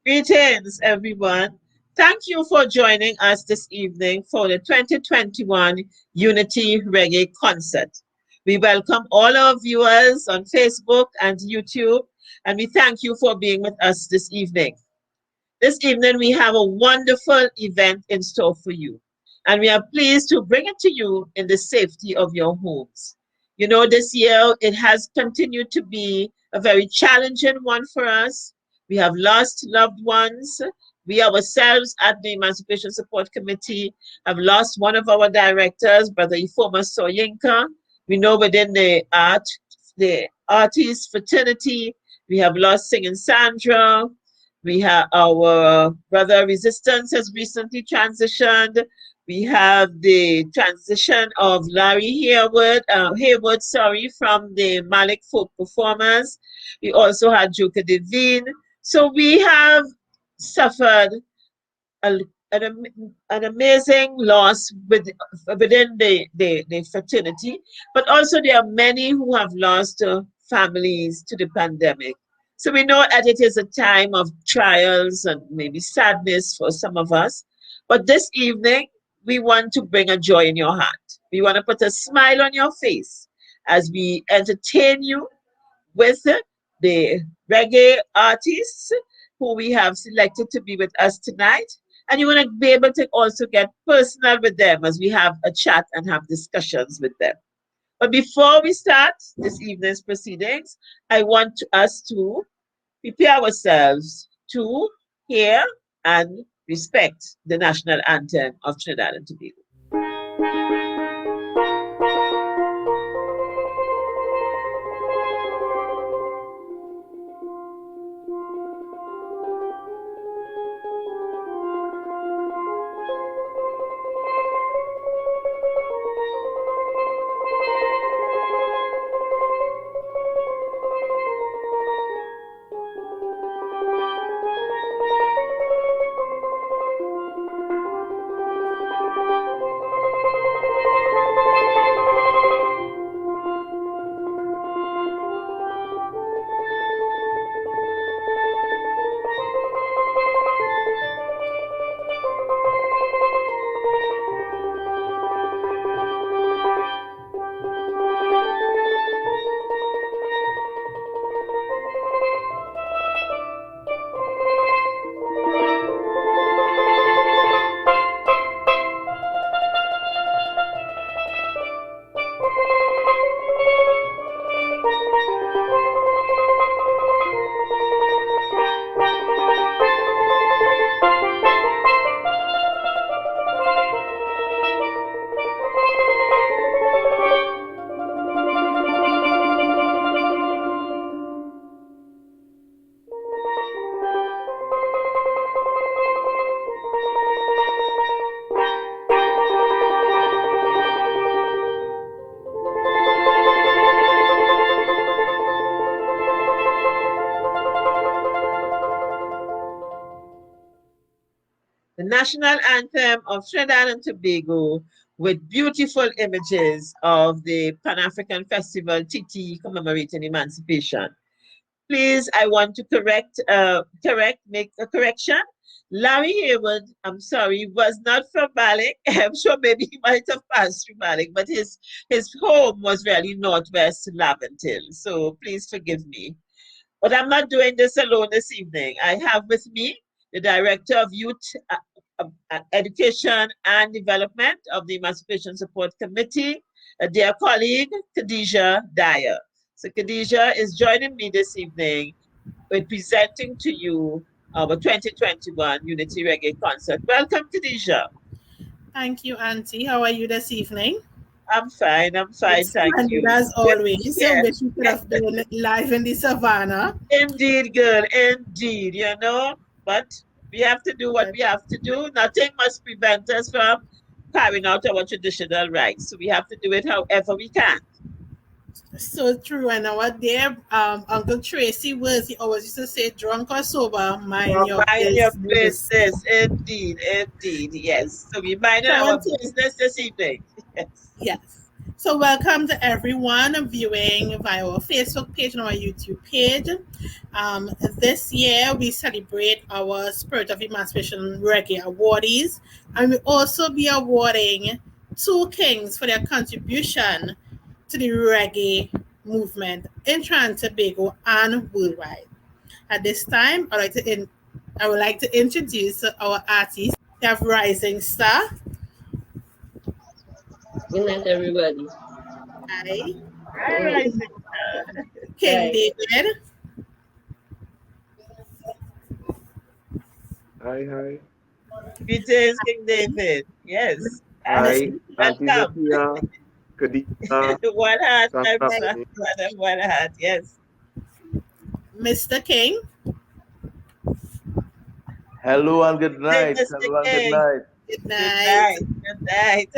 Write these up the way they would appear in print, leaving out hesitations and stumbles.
Greetings, everyone. Thank you for joining us this evening for the 2021 Unity Reggae Concert. We welcome all our viewers on Facebook and YouTube, and we thank you for being with us this evening. This evening, we have a wonderful event in store for you, and we are pleased to bring it to you in the safety of your homes. You know, this year it has continued to be a very challenging one for us. We have lost loved ones. We ourselves at the Emancipation Support Committee have lost one of our directors, Brother Ifoma Soyinka. We know within the artist fraternity, we have lost Singing Sandra. We have our brother Resistance has recently transitioned. We have the transition of Larry Hayward, from the Malik Folk Performers. We also had Joka Devine. So we have suffered a, an amazing loss within the fraternity, but also there are many who have lost families to the pandemic. So we know that it is a time of trials and maybe sadness for some of us. But this evening, we want to bring a joy in your heart. We want to put a smile on your face as we entertain you with the reggae artists who we have selected to be with us tonight. And you want to be able to also get personal with them as we have a chat and have discussions with them. But before we start this evening's proceedings, I want us to prepare ourselves to hear and respect the national anthem of Trinidad and Tobago. The national anthem of Trinidad and Tobago with beautiful images of the Pan-African Festival TT commemorating emancipation. Please, I want to make a correction. Larry Hayward, I'm sorry, was not from Malik. I'm sure maybe he might have passed through Malik, but his home was really Northwest Laventille. So please forgive me. But I'm not doing this alone this evening. I have with me the Director of Youth Education and Development of the Emancipation Support Committee, a dear colleague, Khadija Dyer. So Khadija is joining me this evening with presenting to you our 2021 Unity Reggae Concert. Welcome, Khadija. Thank you, Auntie. How are you this evening? I'm fine, It's thank splendid you. as always. So Yeah, wish you could have been live in the savannah. indeed, girl, indeed, but we have to do what But we have to do. Nothing must prevent us from carrying out our traditional rights. So we have to do it however we can. so true. And our dear Uncle Tracy was he always used to say, drunk or sober, mind Well, your mind your business. business. Indeed, indeed. Yes. So we minding So our Auntie, business this evening. Yes. yes. So welcome to everyone viewing via our Facebook page and our YouTube page. This year we celebrate our Spirit of Emancipation Reggae awardees, and we also be awarding 2 kings for their contribution to the reggae movement in Trinidad and Tobago and worldwide. At this time, I would like to introduce our artists. We have Rising Star. Good night, everybody. Hi. Hi, Rising. King Hi. David. Hi. Greetings, King David. Yes. Hi, Auntie Welcome. Zakia, Kadika, One heart, my Santa brother. Fe. One heart. Yes. Mr. King. Hello and good night. Mr. Hello and good King. night. Good Good night. night. Good night.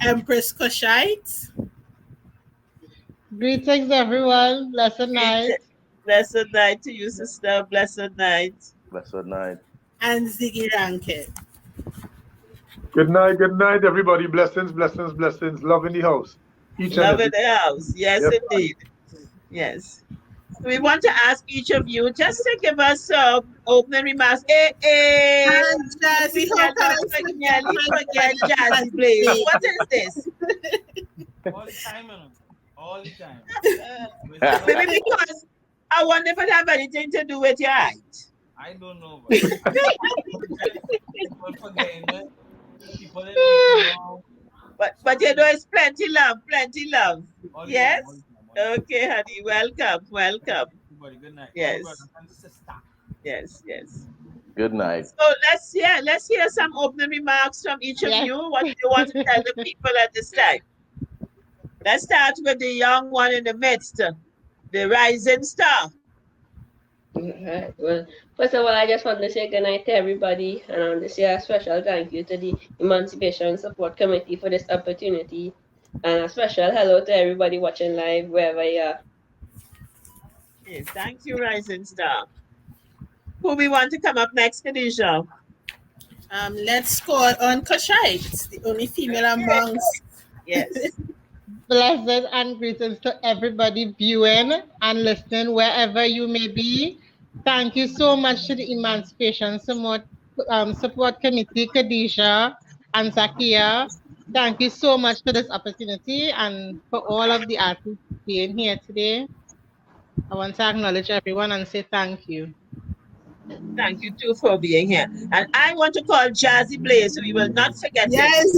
Empress Koshite. Greetings, everyone. Blessed night. Blessed night to you, sister. Blessed night. Blessed night. And Ziggy Rankin. Good night, everybody. Blessings. Love in the house. Each and Love every. in the house. Yes, Yep. indeed. Yes. We want to ask each of you just to give us some opening remarks. Hey. And Jazzy. How can I Nearly forget Jazzy Blaze. What is this? All the time, man. All the time. Maybe because I wonder if it have anything to do with your height. I don't know, but people forgetting that. People in the wrong. But you know it's plenty love. All the Yes? time, all the time, all the time. Okay, honey. Welcome. Everybody, good night. Yes. All brothers and sisters. Yes. Good night. So let's hear some opening remarks from each of Yes. you. What do you want to tell the people at this time? Let's start with the young one in the midst, the rising star. Alright. Well, first of all, I just want to say good night to everybody, and I want to say a special thank you to the Emancipation Support Committee for this opportunity, and a special hello to everybody watching live wherever you are. Yes, thank you, rising star. Who we want to come up next, Khadijah? Let's call on Koshite, the only female amongst. Yes. Blessed and greetings to everybody viewing and listening wherever you may be. Thank you so much to the Emancipation Support Committee, Khadijah and Zakia. Thank you so much for this opportunity and for all of the artists being here today. I want to acknowledge everyone and say thank you. Thank you too for being here. And I want to call Jazzy Blaze, so we will not forget Yes.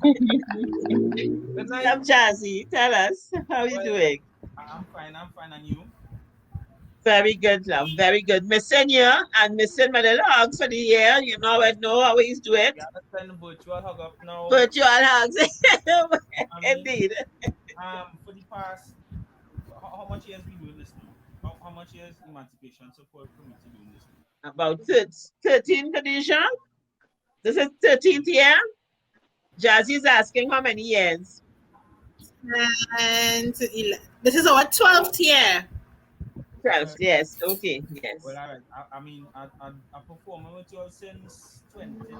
Good night. Come, Jazzy, tell us, how you Well, doing? I'm fine, and you? Very good, love. Very good. Missing you and missing my little hugs for the year. You know, I know how he's doing. Yeah, let's send a virtual hug up now. Virtual hugs. I mean, Indeed. for the past, how much years we doing this now? How much years Emancipation Support Committee doing this now? About 13, Khadijah. This is 13th year. Jazzy is asking how many years? And this is our 12th year. 12, yes. Okay, yes. Well, all right. I mean, I performed with you all since 2015.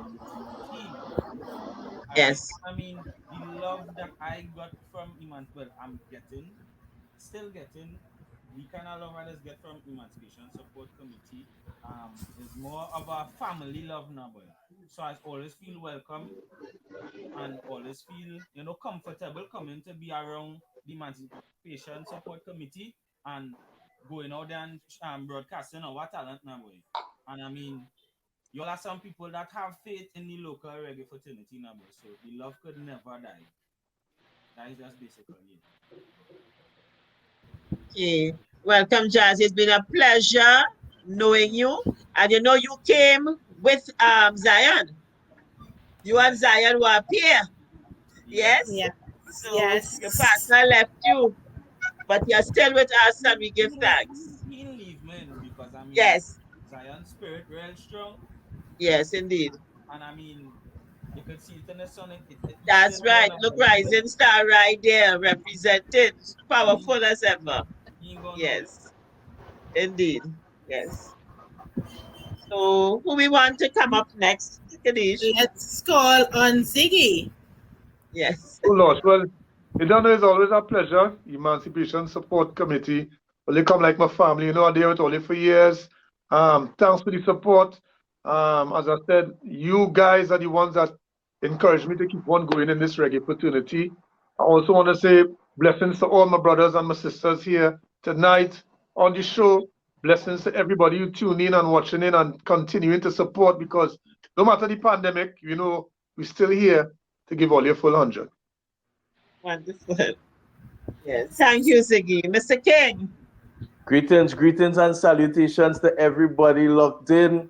Yes. I mean, the love that I got from I'm still getting, the kind of love I just get from Emancipation Support Committee is more of a family love now, boy. So I always feel welcome and always feel, comfortable coming to be around the Emancipation Support Committee and going out there and broadcasting our talent now, boy. And I mean, you all are some people that have faith in the local reggae fraternity now, boy. So the love could never die. That is just basically it. Okay. Welcome, Jazzy. It's been a pleasure knowing you. And you know, you came with Zion. You and Zion were here. Yes? Yeah. So Yes. your partner left you, but you're still with us and we give thanks. He didn't leave, man, because I mean, Yes. Zion's spirit real strong. Yes, indeed. And I mean, you could see it in the sun. That's right. Look, rising star right there, represented, powerful as ever. Yes, indeed. Yes. So, who we want to come up next, Kadish? Let's call on Ziggy. Yes. Oh, Lord. Well, you know, it's always a pleasure. Emancipation Support Committee. Well, they come like my family. You know, I'm there with only for years. Thanks for the support. As I said, you guys are the ones that encourage me to keep on going in this reggae opportunity. I also want to say blessings to all my brothers and my sisters here tonight on the show. Blessings to everybody who tune in and watching in and continuing to support, because no matter the pandemic, you know, we're still here to give all your full 100. Wonderful. Yes. Thank you, Ziggy. Mr. King. Greetings, greetings, and salutations to everybody locked in.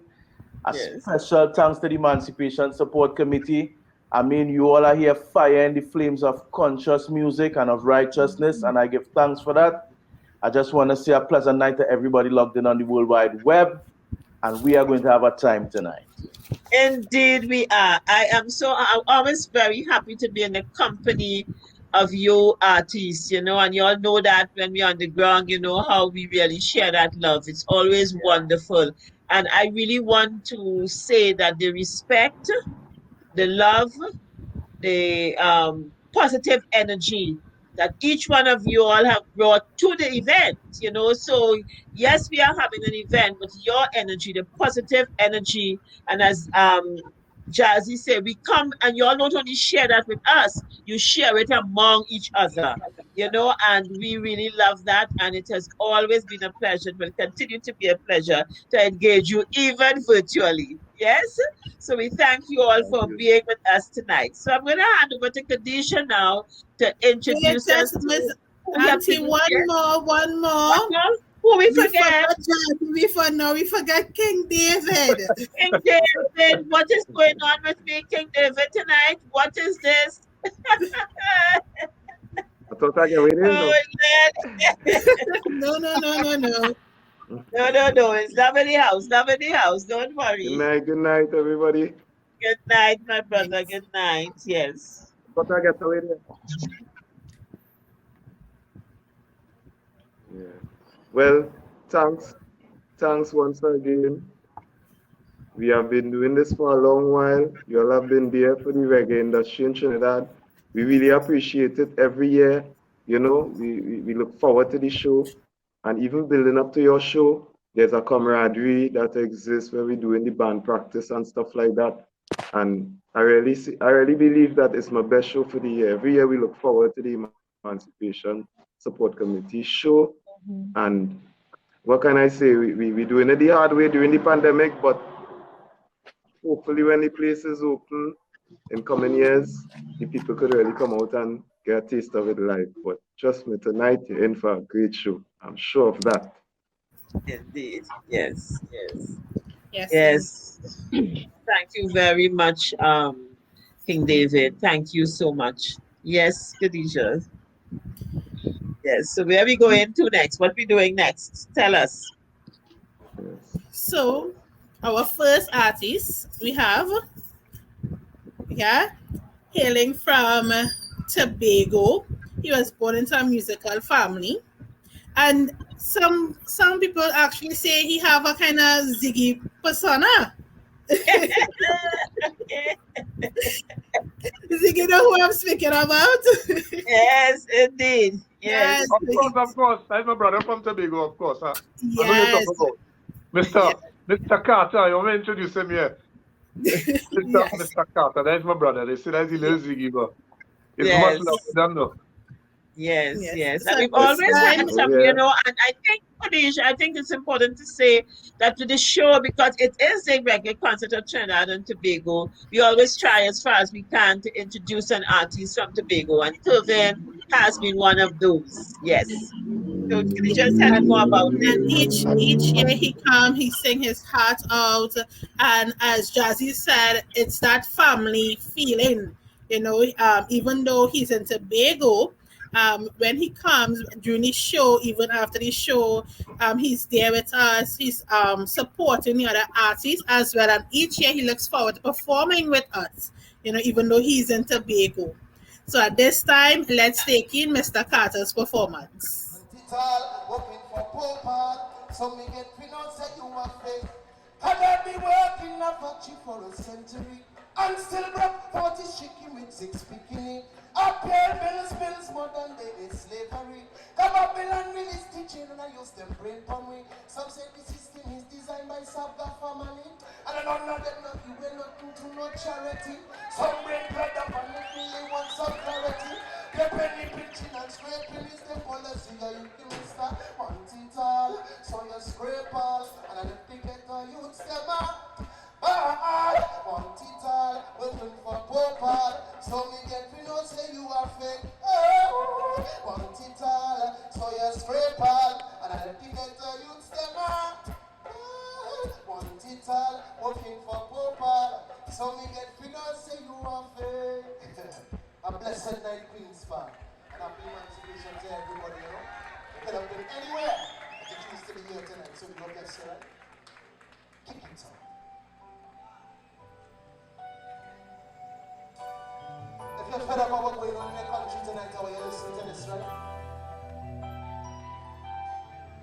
A Yes. special thanks to the Emancipation Support Committee. I mean, you all are here firing the flames of conscious music and of righteousness, and I give thanks for that. I just want to say a pleasant night to everybody logged in on the World Wide Web, and we are going to have a time tonight. Indeed, we are. I'm always very happy to be in the company of you artists, you know, and you all know that when we're on the ground, you know how we really share that love. It's always wonderful. And I really want to say that the respect, the love, the positive energy that each one of you all have brought to the event, you know. So yes, we are having an event, but your energy, the positive energy, and as Jazzy said, we come and you all not only share that with us, you share it among each other, you know, and we really love that. And it has always been a pleasure. It will continue to be a pleasure to engage you even virtually. Yes. So we thank you all for being with us tonight. So I'm going to hand over to Khadijah now to introduce us to Miss who we have Auntie, been. one Yes. more. One more? Who we forget? We forgot King David. King David. What is going on with me, King David, tonight? What is this? I thought I get waiting though. No. No. It's Nobody House. Nobody House. Don't worry. Good night, everybody. Good night, my brother. Good night. Yes. I thought I get waiting. Yeah. Well, thanks once again. We have been doing this for a long while. You all have been there for the reggae industry in Trinidad. We really appreciate it every year. You know, we look forward to the show. And even building up to your show, there's a camaraderie that exists when we're doing the band practice and stuff like that. And I really believe that it's my best show for the year. Every year we look forward to the Emancipation Support Committee show. And what can I say? We're doing it the hard way during the pandemic, but hopefully when the place is open in coming years, the people could really come out and get a taste of it live. But trust me, tonight you're in for a great show. I'm sure of that. Indeed. Yes. Thank you very much, King David. Thank you so much. Yes, Khadijah. Yes. So where are we going to next? What are we doing next? Tell us. Yes. So, our first artist we have, hailing from Tobago. He was born into a musical family, and some people actually say he have a kind of Ziggy persona. Ziggy, know who I'm speaking about? Yes, indeed. Yes. Of course. That's my brother from Tobago, of course. Yes. I know you're talking about. Mr. Carter, you want to introduce him here? Mr. Carter, that's my brother. They say that's the little Ziggy, but it's much love done though. Yes. So And we've always had some, yeah. you know, and I think, Khadijah, I think it's important to say that to the show, because it is a reggae concert of Trinidad and Tobago, we always try as far as we can to introduce an artist from Tobago, and Turvin has been one of those. Yes. So can you just tell us more about it? And each year he come, he sing his heart out, and as Jazzy said, it's that family feeling. You know, even though he's in Tobago, when he comes during the show, even after the show, he's there with us. He's supporting the other artists as well, and each year he looks forward to performing with us. You know, even though he's in Tobago. So at this time, let's take in Mr. Carter's performance. Working for Pope, so me get pronounced that you are fake. And I be working in a factory for a century. And still broke 40 chicken with 6 bikini. Up here, bills, modern day is slavery. Come up, bill and release teaching, and I use them brain for me. Some say the system is designed by Sabga family. And I don't know that not you will nothing to no charity. Some brain blood up and it really want some clarity. The penny pinching and scraping is the policy. You can start want it all, so you scrape all. And I don't think it or you step up. Want it all, waiting for Popal. So me get me know say you are fake. Oh, want it all, so you scrape all. And I think it or you step up. Want it all, working for Popal. So me get me know say you are fake. A blessed night, Queen's Park. And happy emancipation to everybody, you know. You could have been anywhere, but you choose to be here tonight, so we don't get you, right? Kick it off. If you're fed up about what's going on in the country tonight, how are you listening to this, right?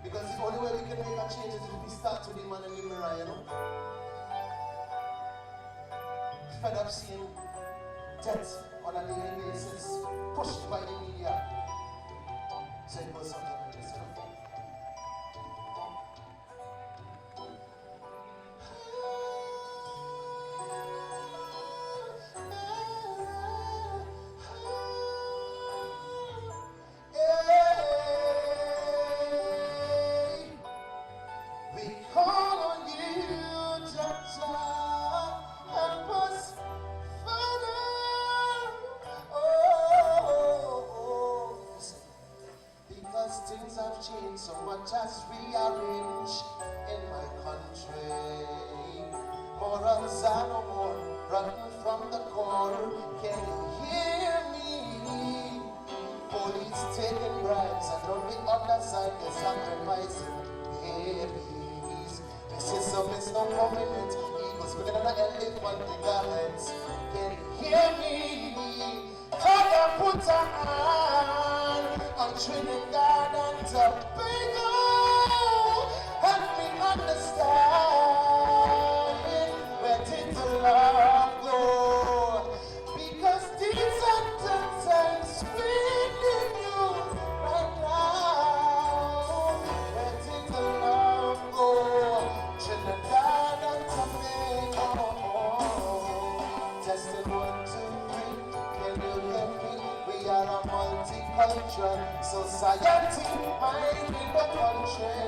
Because the only way we can make a change is if we start with the man in the mirror, you know? Fed up seeing death on a daily basis, pushed by the media. So it goes something like this, you know? So much has rearranged in my country. Morals are no more rotten from the core. Can you hear me? Police taking bribes and on the other side they're sacrificing babies. The system is not coming with eagles bigger than an elephant in their hands. Can you hear me? Father put a hand on Trinidad and Tobago. Help me understand where did the love go? Because these are the times we need you right now. Where did the love go? Trinidad and Tobago. Testing 1, 2, 3. Can you hear me? We are a multicultural society, mind in the country.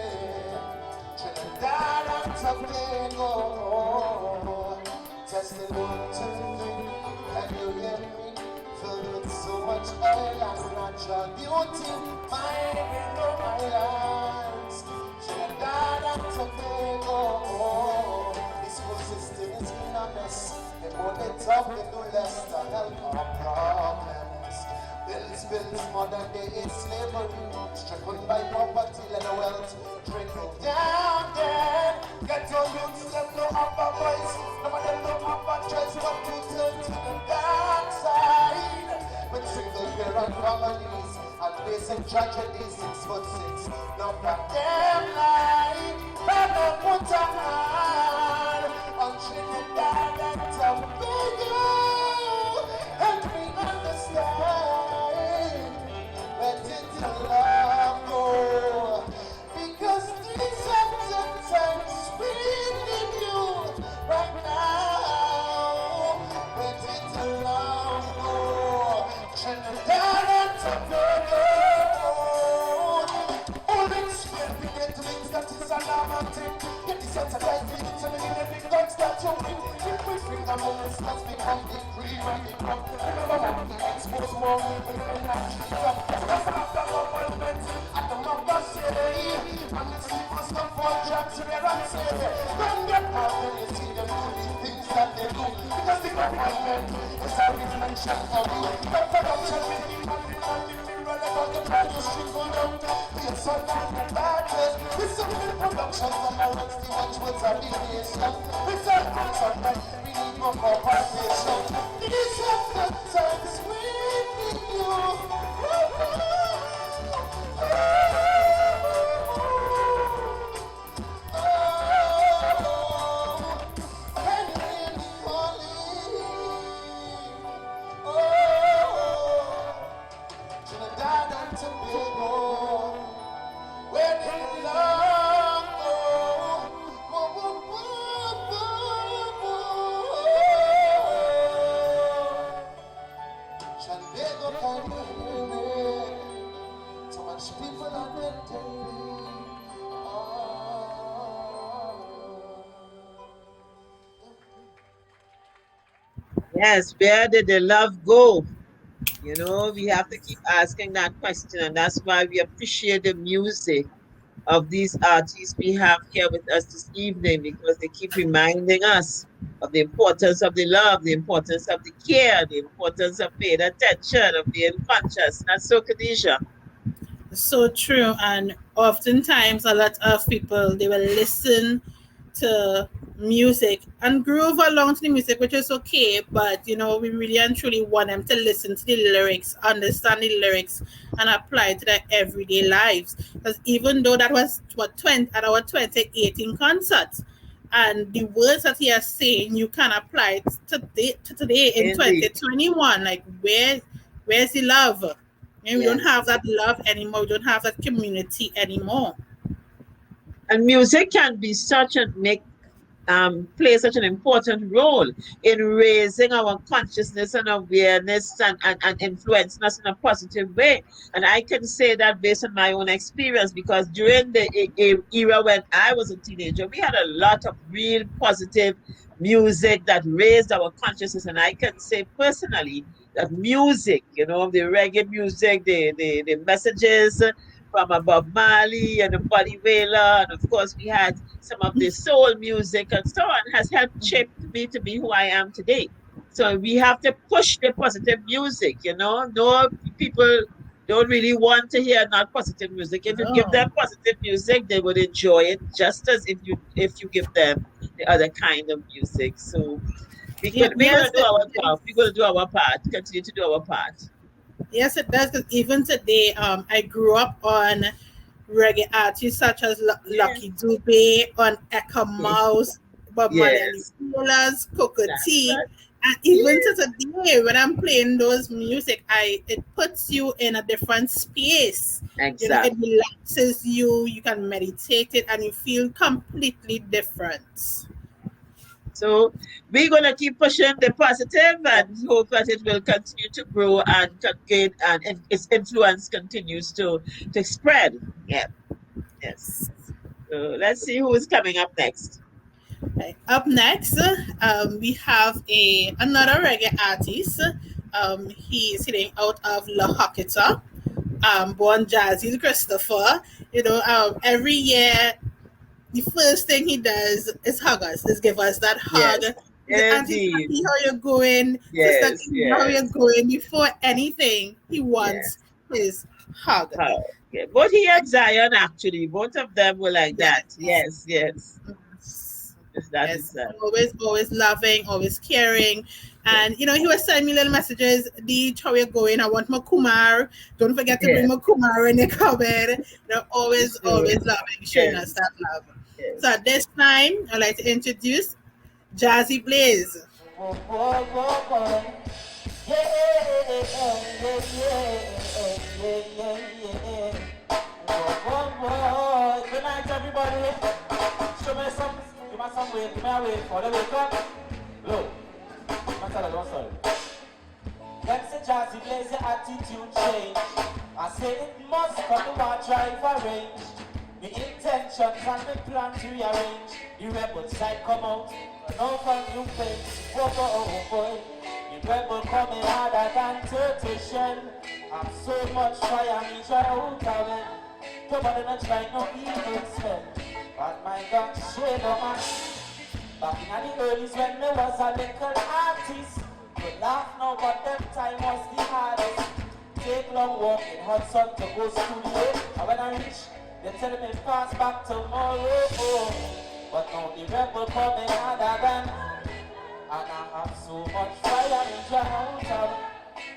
Trinidad and Tobago. Testing 1, 2, 3. Can you hear me? Filled with so much oil and natural beauty, mind in the islands. Trinidad and Tobago. This whole system is in a mess. They more they talk, they do less to help our problems. Bills, modern day is slavery. Stricken by poverty, let the wealth trickle down there. Get your youths, them no have a voice. None of them no have a choice but to turn to the dark side. With single parent families and basic tragedies, 6'6". No goddamn lie. Better put a hand on Trinidad and Tobago. Help me understand. Where did the love go? Because these are the times we need you right now. Where did the love go? Trinidad and Tobago. All experience things that is alarming. Get desensitized to the big guns that you win. If we bring the moments that's become the cream and the crop. Remember when we expose more people in that shit. That's after government at the democracy. And the people stop for jobs where I say. Don't get out when you see them do the things that they do. Because the government is a reflection of you. The production will be money on the mirror about the produce trickle down. It's a land of badges. It's a real production that balance the watch with a deviation. It's a concert that we need more cooperation. These are the times we need you. Can you hear me calling? Yes, where did the love go? You know, we have to keep asking that question, and that's why we appreciate the music of these artists we have here with us this evening, because they keep reminding us of the importance of the love, the importance of the care, the importance of paying attention, of being conscious. Not so, Khadijah. So true. And oftentimes, a lot of people, they will listen to music and groove along to the music, which is okay. But, you know, we really and truly want them to listen to the lyrics, understand the lyrics, and apply to their everyday lives. Because even though that was at our 2018 concert, and the words that he is saying, you can apply it to today in Indeed. 2021. Like, where's the love? And we don't Yes. have that love anymore. We don't have that community anymore. And music can be such a play such an important role in raising our consciousness and awareness and influencing us in a positive way. And I can say that based on my own experience, because during the era when I was a teenager, we had a lot of real positive music that raised our consciousness. And I can say personally that music, you know, the reggae music, the messages from Bob Marley and the Buddy Wailer, and of course we had some of the soul music and so on, has helped shape me to be who I am today. So we have to push the positive music, you know. No, people don't really want to hear not positive music. If you give them positive music, they would enjoy it just as if you give them the other kind of music. So we're gonna do our part. We're gonna do our part. Continue to do our part. Yes, it does. Because even today, I grew up on reggae artists such as Lucky Dube, on Eka Mouse, Bob Marley and the Wailers, Cocoa T. And even to today, when I'm playing those music, it puts you in a different space. Exactly. You know, it relaxes you, you can meditate it, and you feel completely different. So we're going to keep pushing the positive and hope that it will continue to grow and gain, and its influence continues to spread. Yeah. Yes. So let's see who is coming up next. Okay. Up next, we have another reggae artist. He's sitting out of La Hocketa, born Jazzy Christopher. You know, every year, the first thing he does is hug us, is give us that hug. Yes, Auntie, how you going? Yes, Sister, how you going? Before anything, he wants his hug. Yeah. Both he and Zion, actually, both of them were like that. Yes. That is that. Always loving, always caring. And, you know, he was sending me little messages. How you going? I want my Kumar. Don't forget to bring my Kumar when you come in. They're always loving, showing us that love. Yes. So at this time, I'd like to introduce Jazzy Blaze. Good night, everybody. Show me some. Give me some way. Give me a way for the wake up. Look. Don't sorry. When say Jazzy Blaze, your attitude change. I say it must come to our driver range. The intentions and the plan to rearrange. The rebel side come out. No fun new face. Oh boy. The rebel coming harder than temptation. I'm so much fire, me try out of it. Nobody not try no evil spell. But my God, shade of man. Back in the earlys when me was a little artist. We laugh now, but that time was the hardest. Take long walk in hot sun to go studio. And when I reach, they tell me pass back tomorrow. But now the rebel coming harder than. And I have so much fire in your house.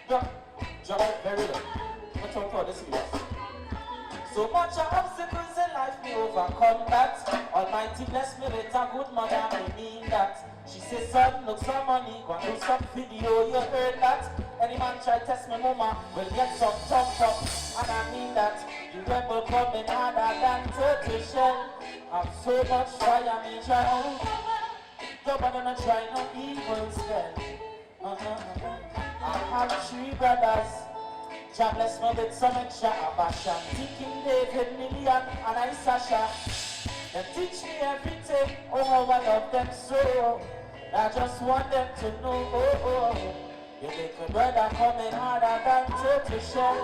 Drop it very low. I'm talking for this serious. So much obstacles in life me overcome that. Almighty bless me with a good mother, I mean that. She says, son, look some money, go and do some video, you heard that? Any man try test me mama, will get some thump up. And I mean that, the rebel coming harder than temptation. I'm so much fire, me try out. Nobody not try no evil spell. I have 3 brothers. God bless me with some extra abasha. Thinking David Million and I Sasha. They teach me everything. Oh, how I love them so. I just want them to know, you make a brother coming harder than turtle shell.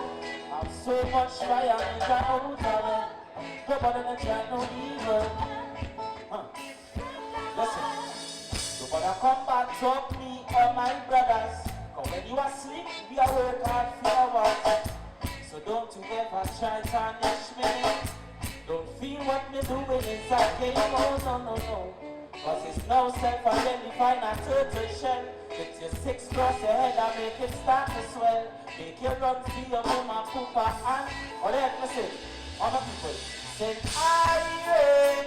I'm so much fire in the out of it. Nobody can try no evil. Listen, nobody come back talk me or my brothers. Cause when you are asleep, we are work hard for our work. So don't you ever try to tarnish me. Don't feel what me doing is a game. Oh no. Cause it's no self-identifying a turtle shell. With your 6 cross your head and make it start to swell. Make you run for your mama, poopa, and all that me say. Other people sing aye.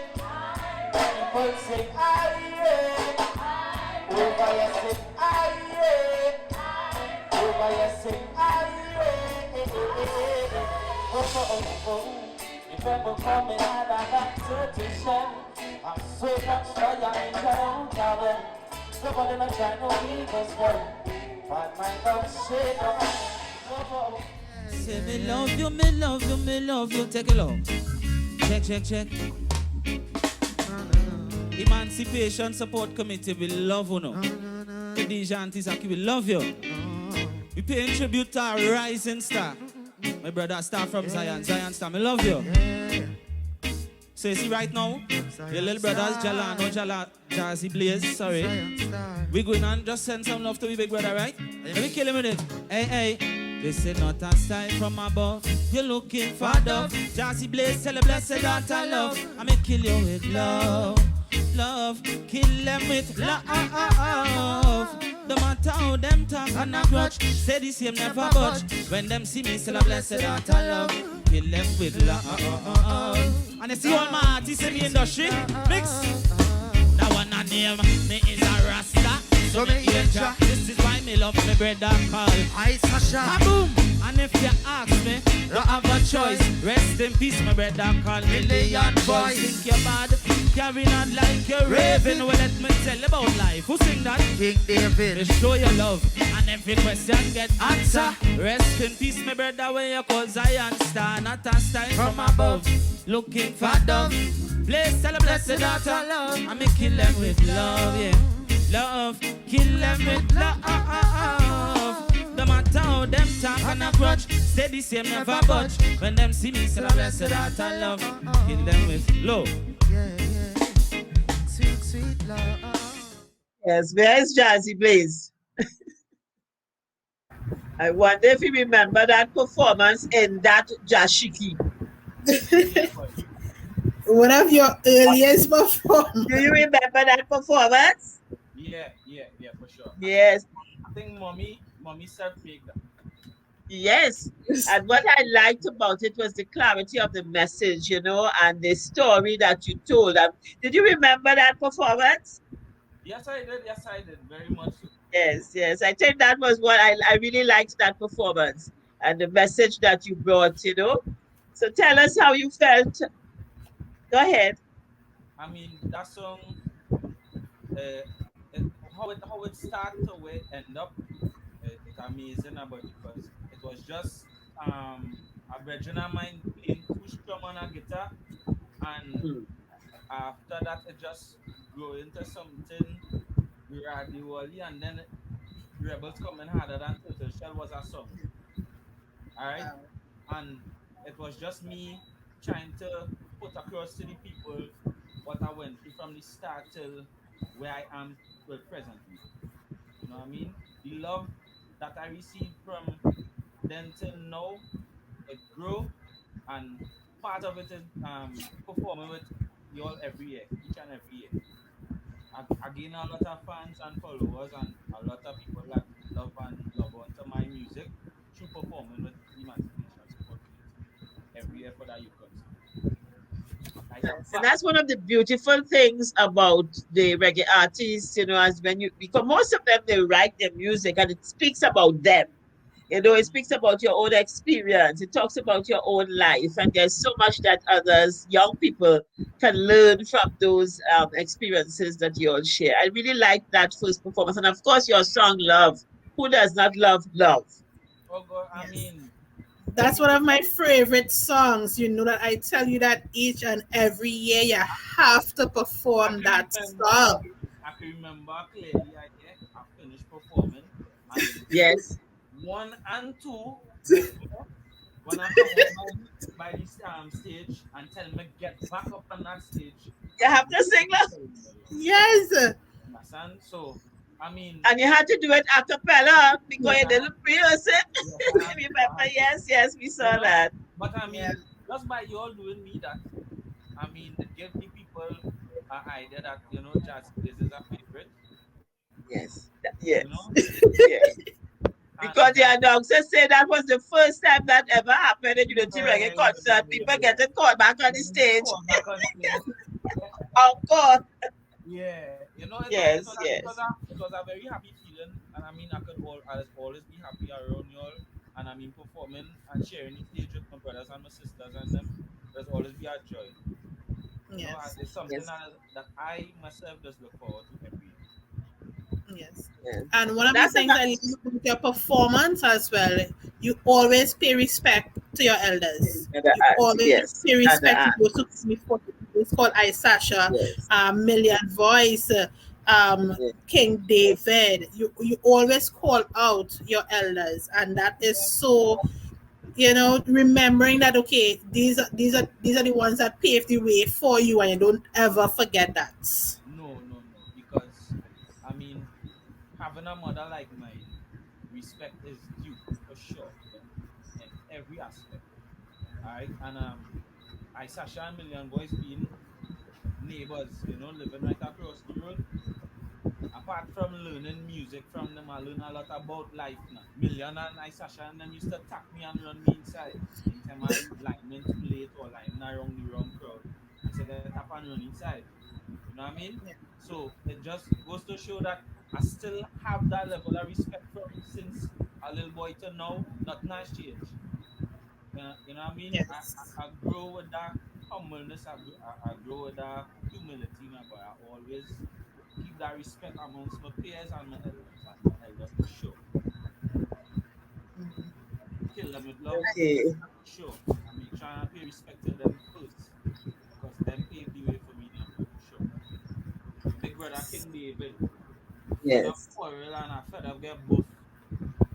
People sing aye. Over you sing aye. Over you sing aye. Oh. If ever coming out of that turtle shell, I'm so much fire in the out. Nobody not try no evil's well. But my God, shake up. Say me love you, me love you, me love you. Take it low. Check. Emancipation Support Committee, we love you no. The DJ Aunties, we love you. We paying tribute to our rising star. My brother Star from Zion Star, me love you. So you see right now, your little brothers Jazzy Blaze, sorry. We going on, just send some love to me big brother, right? Let me kill him with it. Hey. This is not a sign from above. You're looking for dove. Jazzy Blaze, tell a blessed daughter love. I'ma kill you with love. Kill them with love. No matter how them talk and a grudge, say the same never budge. When them see me, still a blessed daughter love. Kill them with love. And you see all my artists in the industry, mix. That one a name, me is a Rasta. So me angel. This is why me love me brother call I Sasha. Boom. And if you ask me, you have a choice. Rest in peace, my brother call Million Boys. Think you're bad, carrying on like you're raving. Well, let me tell you about life. Who sing that? King David. They show your love, and every question get answer. Rest in peace, my brother, when you call Zion Star. Not a star from above, looking for dove. Bless, tell a blessed daughter love. And me kill them with love, yeah. Love, kill them with love. No matter how them talk and a grudge, stay the same, never budge. When them see me, still a blessed daughter love. Kill them with love. Yeah. Sweet love. Yes, where is Jazzy Blaze? I wonder if you remember that performance in that Jashiki. One of your earliest performances. Do you remember that performance? Yeah, for sure. Yes. I think mommy self-made that. Yes. And what I liked about it was the clarity of the message, and the story that you told. Did you remember that performance? Yes, I did, very much so. Yes. I think that was what I really liked, that performance and the message that you brought, So tell us how you felt. Go ahead. I mean, that song, how it started to where it end up, it's amazing about it because it was just a virgin of mine playing 2 strum on a guitar, and after that it just grew into something gradually, and then Rebels Coming Harder Than Turtle Shell was a song. Alright? And it was just me trying to put across to the people what I went through from the start till where I am presently. You know what I mean? The love that I received from then till now, it grew, and part of it is performing with you all every year, each and every year. I gain a lot of fans and followers and a lot of people that love onto my music through performing with Emancipation Support Committee every year for that youth concert. And that's one of the beautiful things about the reggae artists, as because most of them, they write their music and it speaks about them. It speaks about your own experience. It talks about your own life. And there's so much that others, young people, can learn from those experiences that you all share. I really like that first performance. And of course, your song, Love. Who does not love love? Oh, God, I mean, that's one of my favorite songs. That I tell you that each and every year you have to perform that song. I can remember clearly. I finished performing, and Yes. 1 and 2 booked me when I come up by the stage and tell me get back up on that stage. You have to sing that. Yes. Understand? So, I mean, And you had to do it a cappella because you yeah, didn't rehearse it. yes, I had to, Remember? Yes, we saw that. But I mean, Yeah. just by you all doing me that, I mean, it gave the people an idea that Jazzy Blaze is a favorite. Yes. You Yes. know, Yes. Because the announcers say that was the first time that ever happened in Unity Reggae Concert. People getting called back on the stage. Call back on stage. Of course. Yeah, Yes, yes. it was a very happy feeling, and I mean, I'll always be happy around you all, and I mean, performing and sharing the stage with my brothers and my sisters and them. There's always be a joy. Yes. It's something Yes. that I myself just look forward to every year. Yes. Yes. And one of the That's things I like about your performance as well, you always pay respect to your elders. And the You art. always Yes. pay And the respect to art. those who come before you. It's called I Sasha, Yes. Million Voice, Yes. King David. You always call out your elders, and that is so. Remembering that okay, these are the ones that paved the way for you, and you don't ever forget that. No, because I mean, having a mother like mine, respect is due for sure in every aspect. All right, and I Sasha and Million Boys being neighbors, living right across the road. Apart from learning music from them, I learn a lot about life now. Million and I Sasha and them used to tap me and run me inside. Anytime I lineman too late or lineman around the wrong crowd, I say get tap and run inside. You know what I mean? Yeah. So it just goes to show that I still have that level of respect from since a little boy to now. Nothing has changed. You know what I mean? Yes. I grow with that humbleness. I grow with that humility, but I always keep that respect amongst my peers and my elders, as my elder for sure. Kill them with love, Okay. for sure. I make sure I pay respect to them first because them paved the way for me now, for sure. My big brother King David, I fed up Yes. quarrel and I fed up get buff.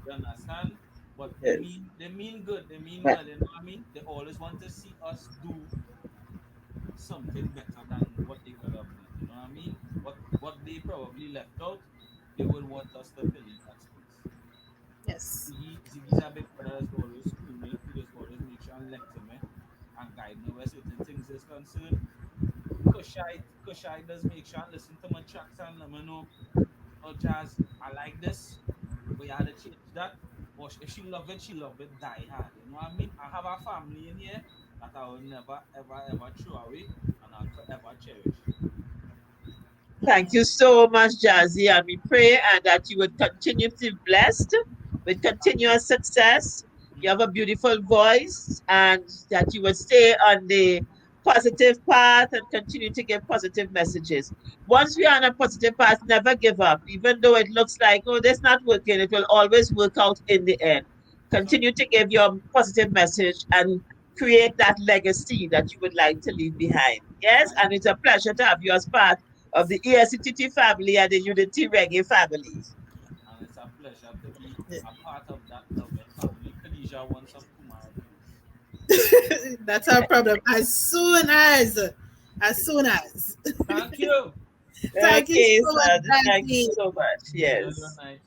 You understand? But Yes. they mean good, they mean But well, you know what I mean? They always want to see us do something better than what they could have done. You know what I mean? What they probably left out, they would want us to fill in that space. Yes. Ziggy's a big brother that's always school me, who just always make sure and lecture me and guide me where certain things is concerned. Kushite does make sure and listen to my tracks and let me know, oh Jazz, I like this, but you had to change that. Or if she love it die hard. You know what I mean? I have a family in here that I will never, ever, ever throw away and I'll forever cherish. thank you so much, Jazzy. And we pray and that you would continue to be blessed with continuous success. You have a beautiful voice and that you would stay on the positive path and continue to give positive messages. Once we are on a positive path, never give up. Even though it looks like, oh, that's not working, it will always work out in the end. So, Continue to give your positive message and create that legacy that you would like to leave behind. Yes, and it's a pleasure to have you as part of the ESCTT family and the Unity Reggae family. and it's a pleasure to be a part of that loving family. Khadija wants some tomorrow, please. That's our problem. As soon as. Thank you. Thank you Okay, so much, sir. Thank you Daddy. so much. Enjoy your Yes. night.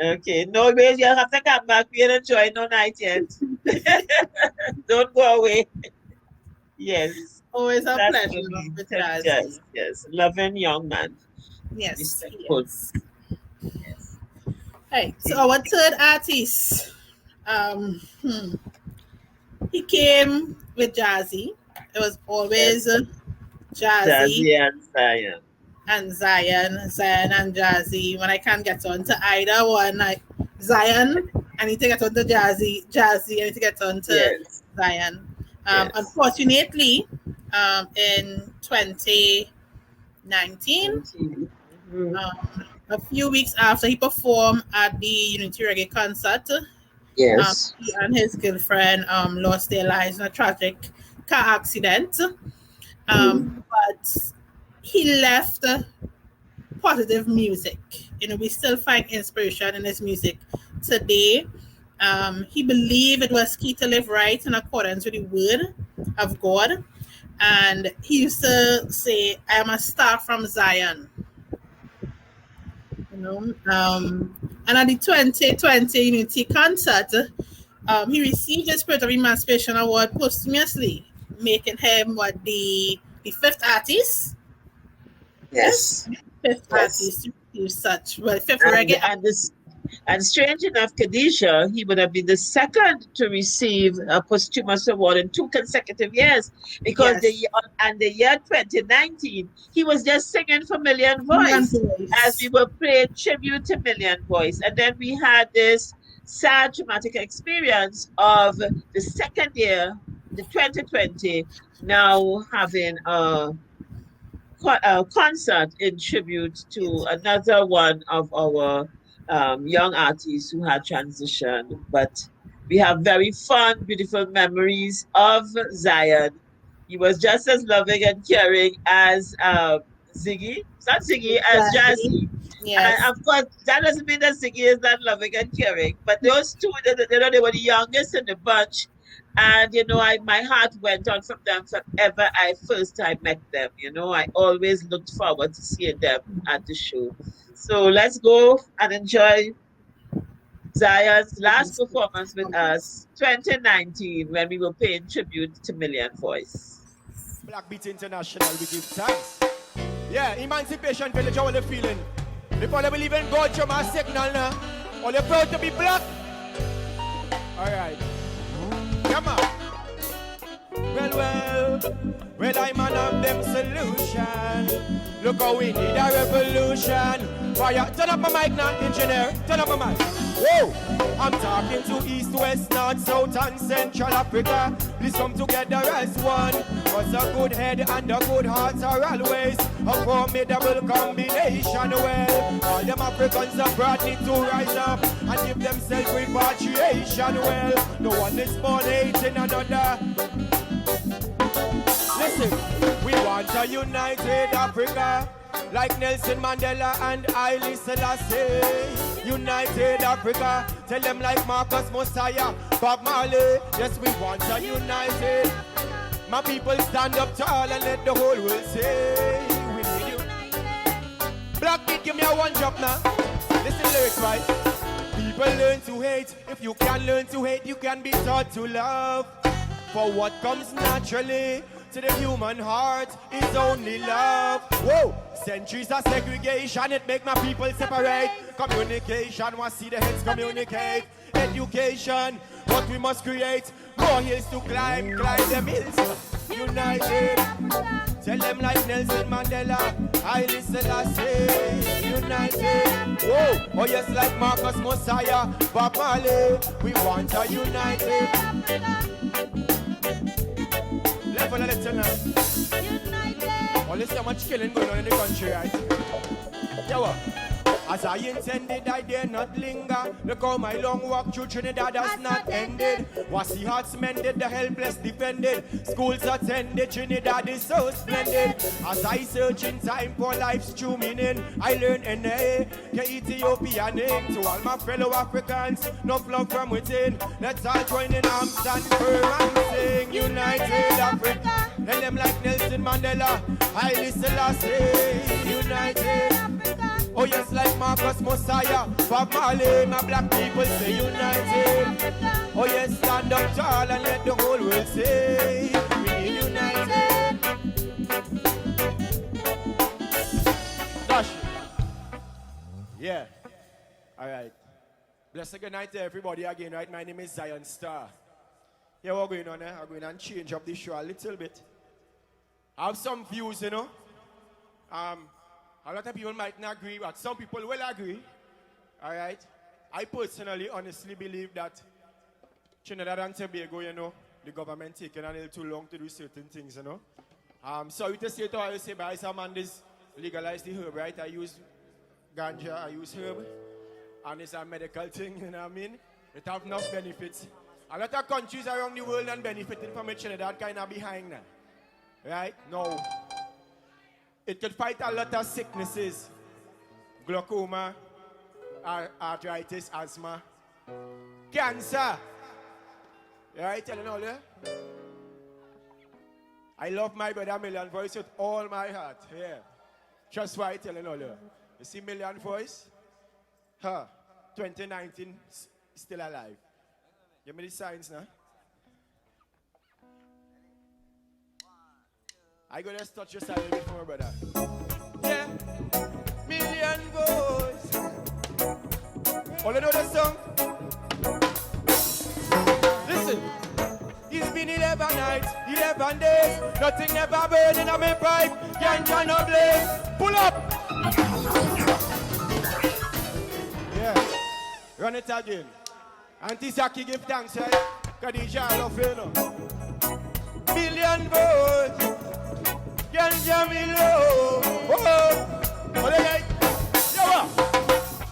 Okay. No ways. You have to come back. We ain't enjoying no night yet. Don't go away. Yes. Always a That's pleasure for me. with Yes. Jazzy. Yes. Loving young man. Yes, Respectful. yes. Yes. Hey, so our third artist, um, hmm, he came with Jazzy. It was always Yes. Jazzy Jazzy and Zion. and Zion and Jazzy. When I can't get on to either one, like Zion, I need to get on to Jazzy, I need to get on to Yes. Zion. Yes. Unfortunately, in 2019, 19. a few weeks after he performed at the Unity Reggae Concert, Yes. he and his girlfriend lost their lives in a tragic car accident. But he left positive music. We still find inspiration in his music today. He believed it was key to live right in accordance with the word of God. And he used to say, I am a star from Zion. And at the 2020 Unity Concert, he received the Spirit of Emancipation Award posthumously, making him the fifth artist. Yes. Fifth artist to receive such. Well, fifth reggae. And strange enough, Khadijah, he would have been the second to receive a posthumous award in 2 consecutive years, because the year 2019, he was just singing for Million Voice as we were playing tribute to Million Voice. And then we had this sad, traumatic experience of the second year, the 2020, now having a concert in tribute to another one of our young artists who had transitioned. But we have very fun, beautiful memories of Zion. He was just as loving and caring as Ziggy. It's not Ziggy, as Jazzy. Yes. And of course, that doesn't mean that Ziggy is not loving and caring. But those two, they were the youngest in the bunch. And my heart went on from them forever. I first time met them. I always looked forward to seeing them at the show. So let's go and enjoy Zion's last performance with us, 2019, when we were paying tribute to Million Voice. Black Beat International, we give thanks. Yeah, Emancipation Village, how are they feeling? Before they believe in God, you're my signal now. Are they proud to be black? All right. Come on. Well, I'm one of them solution. Look how we need a revolution. Fire, turn up my mic now, engineer. Turn up my mic. Whoa! I'm talking to East, West, North, South, and Central Africa. Please come together as one. Cause a good head and a good heart are always a formidable combination. Well, all them Africans abroad need to rise up and give themselves repatriation. Well, no one is born hating another. Listen, we want a united Africa, like Nelson Mandela and Haile Selassie. United Africa, tell them like Marcus Mosiah, Bob Marley. Yes, we want a united. My people stand up tall and let the whole world say we need you. Black Beat, give me a one drop now. Listen to lyrics, right? People learn to hate. If you can learn to hate, you can be taught to love. For what comes naturally to the human heart is only love. Whoa! Centuries of segregation, it make my people separate. Communication, want see the heads communicate. Education, what we must create. More hills to climb, climb them hills. United, tell them like Nelson Mandela, Haile Selassie. United, whoa! Oh yes, like Marcus Mosiah, Bob Marley. We want a united. Level a little now. Well, there's so much killing going on in the country, right? Yeah, what? As I intended, I dare not linger. Look how my long walk through Trinidad has not ended. Was the hearts mended, the helpless defended. Schools attended, Trinidad is so splendid. As I search in time for life's true meaning, I learn N.A. Ethiopian name. To all my fellow Africans, no love from within. Let's all join in arms, stand firm and sing. United Africa, tell them like Nelson Mandela, Haile Selassie. United Africa, oh yes, like Marcus Mosiah, Bob Marley. My black people say united. Oh yes, stand up tall and let the whole world say we need united. Dash. Yeah. All right. Blessed good night to everybody again, right? My name is Zion Star. Yeah, what's going on there? I'm going to change up the show a little bit. I have some views, A lot of people might not agree, but some people will agree. All right? I personally, honestly believe that Trinidad and Tobago, the government taking a little too long to do certain things, Sorry to say to all you say, but some man this legalize the herb, right? I use ganja, I use herb, and it's a medical thing, you know what I mean? It have enough benefits. A lot of countries around the world are benefiting from it, Trinidad kind of behind now. Right? No. It could fight a lot of sicknesses. glaucoma, arthritis, asthma, cancer. Right, telling all you? I love my brother Million Voice with all my heart. Yeah. Just why telling all you. You see Million Voice? 2019 still alive. Give me the signs now. I gotta just touch your side a bit for my brother. Yeah. Million Voice. All you know the song? Listen. It's been 11 nights, 11 days. Nothing ever burning on my pipe. Ganja no blaze. Pull up. Yeah. Run it again. Auntie Saki give thanks, right? Khadija, I love you, no? Million votes. Ganja me low. Whoa. What are you?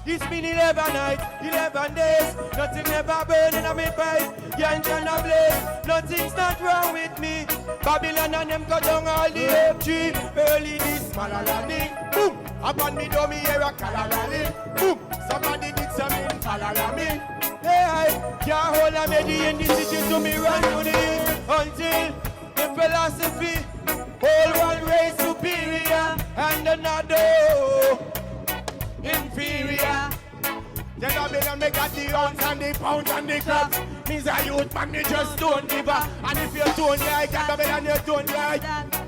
It's been 11 nights, 11 days. Nothing ever burning on my pipe. Ganja no blaze. Nothing's not wrong with me. Babylon and them cut down all the oak tree. Early this malalani. Boom. Upon me do me hear a kalalani. Boom. Somebody did something falalami. Hey, I can't hold a medi in the city to me run to the hill. Until the philosophy whole one race superior and another inferior. Then I make a the ounce and the pounds and the crabs. Means a youth man, me just don't give up. And if you don't like, I and you don't like.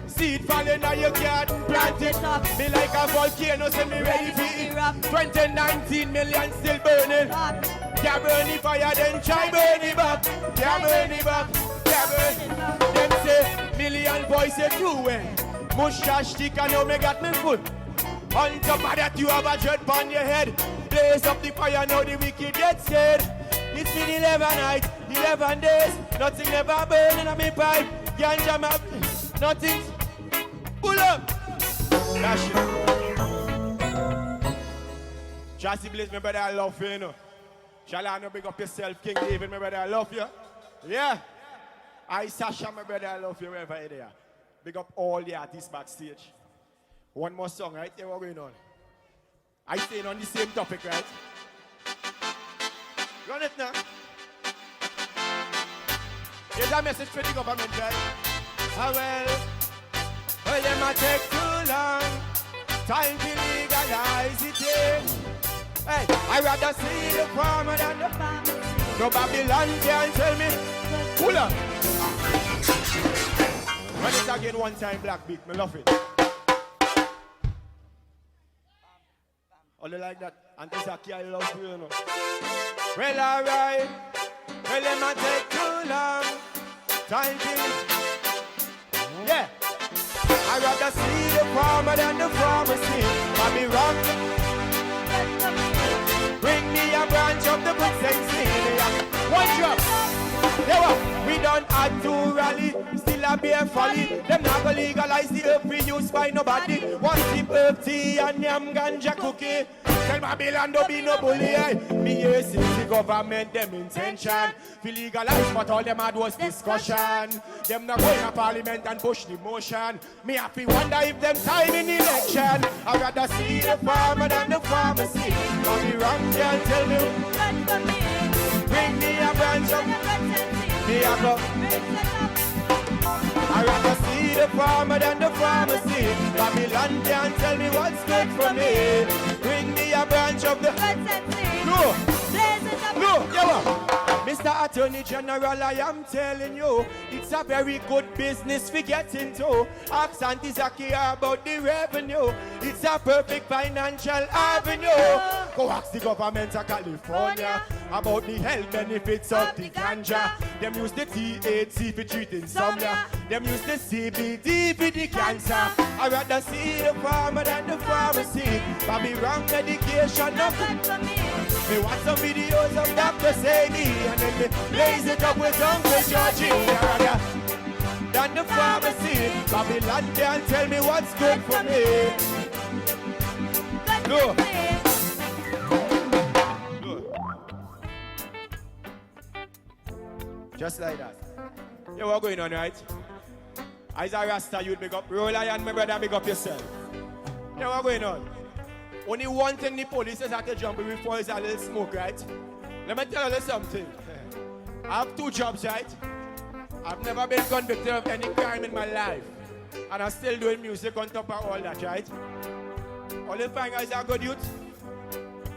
Seed falling on your garden, plant it. Me like a volcano, so me ready for it. 2019 million still burning. Can't burn the fire, then try burn it back. Can't burn it back, can't burn it. Them say, million voices you way. Mustache stick and now me got me full. On top of that you have a dread on your head. Blaze up the fire, now the wicked get scared. It's been 11 nights, 11 days. Nothing ever burning on me pipe. Ganja my... Nothing. Pull up. Dash it. Chassis Blaze, my brother, I love you, you know. Shall I not big up yourself, King David, my brother, I love you. Yeah. I, Sasha, my brother, I love you wherever you're there. Big up all the artists backstage. One more song, right? Yeah, what's going on? I staying on the same topic, right? Run it now. Here's a message for the government, right? Well, it might take too long. Time to legalize it, yeah. Hey, I'd rather see the farmer than the farmer. No Babylon can't tell me. Pull up. Run it again one time, Black Beat. Me love it. Only like that. Auntie Saki, I love you, you know. Well, alright. Well, it might take too long. Time to... Yeah. I'd rather see the farmer than the pharmacy. Bobby Rock. Bring me a branch of the books and see. One drop. Yeah, we don't have to rally. Still a beer folly. Them not go legalize the herb we use by nobody. One sip herb tea and yam ganja cookie. Tell Babylon don't be no bully. Me here since the government them intention to legalize, but all them had was discussion. Them not going to parliament and push the motion. Me happy wonder if them time in election. I'd rather see the farmer than the pharmacy. Don't be wrong, can't tell me. Bring me a branch of me a go. I'd rather see the farmer than the pharmacy. Babylon can't tell me what's good for me. Bring me a branch of the... No, yo, Mr. Attorney General, I am telling you, it's a very good business we get into. Ask Auntie Zaki about the revenue. It's a perfect financial avenue. Go ask the government of California about the health benefits of the ganja. Them use the THC for treating insomnia. Them use the CBD for the cancer. I'd rather see the farmer than the pharmacy. Bobby wrong medication, nothing for me. Me watch some videos of Dr. Sadie and then me blaze it up with Uncle Georgie. I'd rather than the pharmacy. Babylon can't tell me what's good for me. No. Just like that. Yeah, what's going on, right? As a Rasta, you'd big up Roll Iron, my brother, big up yourself. Yeah, what's going on? Only one thing the police has had to jump before is a little smoke, right? Let me tell you something. I have 2 jobs, right? I've never been convicted of any crime in my life. And I'm still doing music on top of all that, right? All the fine guys are good youth?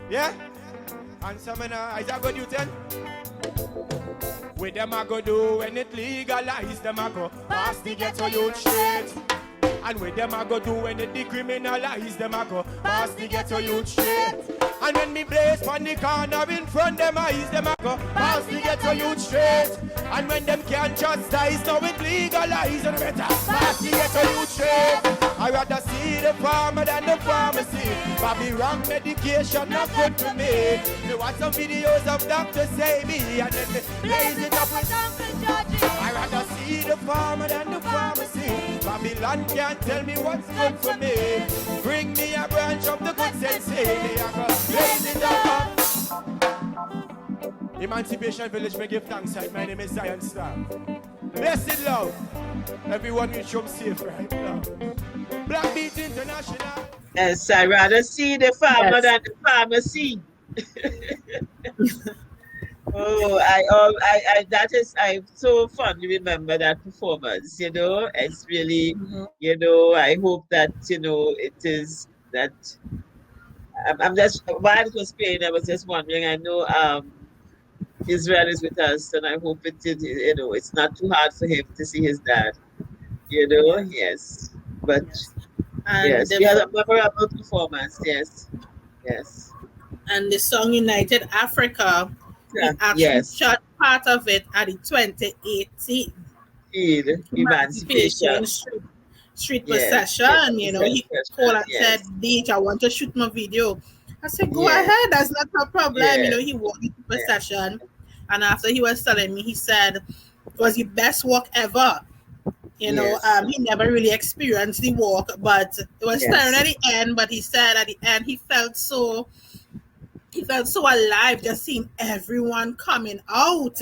Yeah? And some is a good youth then? With them I go do when it legalize, them I go pass the ghetto youth straight. And with them I go do when it decriminalize, them I go pass the ghetto youth straight. And when me blaze on the corner in front them eyes, them I go pass the ghetto youth straight. And when them can't chastise, now it legalize, and better pass the ghetto youth straight. I rather see the farmer than the pharmacy. But me wrong medication not good to me. Me watch some videos of doctors say me, and then me blaze it up with Uncle Georgie. I rather see the farmer than the pharmacy. Babylon can't tell me what's good for me. Bring me a branch of the good sense, me I go blaze it up. Emancipation Village, me give thanks. My name is Zion Star. Blessed love. Everyone will show safe right now. Black Beat International. Yes, I rather see the farmer than the pharmacy. Oh, I so fondly remember that performance, you know. It's really, you know, I hope that, you know, it is that, I'm just, while it was playing, I was just wondering, I know Israel is with us, and I hope it did, you know, it's not too hard for him to see his dad, you know, yes. But, yes, we had a memorable performance, yes, yes. And the song United Africa, we actually shot part of it at the 2018 Emancipation Street Procession. You know, he called and said, "Beach, I want to shoot my video." I said, "Go ahead, that's not a problem." You know, he walked into procession, and after he was telling me, he said it was the best walk ever. You know, he never really experienced the walk, but it was tiring at the end. But he said at the end, he felt so alive, just seeing everyone coming out.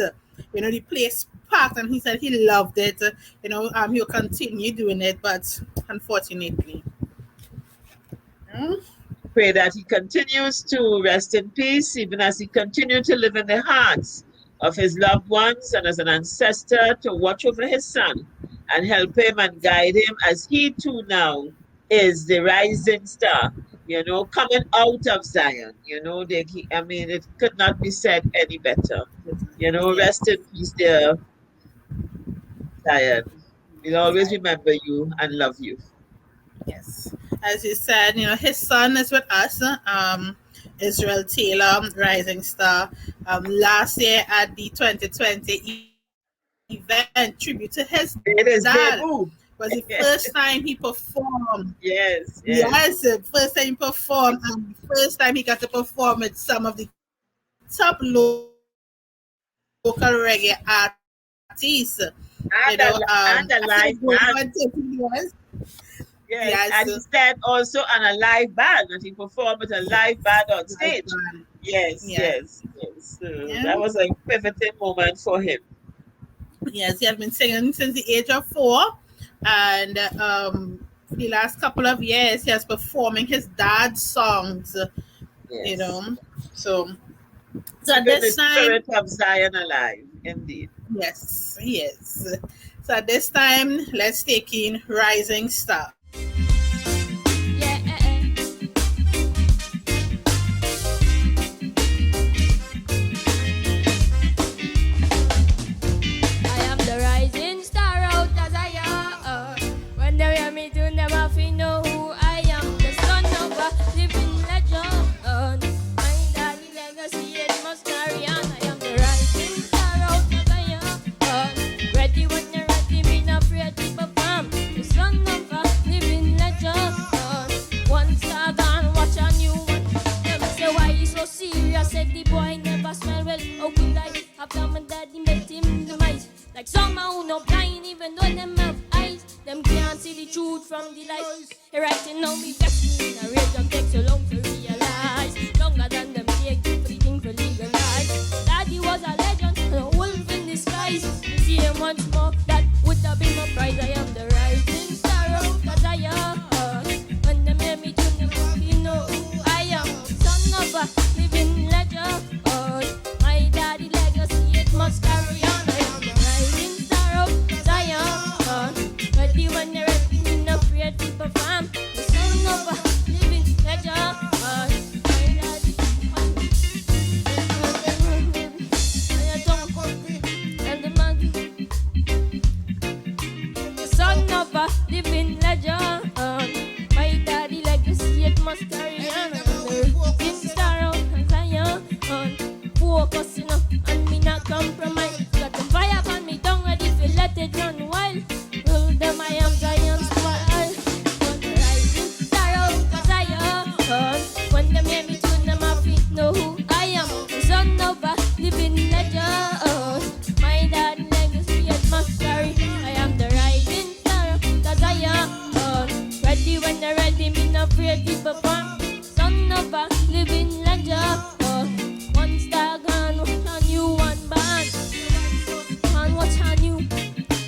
You know, the place packed, and he said he loved it. You know, he'll continue doing it, but unfortunately. Pray that he continues to rest in peace, even as he continues to live in the hearts of his loved ones, and as an ancestor to watch over his son and help him and guide him, as he too now is the rising star, you know, coming out of Zion. You know, I mean, it could not be said any better. You know, rest in peace, dear Zion. We'll always remember you and love you. Yes. As you said, you know, his son is with us, Israel Taylor, rising star. Last year at the 2020 event, tribute to his dad. Was the first time he performed. Yes, the first time he performed, and the first time he got to perform with some of the top local reggae artists. And a live band. Yes, and he said also on a live band, and he performed with a live band on stage. Yes. That was a pivotal moment for him. Yes, he has been singing since the age of 4. And for the last couple of years, he has performing his dad's songs. You know, so at this time, the spirit of Zion alive, indeed. Yes, yes. So at this time, let's take in Rising Star. Like some who no blind, even though them have eyes, them can't see the truth from the lies. He writing on me destiny in a rage that takes so long to realize. Longer than them take for the thing for legalize. Daddy was a legend, and a wolf in disguise. To see him once more, that would have been my prize. I am the rising star of Zion. When they made me tune them, you know who I When them hear me tune, them off it know who I am. The son of a living legend. My dad legacy is my story. I am the rising star, cause I am ready when they're ready, me not afraid to perform. Son of a living legend. One star gone, watch on you, one band. And watch on you.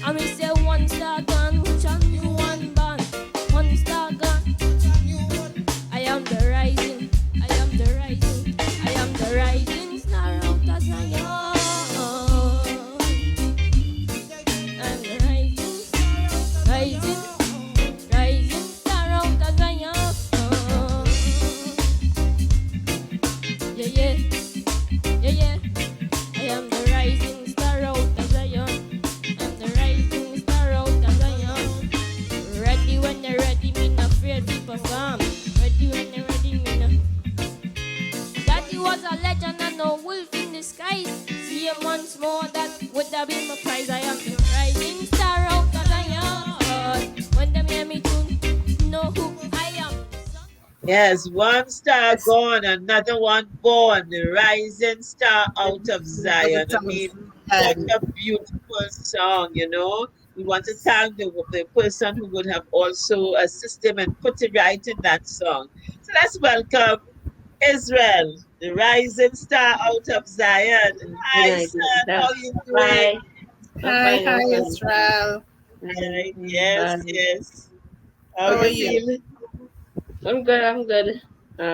I may say one star gone, watch on you, one band. One star gone. I am the rising, I am the rising, I am the rising star out of Zion. I'm the rising star out of Zion. Yeah, I am the rising star out of Zion. I'm the rising star out of Zion. Ready when you're ready, me not afraid to perform. Ready when you're ready, me not. Daddy was a legend and no wolf in disguise. See him once more, that would have been my prize. I am the rising star out of Zion. When them hear me tune, know who I am. Yes, one star gone, another one born. The rising star out of Zion. I mean, what a beautiful song, you know. We want to thank the person who would have also assisted him and put it right in that song. So let's welcome Israel, the rising star out of Zion. Hi, son. How you doing? Hi, Israel. Right. Yes, yes. How How are you you? feeling? I'm good.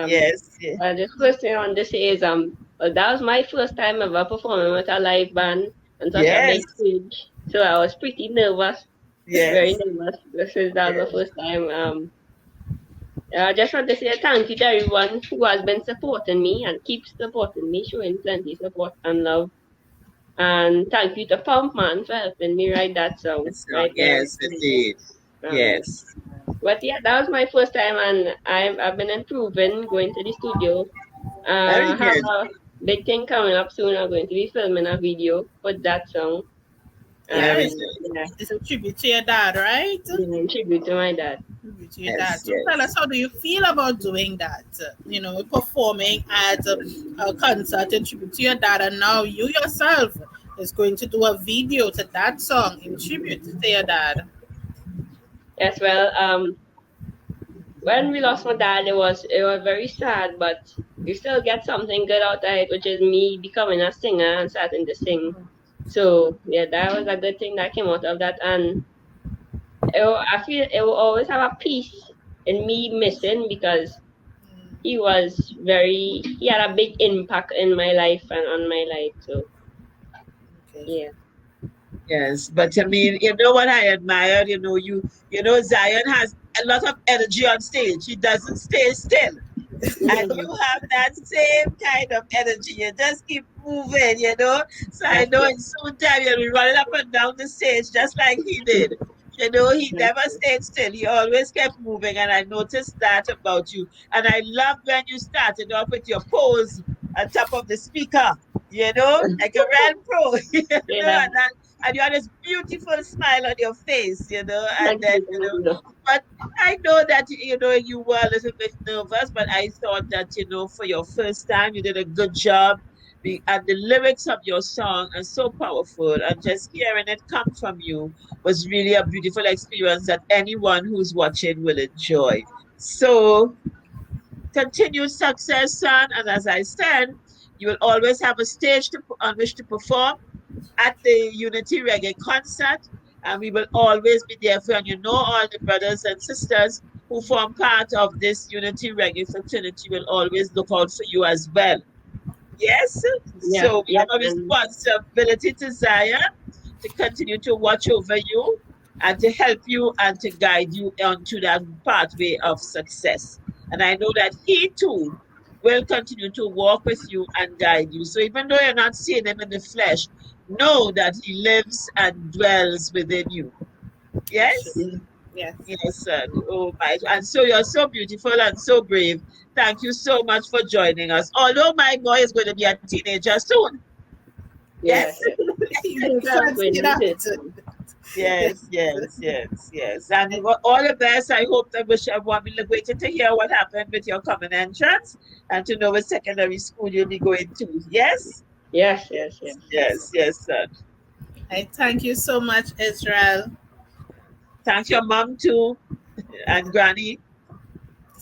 Yes. The first thing I want to say is well, that was my first time ever performing with a live band on such a big Yes. stage. So I was pretty nervous. Very Yes. nervous. That was the first time. I just want to say thank you to everyone who has been supporting me and keeps supporting me, showing plenty of support and love. And thank you to Pump Man for helping me write that song. Yes, indeed. Yes. But yeah, that was my first time, and I've been improving, going to the studio. Very I have good. a big thing coming up soon. I'm going to be filming a video for that song. Very Yes, good. Yeah, it's a tribute to your dad, right? in tribute to my dad. Tribute to your dad. Yes, So tell us, how do you feel about doing that? You know, performing at a concert in tribute to your dad, and now you yourself is going to do a video to that song in tribute to your dad. Yes, well, when we lost my dad, it was very sad, but you still get something good out of it, which is me becoming a singer and starting to sing. So yeah, that was a good thing that came out of that, and I feel it will always have a piece in me missing because he had a big impact in my life and on my life. So yeah. Yes, but I mean, you know what I admire, Zion has a lot of energy on stage. He doesn't stay still. And you have that same kind of energy. You just keep moving, you know. So I know in soon time you'll be running up and down the stage just like he did. You know, he never stayed still. He always kept moving. And I noticed that about you. And I love when you started off with your pose on top of the speaker, you know, like a real pro. And you had this beautiful smile on your face, you know, and then, but I know that, you were a little bit nervous, but I thought that, for your first time, you did a good job. And the lyrics of your song are so powerful, and just hearing it come from you was really a beautiful experience that anyone who's watching will enjoy. So, continued success, son, and as I said, you will always have a stage on which to perform at the Unity Reggae Concert, and we will always be there for you. And you know, all the brothers and sisters who form part of this Unity Reggae fraternity will always look out for you as well. Yes? So we have a responsibility to Zion to continue to watch over you and to help you and to guide you onto that pathway of success. And I know that he too will continue to walk with you and guide you. So even though you're not seeing him in the flesh, know that he lives and dwells within you. Yes? Yes. Yes, sir. Oh my. And so you're so beautiful and so brave. Thank you so much for joining us. Although my boy is going to be a teenager soon. Yes. Yes, yes, yes, yes. And all the best. I hope that we're waiting to hear what happened with your common entrance and to know what secondary school you'll be going to. Yes? Yes, yes, yes. Yes, yes, sir. I thank you so much, Israel. Thank your mom too and granny.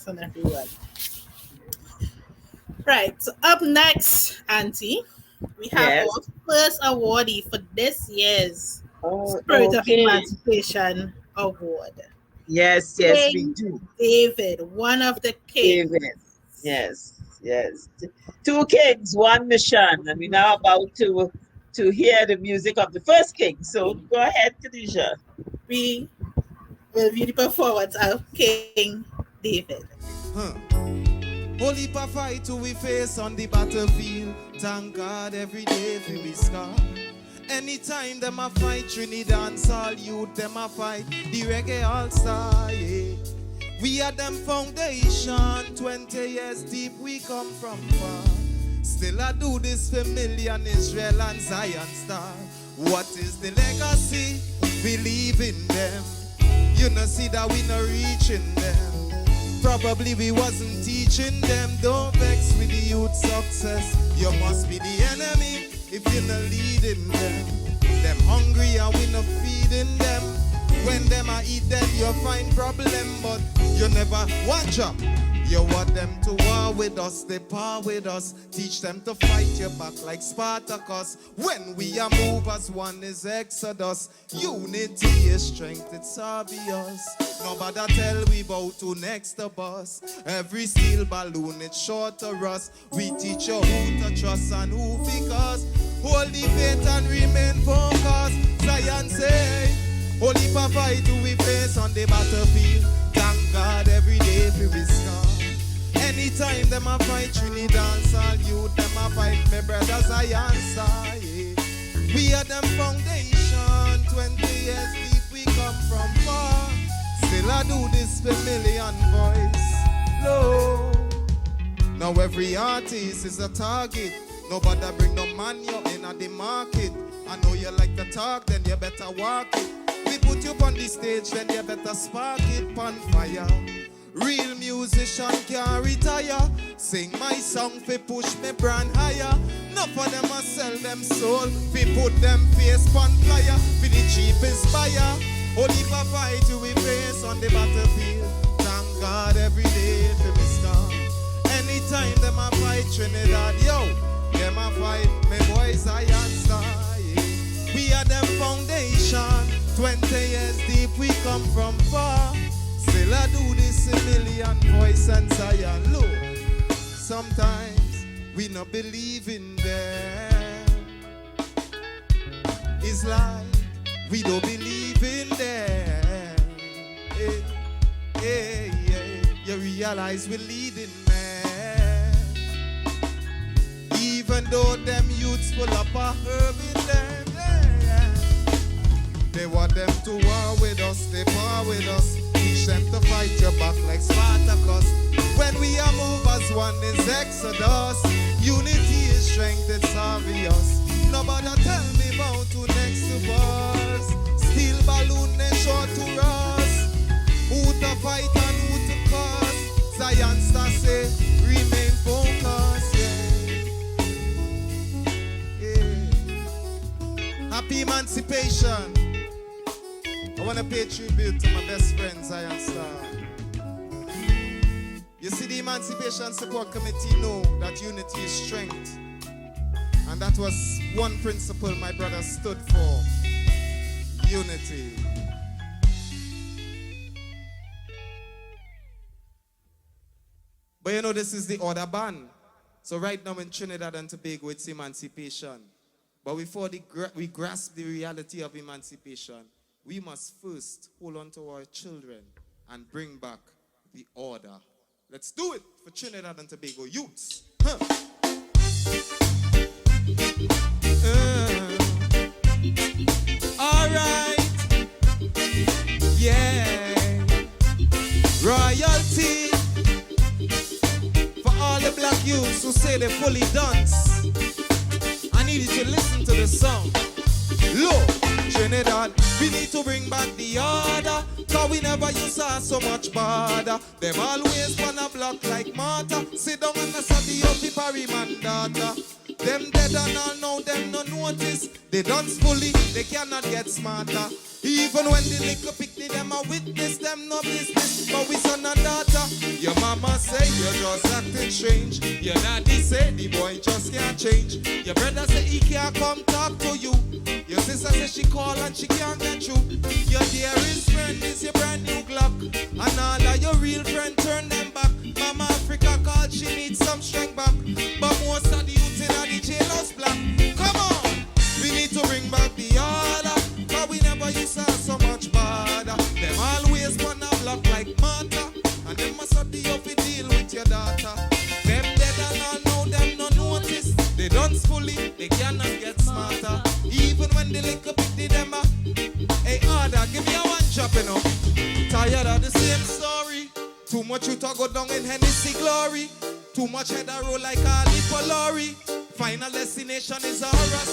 And everyone. Right. So up next, Auntie, we have Yes. our first awardee for this year's Oh, Spirit of okay. Emancipation Award. Yes, yes, we King do. David, one of the kings. David. Yes, yes. Two kings, one mission. And we're now about to hear the music of the first king. So go ahead, Khadijah. We will be the performance of King David. Holy pa fight who we face on the battlefield. Thank God every day for we scar. Anytime them a fight Trinidad and all youth, them a fight the reggae all-star, yeah. We are them foundation, 20 years deep we come from far. Still I do this for million Israel and Zion star. What is the legacy? Believe in them. You know see that we not reaching them. Probably we wasn't teaching them. Don't vex with the youth success. You must be the enemy if you're not leading them. Them hungry and we not feeding them. When them a eat them, you find problem, but you never watch up. You want them to war with us, they par with us. Teach them to fight your back like Spartacus. When we are move as one is Exodus. Unity is strength, it's obvious. Nobody tell we bout to next to us. Every steel balloon, it's short to us. We teach you who to trust and who because. Hold the faith and remain focused. Zion say, holy fight do we face on the battlefield. Thank God every day for we scar. Anytime them a fight Trinidad, all youth them a fight me brothers I answer, yeah. We are them foundation, 20 years deep we come from far. Still I do this for million voice, low. Now every artist is a target. Nobody bring no man you in at the market. I know you like to talk, then you better walk it. We put you on the stage, then you better spark it on fire. Real musician can't retire. Sing my song fi push me brand higher. Enough of them a sell them soul. Fi put them face pon flyer. Fi the cheapest buyer. Only for fight we face on the battlefield. Thank God every day fi me star. Anytime them a fight Trinidad, yo, them a fight me boys I answer. Yeah. We are them foundation. 20 years deep we come from far. Still I do this a million voice and Zion low. Sometimes we not believe in them. It's like we don't believe in them. Hey, hey, hey. You realize we're leading man. Even though them youths full up a herb in them. Yeah. They want them to war with us, they par with us. Teach them to fight your back like Spartacus. When we are move as one is Exodus. Unity is strength, it's obvious. Nobody tell me about to next to us. Steel balloon and short to us. Who to fight and who to cause. Zion star say, remain focused, yeah. Yeah. Happy Emancipation. I want to pay tribute to my best friend, Zion Star. You see, the Emancipation Support Committee know that unity is strength. And that was one principle my brother stood for. Unity. But you know, this is the other band. So right now in Trinidad and Tobago, it's emancipation. But before we grasp the reality of emancipation, we must first hold on to our children and bring back the order. Let's do it for Trinidad and Tobago youths. Huh. All right. Yeah. Royalty for all the black youths who say they fully dance. I need you to listen to the song. Look, Trinidad. Trinidad. We need to bring back the order, cause we never used to have so much bother. Them always wanna block like Martha. Sit down and study up the Parry man daughter. Them dead and all now, them no notice. They dance fully, they cannot get smarter. Even when the little picnic, them a witness, them no business. But we son and daughter. Your mama say you're just acting strange. Your daddy say the boy just can't change. Your brother say he can't come talk to you. Your sister say she call and she can't get through. Your dearest friend is your brand new Glock. And all of your real friends turn them back. Mama Africa called, she needs some strength back. But most of the youth in the jailhouse black. Come on, we need to bring back the order, cause we never used to have so much bother. Them always wanna block like Martha, and them must have the up to deal with your daughter. Them dead and all know them no notice. They dance fully, they cannot get smarter. Even when they link up with them, hey order, give me a one chopping up. Tired of the same story. Too much you talk go down in Hennessy glory. Too much head a roll like a lorry. Final destination is a horror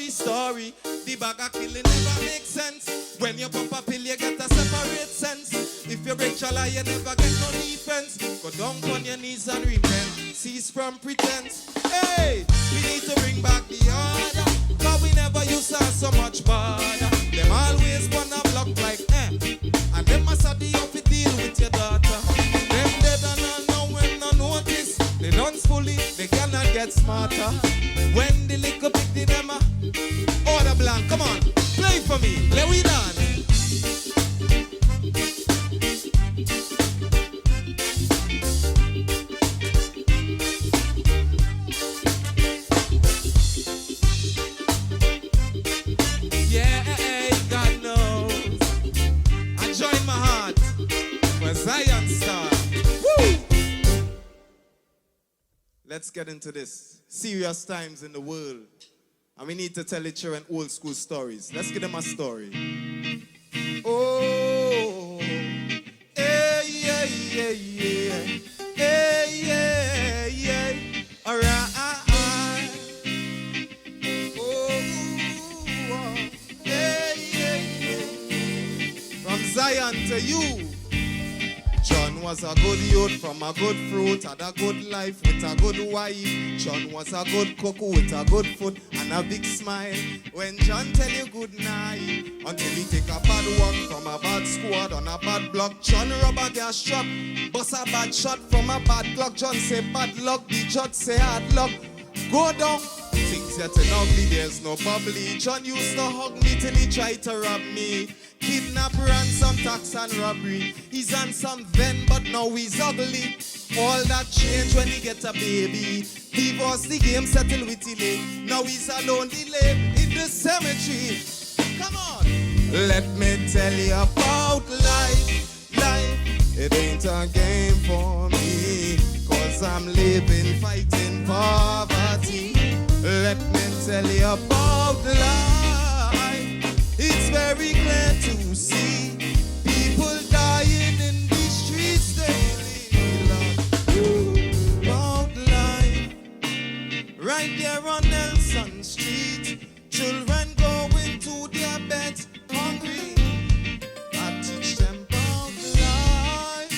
story. The bag of killing never makes sense. When you pop a pill, you get a separate sense. If you break your lie, you never get no defense. Go down on your knees and repent. Cease from pretense. Hey, we need to bring back the order, cause we never used to have so much bother. Them always wanna block like and them must have the up to deal with your daughter. Them dead and all know when no notice. They dance fully, they cannot get smarter. When the liquor pick the them order blank, come on, play for me, let we dance. Yeah, God knows. I join my heart for Zion Star. Woo! Let's get into this. Serious times in the world. And we need to tell each other old school stories. Let's give them a story. Oh, yeah, yeah, yeah, yeah. Yeah, yeah, yeah. All right. Oh, yeah, yeah, yeah. From Zion to you. John was a good youth from a good fruit, had a good life with a good wife. John was a good cook with a good food and a big smile. When John tell you good night, until he take a bad one from a bad squad on a bad block. John rob a gas truck, bust a bad shot from a bad clock. John say bad luck, the judge say hard luck. Go down, things getting ugly, there's no bubbly. John used to hug me till he tried to rob me. Kidnap, ransom, tax and robbery. He's handsome then, but now he's ugly. All that changed when he get a baby. Divorce the game, settle with delay. Now he's alone, delay in the cemetery. Come on. Let me tell you about life. Life, it ain't a game for me. Cause I'm living, fighting poverty. Let me tell you about life. It's very clear to see people dying in the streets daily. About life, right there on Nelson Street. Children going to their beds hungry. I teach them about life.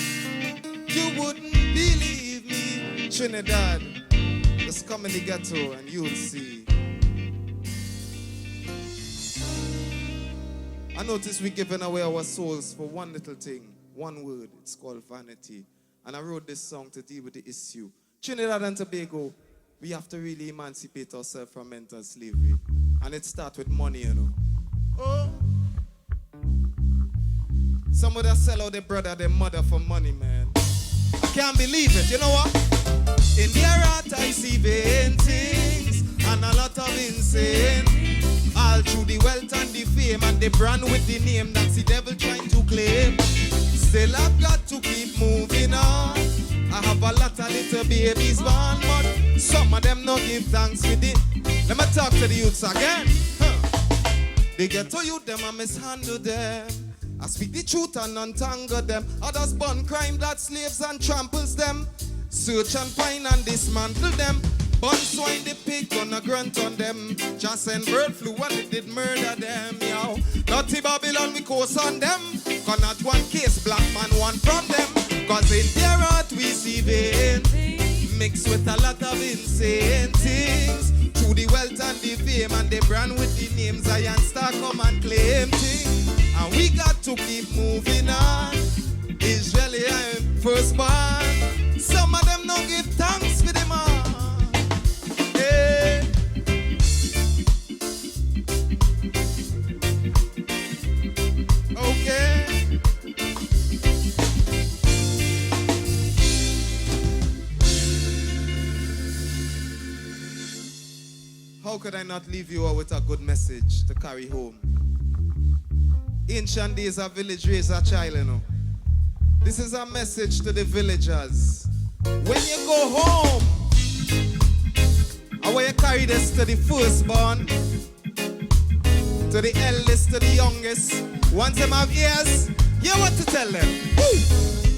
You wouldn't believe me. Trinidad, just come in the ghetto and you'll see. I notice we're giving away our souls for one little thing, one word. It's called vanity. And I wrote this song to deal with the issue. Trinidad and Tobago, we have to really emancipate ourselves from mental slavery. And it starts with money, you know. Oh. Somebody sell out their brother, their mother for money, man. I can't believe it. You know what? In their heart I see vain things and a lot of insane. All through the wealth and the fame and the brand with the name that's the devil trying to claim. Still I've got to keep moving on. I have a lot of little babies born, but some of them no give thanks with it. Let me talk to the youths again. They get to youth, them I mishandle them. I speak the truth and untangle them. Others burn crime that slaves and tramples them. Search and find and dismantle them. Bun swine the pig gonna grunt on them. Just send bird flu and it did murder them, yo. Dirty Babylon we course on them. Cause not one case, black man one from them. Cause in their heart we see vain, mixed with a lot of insane things. Through the wealth and the fame and the brand with the names Zion Star come and claim things. And we got to keep moving on. Israeli I'm firstborn. Some of them don't give thanks for them all. Hey. Okay. How could I not leave you all with a good message to carry home? Ancient days a village raised a child, you know. This is a message to the villagers. When you go home, I want you carry this to the firstborn, to the eldest, to the youngest. Once them have ears, you want to tell them. Woo!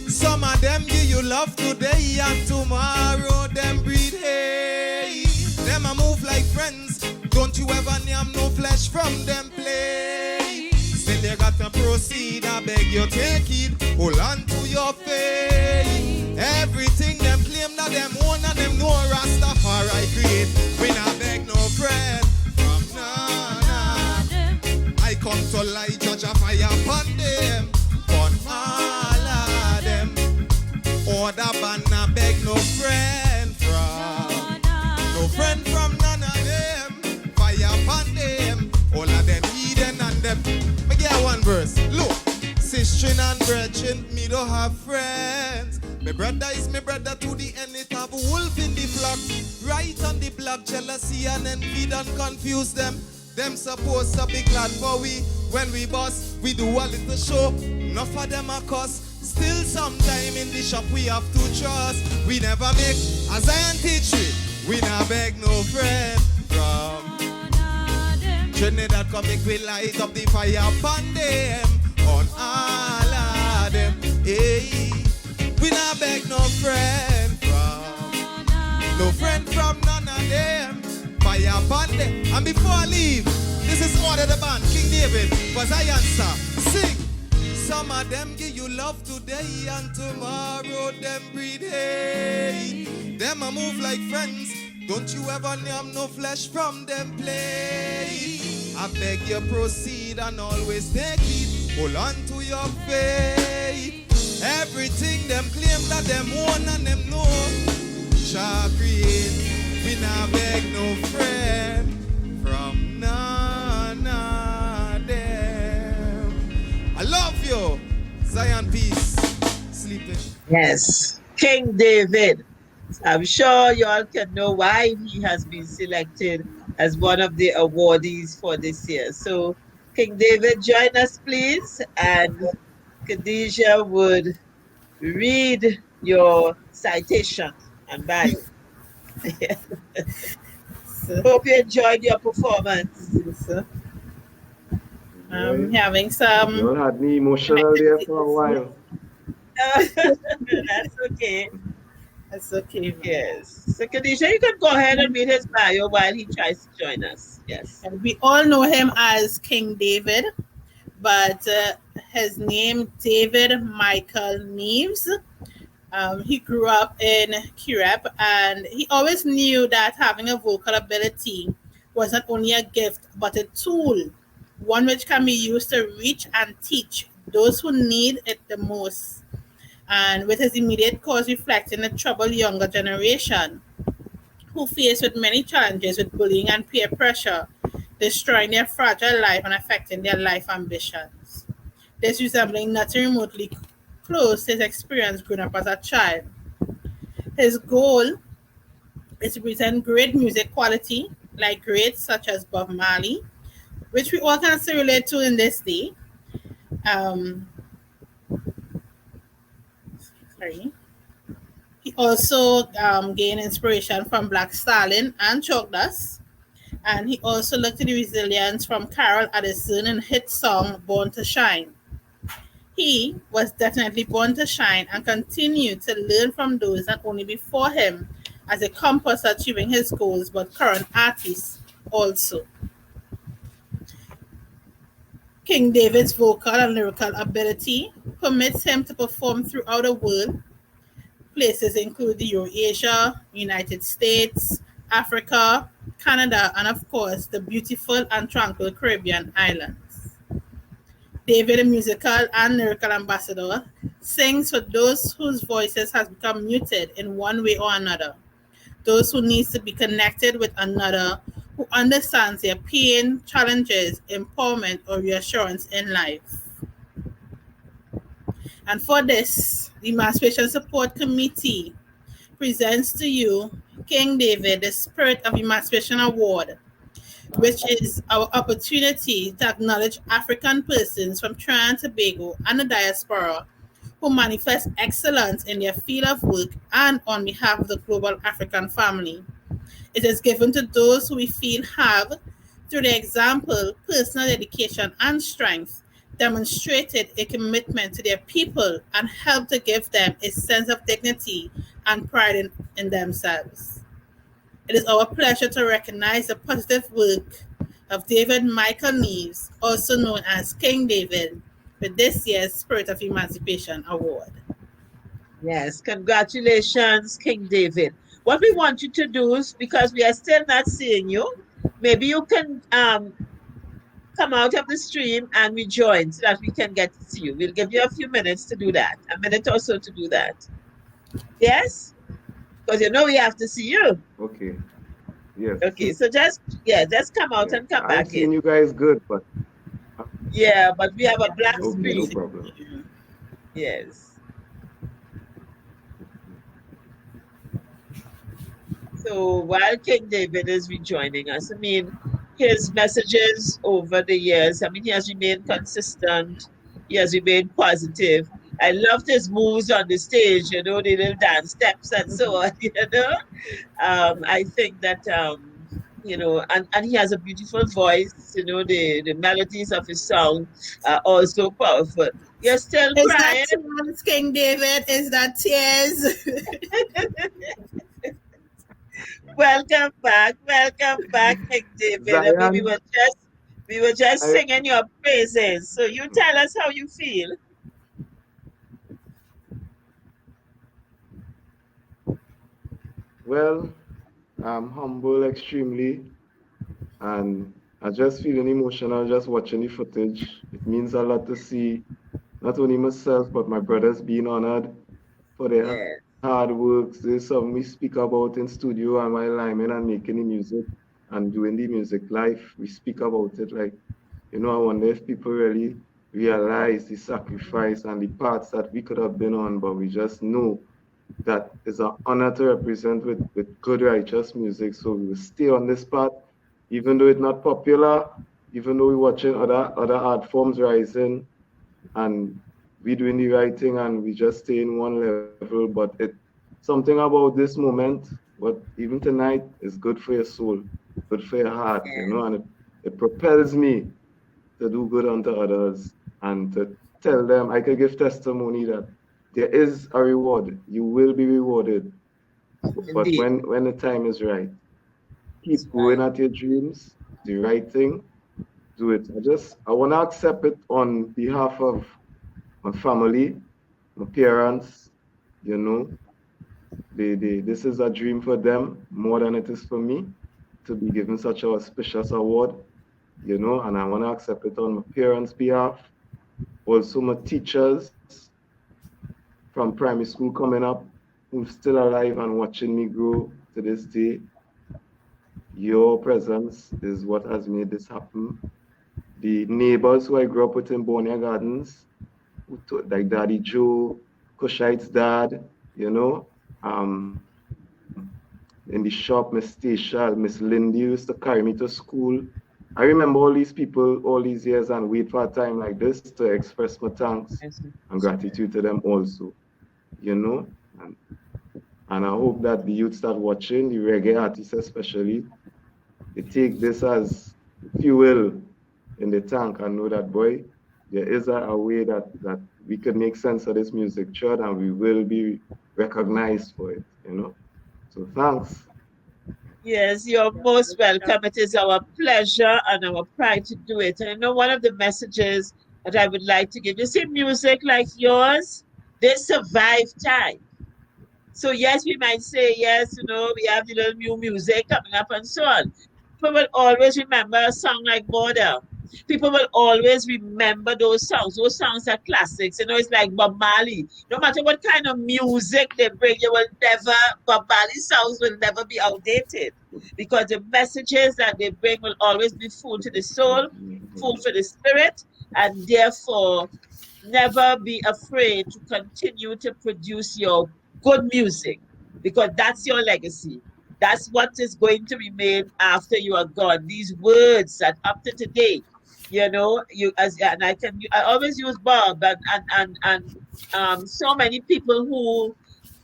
Some of them give you love today and tomorrow them breed hate. Them a move like friends. Don't you ever name no flesh from them play. Still you got to proceed. I beg you take it. Hold on to your faith. Everything them claim that them own and them know Rastafari create. We not beg no friend from none. I come to lie, judge a fire upon them. On all of them. Order ban not beg no friend from. No friend from none of them. Fire upon them. All of them Eden and them. I get one verse. Look. Sister and brethren, me don't have friends. My brother is my brother to the end. It have a wolf in the flock. Right on the block. Jealousy and envy don't confuse them. Them supposed to be glad for we. When we boss, we do a little show. Enough of them a cuss. Still sometime in the shop we have to trust. We never make a Zion teach it. We not beg no friend from Trinidad. Come make we light up the fire upon them. On all of them. Hey. We not beg no friend from. No friend from none of them. Fire upon them. And before I leave, this is order the band. King David was I answer. Sing. Some of them give you love today and tomorrow them breed hate. Them a move like friends. Don't you ever name no flesh from them play. I beg you proceed and always take it. Hold on to your faith. Everything them claim that them own and them know shall create. We not beg no friend from none of them. I love you. Zion peace. Sleeping. Yes, King David. I'm sure you all can know why he has been selected as one of the awardees for this year. So, King David, join us, please. And Khadijah would read your citation and bio. Hope you enjoyed your performance. I'm having some. You had me emotional there for a while. That's okay. That's okay. Yes. So, Khadijah, you can go ahead and read his bio while he tries to join us. Yes. And we all know him as King David, but his name David Michael Neves. He grew up in Kirep, and he always knew that having a vocal ability was not only a gift, but a tool, one which can be used to reach and teach those who need it the most. And with his immediate cause reflecting the troubled younger generation, who face with many challenges with bullying and peer pressure, destroying their fragile life and affecting their life ambitions. This resembling nothing remotely close to his experience growing up as a child. His goal is to present great music quality, like greats such as Bob Marley, which we all can still relate to in this day. He also gained inspiration from Black Stalin and Chokdas, and he also looked to the resilience from Carol Addison in hit song Born to Shine. He was definitely born to shine and continued to learn from those not only before him, as a compass achieving his goals, but current artist also. King David's vocal and lyrical ability permits him to perform throughout the world. Places include Eurasia, United States, Africa, Canada, and of course, the beautiful and tranquil Caribbean islands. David, a musical and lyrical ambassador, sings for those whose voices has become muted in one way or another, those who need to be connected with another who understands their pain, challenges, empowerment, or reassurance in life. And for this, the Emancipation Support Committee presents to you King David, the Spirit of Emancipation Award, which is our opportunity to acknowledge African persons from Trinidad and Tobago and the diaspora who manifest excellence in their field of work and on behalf of the global African family. It is given to those who we feel have, through their example, personal dedication, and strength, demonstrated a commitment to their people and helped to give them a sense of dignity and pride in themselves. It is our pleasure to recognize the positive work of David Michael Neves, also known as King David, with this year's Spirit of Emancipation Award. Yes, congratulations, King David. What we want you to do is, because we are still not seeing you, maybe you can come out of the stream and rejoin so that we can get to see you. We'll give you a few minutes to do that, a minute or so to do that. Yes? Because we have to see you. Okay. Yes. Okay, so just come out and come I'm back seeing in. you guys good, but Yeah, but we have a black okay, no screen. problem. Yes. So while King David is rejoining us, his messages over the years, he has remained consistent. He has remained positive. I loved his moves on the stage, the little dance steps and so on, I think that, and he has a beautiful voice, the melodies of his song are also powerful. You're still Is crying? that tears, King David? Is that tears? Welcome back, King David. Zion, We were just I, singing your praises. So you tell us how you feel. well, I'm humble extremely, and I just feeling emotional just watching the footage. It means a lot to see not only myself, but my brothers being honored for their Yeah. hard work. There's something we speak about in studio and while rhyming and making the music and doing the music live. We speak about it like, I wonder if people really realize the sacrifice and the paths that we could have been on, but we just know that it's an honor to represent with good, righteous music. So we will stay on this path, even though it's not popular, even though we're watching other art forms rising, and we doing the right thing and we just stay in one level. But something about this moment, but even tonight, is good for your soul, good for your heart, and it propels me to do good unto others and to tell them I could give testimony that there is a reward. You will be rewarded. But Indeed. when the time is right, keep That's going right. at your dreams, the right thing, do it. I want to accept it on behalf of my family, my parents, this is a dream for them more than it is for me to be given such a auspicious award, and I want to accept it on my parents' behalf. Also, my teachers from primary school coming up who's still alive and watching me grow to this day. Your presence is what has made this happen. The neighbors who I grew up with in Borneo Gardens, like Daddy Joe, Kushite's dad, in the shop, Miss Stacia, Miss Lindy used to carry me to school. I remember all these people all these years and wait for a time like this to express my thanks and gratitude to them also, and I hope that the youth start watching, the reggae artists especially, they take this as fuel in the tank and know that, boy, there is a way that we could make sense of this music chart and we will be recognized for it, So thanks. Yes, you're most welcome. It is our pleasure and our pride to do it. And I know one of the messages that I would like to give, you see, music like yours, they survive time. So yes, we might say, yes, we have the little new music coming up and so on. People will always remember a song like Border. People will always remember those songs. Those songs are classics. It's like Bob Marley. No matter what kind of music they bring, Bob Marley songs will never be outdated because the messages that they bring will always be food to the soul, food for the spirit, and therefore never be afraid to continue to produce your good music because that's your legacy. That's what is going to remain after you are gone. These words that up to today, I always use Bob and so many people who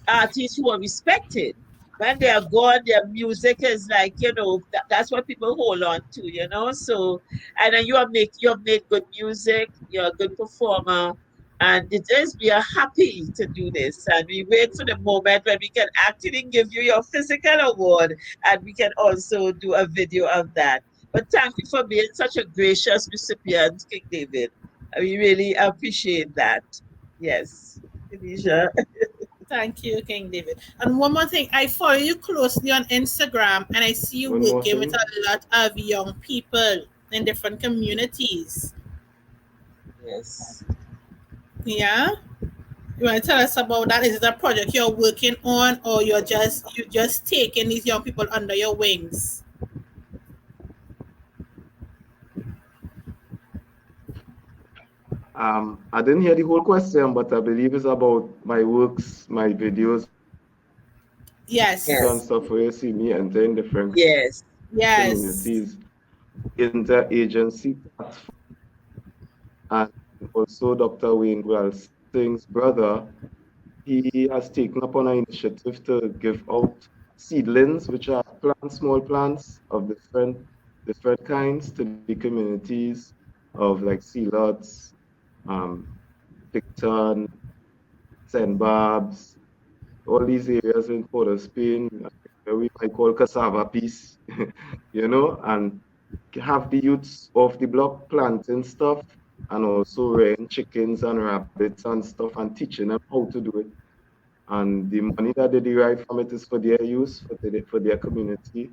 artists who are respected. When they are gone, their music is like, that's what people hold on to. So, and then you have made good music, you're a good performer, and we are happy to do this. And we wait for the moment when we can actually give you your physical award and we can also do a video of that. But thank you for being such a gracious recipient, King David. We really appreciate that. Yes, Felicia. Thank you, King David. And one more thing, I follow you closely on Instagram and I see you One more working with thing. a lot of young people in different communities. Yes. Yeah? You want to tell us about that? Is it a project you're working on or you're just taking these young people under your wings? I didn't hear the whole question, but I believe it's about my works, my videos, Yes. and stuff where you see me entering different Yes. communities, interagency task force, and also Dr. Wayne Sing's brother. He has taken upon an initiative to give out seedlings, which are small plants of different kinds to the communities of like Sealots, Picton, St. Barb's, all these areas in Port of Spain, we might call cassava peace, and have the youths of the block planting stuff and also rearing chickens and rabbits and stuff and teaching them how to do it. And the money that they derive from it is for their use, for their community.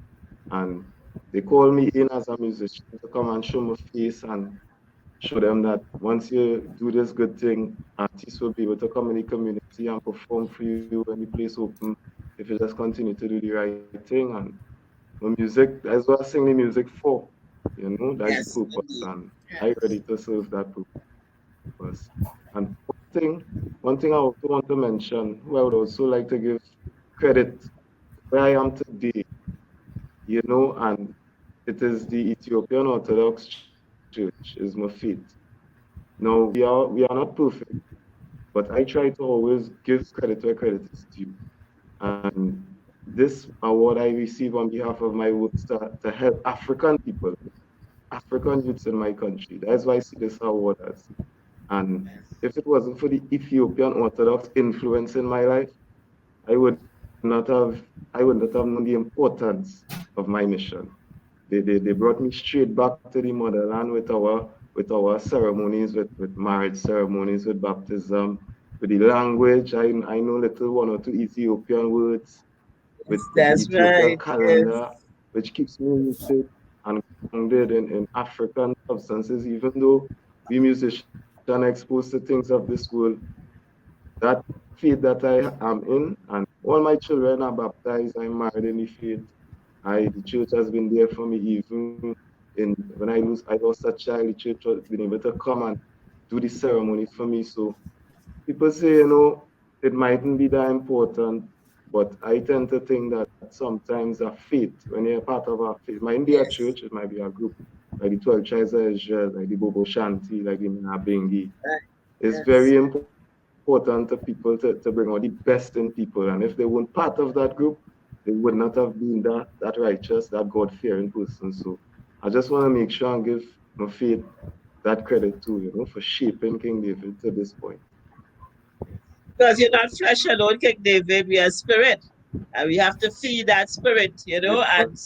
And they call me in as a musician to come and show my face and show them that once you do this good thing, artists will be able to come in the community and perform for you when the place open if you just continue to do the right thing. And the music, that's what I sing the music for. That's the purpose, and I'm ready to serve that purpose. And one thing I also want to mention, who I would also like to give credit where I am today, and it is the Ethiopian Orthodox Church is my faith. Now we are not perfect, but I try to always give credit where credit is due. And this award I receive on behalf of my works to help African people, African youths in my country. That's why I see this award as. And if it wasn't for the Ethiopian Orthodox influence in my life, I would not have known the importance of my mission. They brought me straight back to the motherland with our ceremonies, with marriage ceremonies, with baptism, with the language. I know little one or two Ethiopian words, with the Ethiopian calendar, which keeps me rooted and grounded in African substances, even though we musicians are exposed to things of this world. That faith that I am in, and all my children are baptized, I'm married in the faith. The church has been there for me even when I lost a child, the church has been able to come and do the ceremonies for me. So people say, it mightn't be that important, but I tend to think that sometimes a faith, when you're part of a faith, it might be a church, it might be a group, like the 12 Tribes of Israel, like the Bobo Shanti, like the Nabengi. It's very important to people to bring out the best in people. And if they weren't part of that group, they would not have been that righteous, that God-fearing person. So I just want to make sure and give my faith that credit too, for shaping King David to this point. Because you're not flesh alone, King David, we are spirit. And we have to feed that spirit, and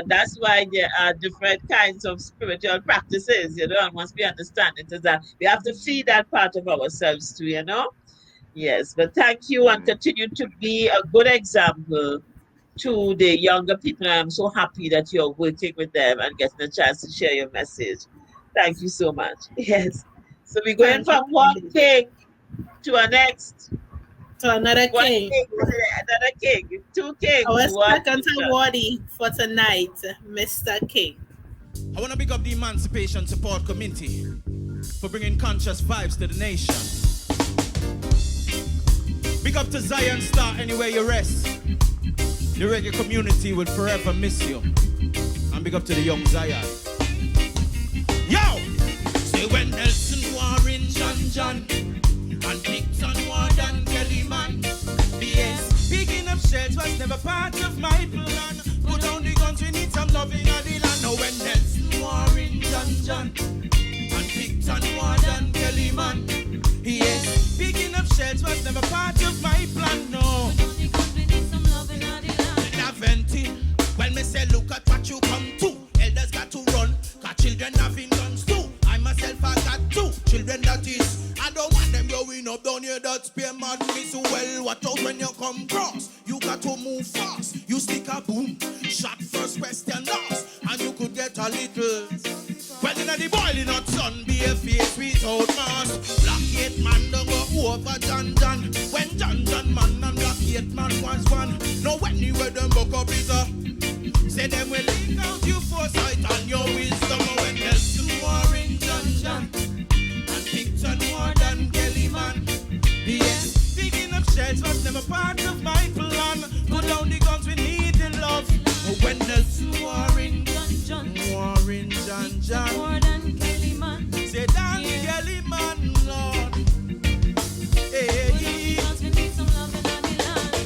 that's why there are different kinds of spiritual practices, and once we understand it, is that we have to feed that part of ourselves too. Yes, but thank you and continue to be a good example to the younger people. I'm so happy that you're working with them and getting a chance to share your message. Thank you so much. Yes. So we're going from one king to a next. To another One king. Another king. Two kings. Our One second king. awardee for tonight, Mr. King. I want to big up the Emancipation Support Committee for bringing conscious vibes to the nation. Big up to Zion Star, anywhere you rest. The reggae community will forever miss you. And big up to the young Zion. Yo! Say when Nelson Warren, John, and Dixon Warden, Kelly Man. Yes, picking up shells was never part of my plan. Put down the guns, we need some loving in the land. Now when Nelson Warren, John, and Dixon Warden, Kelly Man. Yes, picking up shells was never part of my plan, no. Well, me say, look at what you come to. Elders got to run, cause children having guns too. I myself I got two children, that is. I don't want them going up down here, that's pay mad me so well. Watch out when you come cross. You got to move fast. You stick a boom, shot first, question last, and you could get a little. Well, in the boiling hot sun, be a face without mask. Black 8 man don't go over John. When John man and Black 8 man was one. Now when you wear them buck up is a. Say them will leave out your foresight and your wisdom. When Nelson Warren, John, and Dixon Warden, Kelly Man. Yes, picking up shells was never part of my plan. Put down the guns, we need the love. When Nelson Warren, John, Warden, Kelly Man. Say down Kelly Man, Lord. Hey,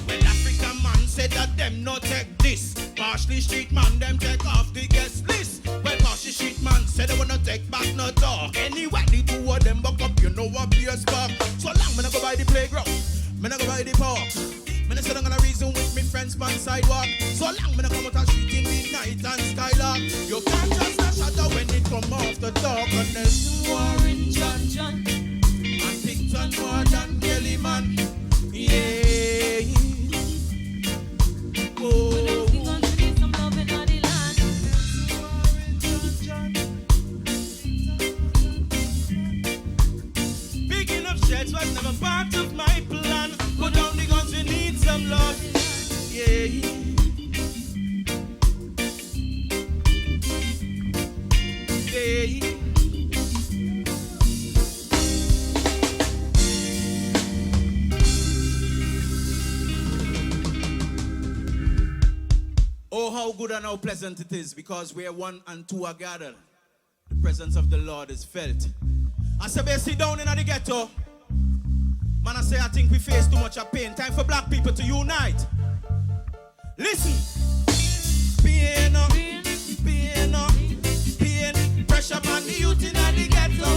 when African man said that them not take this. Partially street man, them take off the guest list. Well, partially street man said they wanna take back no talk. Anyway, the two of them buck up, you know what be a spark. So long, me not go by the playground, me not go by the park. Me not sit down on a reason with me friends on sidewalk. So long, me not come out a street in the night and skylark. You can't just a shadow when it come off the talk. And there's Warren, John, and Dixon Warden, Kelly Man. Yeah. Oh. Shells was never part of my plan. Put down the guns, we need some love. Yeah. Yeah. Oh, how good and how pleasant it is, because where one and two are gathered, the presence of the Lord is felt. I say, better sit down in the ghetto. Man, I say, I think we face too much of pain. Time for black people to unite. Listen. Pain, pressure on the youth in the ghetto.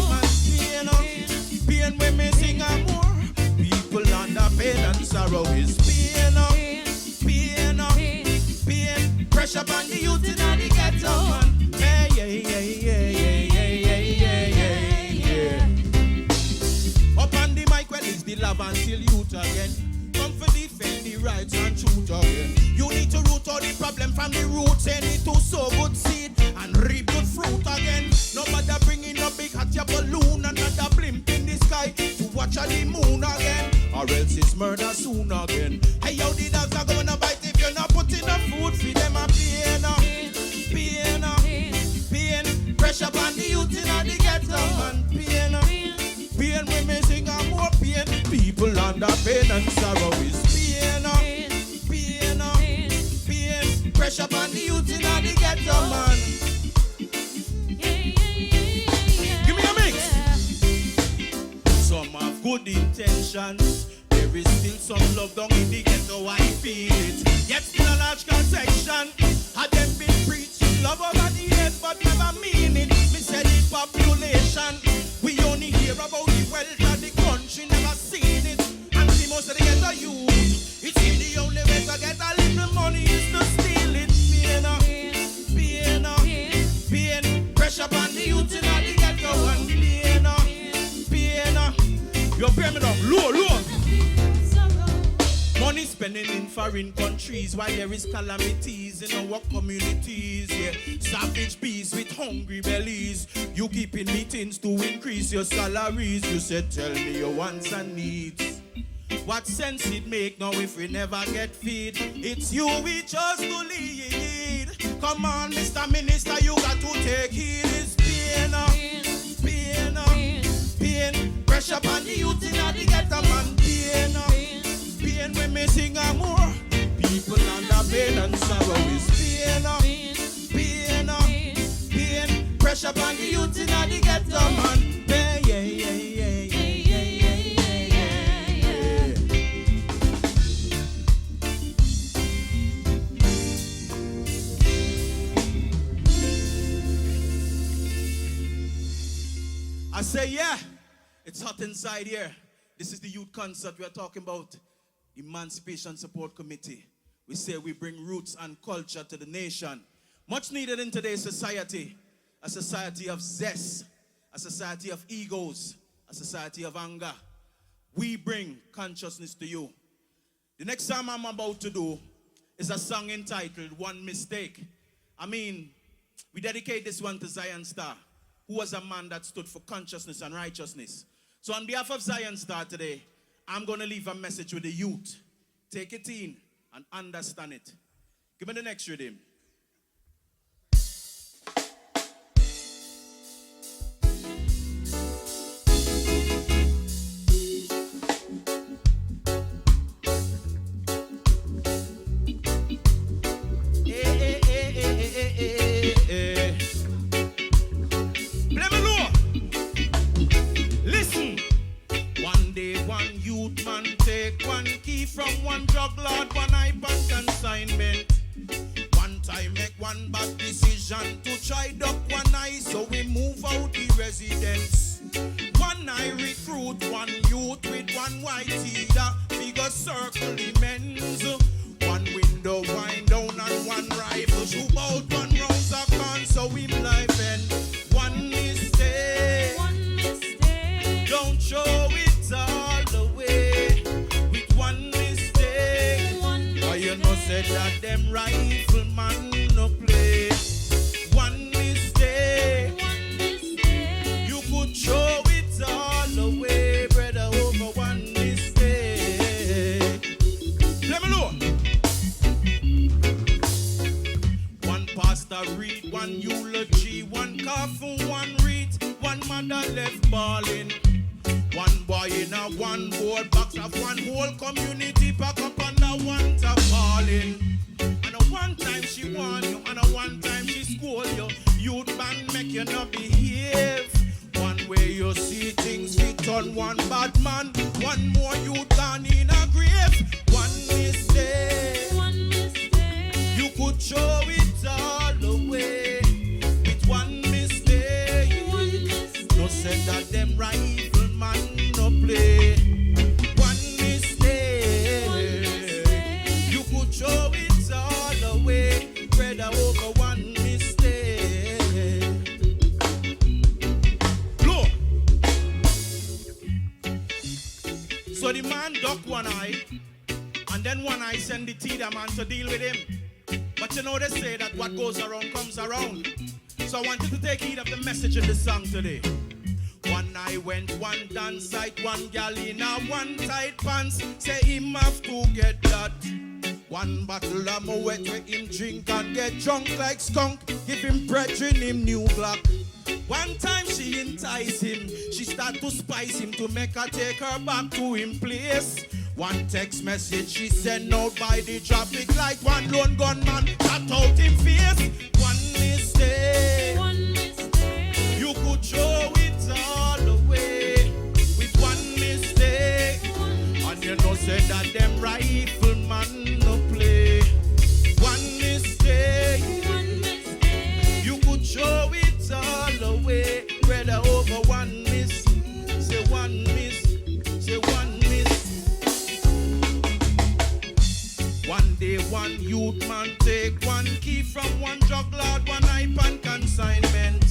Pain when me sing more. People under pain and sorrow is pain, pressure on the youth in the ghetto. Hey, up on the mic, well, it's the love until youth again. Come for defend the rights and truth again. You need to root out the problem from the roots. And it to sow good seed and reap good fruit again. No matter bringing a big hot air balloon, another blimp in the sky to watch the moon again. Or else it's murder soon again. Hey, yo, the dogs are gonna bite if you're not putting enough food for them. A pain, pressure on the youth in the ghetto, man. Pain when me sing a more pain. People under pain and sorrow is pain. Pressure on the youth in the ghetto, man. Give me a mix. Some have good intentions. There is still some love down in the ghetto, I feel it. Yet still a large section. Had them been preaching love over the head, but never mean it. Me said the population. We only hear about the wealth of the country, never seen it. And see most of the ghetto youth. It seems the only way to get a little spending in foreign countries while there is calamities in our communities. Yeah, savage beasts with hungry bellies. You keep in meetings to increase your salaries. You said, tell me your wants and needs. What sense it make now if we never get feed? It's you we chose to lead. Come on, Mr. Minister, you got to take heed. It's pain, pain. Pressure upon the youth in the ghetto, man. Pain when me sing a more. People under pain and sorrow is pain. Pressure upon the youth in the ghetto, man. I say, yeah, it's hot inside here. This is the youth concert we are talking about. Emancipation Support Committee. We say we bring roots and culture to the nation. Much needed in today's society. A society of zest. A society of egos. A society of anger. We bring consciousness to you. The next song I'm about to do is a song entitled One Mistake. I mean, we dedicate this one to Zion Star, who was a man that stood for consciousness and righteousness. So on behalf of Zion Star today, I'm going to leave a message with the youth. Take it in and understand it. Give me the next rhythm. From one drug lord, one hype and consignment. One time make one bad decision to try duck one eye, so we move out the residence. One eye recruit one youth with one white heater, figure circle immense. One window wind down and one rifle, shoot out one rounds of gun, so him life end. One mistake, don't show it all the way. With one you know said that them rifleman no play. One mistake, you could show it all away, brother, over one mistake. Let me know. One pastor read, one eulogy, one coffin, one read, one mother left bawling. One boy in a one board box of one whole community pack up under one top falling. And a one time she warn you, and a one time she scold you. Youth band make you not behave. One way you see things fit on one bad man. One more youth gone in a grave. One mistake, you could show it all away. With one mistake, no said that them right. Man no play. One mistake, you could show it all away, brother, over one mistake. Look. So the man duck one eye, and then one eye send the teeter man to deal with him. But you know they say that what goes around comes around. So I want you to take heed of the message in the song today. One eye went, one dance site, one gal in a one tight pants. Say him have to get that. One bottle of Moet where him drink and get drunk like skunk. Give him brethren him new Glock. One time she entice him, she start to spice him to make her take her back to him place. One text message she send out by the traffic light. One lone gunman cut out him face. One mistake, you could show it all away. With one mistake, and you know said that them rifleman no play. One mistake, you could show it all away. Brother, over one miss, say one miss, say one miss. One day one youth man take one key from one drug lord, one hype and consignment.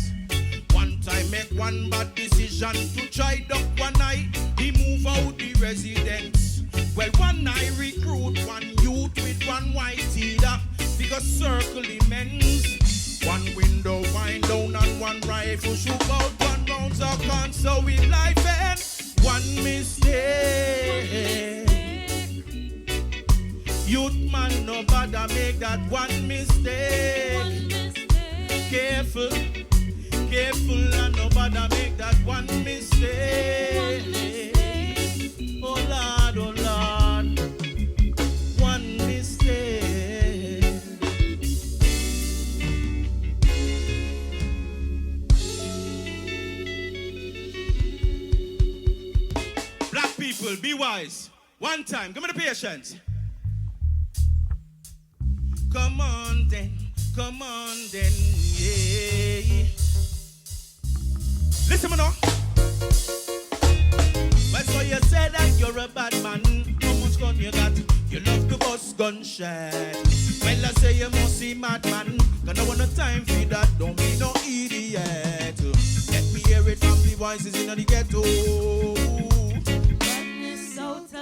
One time make one bad decision to try duck one eye. He move out the residence. Well, one I recruit one youth with one white teeter, because circle immense. One window wind down and one rifle shoot out, one rounds of gun, so we life and one mistake. Youth man, no bother make that one mistake. Careful, careful, and no bother make that one mistake. Oh Lord, one mistake. Black people, be wise. One time, give me the patience. Come on then, yeah. Listen, man. Well, so you said that you're a bad man. How much gun you got? You love to bust gunshot. Well, I say you must be madman. Cause no want no time for that. Don't be no idiot. Let me hear it from the voices in the ghetto.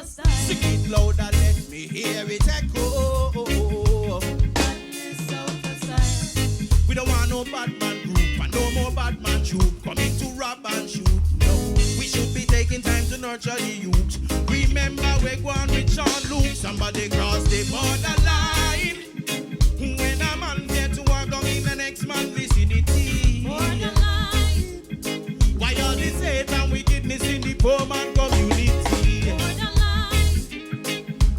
Sing it louder, let me hear it echo. We don't want no bad man group and no more bad man troop coming to rob and shoot. No, we should be taking time to nurture the youth. Remember we go on with Sean Luke. Somebody cross the borderline. When a man get to walk down in the next man's vicinity. Borderline. Why all this hate and wickedness in the poor man community?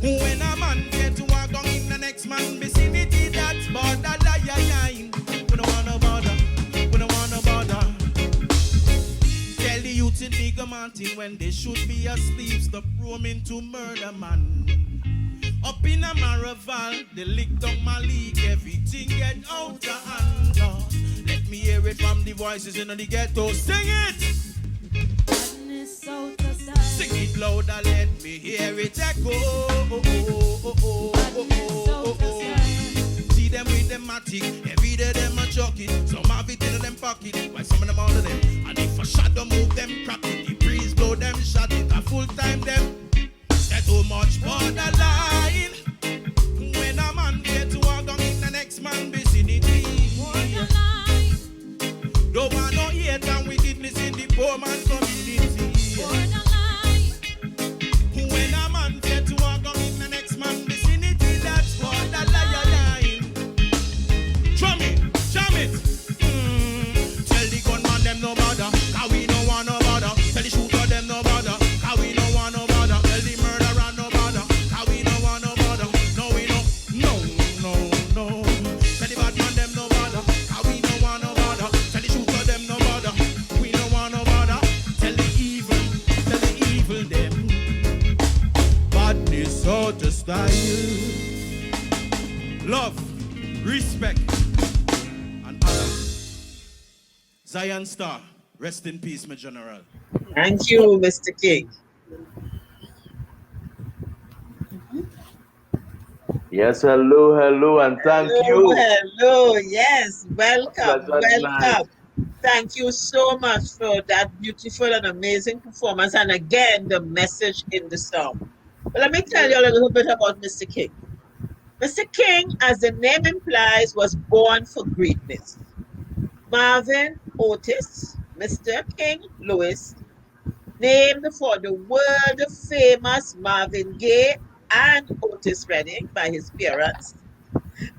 When a man get to walk down in the next man's vicinity, that's borderline. We don't wanna bother. Tell the youth in Bigger Mountain when they should be asleep, stop roaming to murder man. Up in a Maraval, they lick down my league, everything get out of hand. Let me hear it from the voices in the ghetto. Sing it! Sing it louder, let me hear it echo. See them with them matic, every day them a chucking. Some have it in them pocket, while some of them all of them. And if a shadow move them crack it, the breeze blow them shot it. A full time them, there's too much borderline. When a man get to walk down in the next man vicinity. Borderline. Don't want no hate and wickedness in the poor man community. When a man get to walk on in the next man vicinity, that's borderline. Drum it. Tell the gunman them no bother, cause we no want no bother. Tell the shooter them no bother, cause we no want no bother. Tell the murderer no bother, cause we no want no bother. No, we no. Tell the bad man them no bother, cause we no want no bother. Tell the shooter them no bother, we no want no bother. Tell the evil them. Badness out of style. Love, respect, and honor. Zion Star, rest in peace, my general. Thank you, Mr. King. Yes, hello, and thank you. Hello, yes, welcome. Nice. Thank you so much for that beautiful and amazing performance, and again, the message in the song. But let me tell you a little bit about Mr. King. Mr. King, as the name implies, was born for greatness. Marvin Otis, Mr. King Lewis, named for the world-famous Marvin Gaye and Otis Redding by his parents.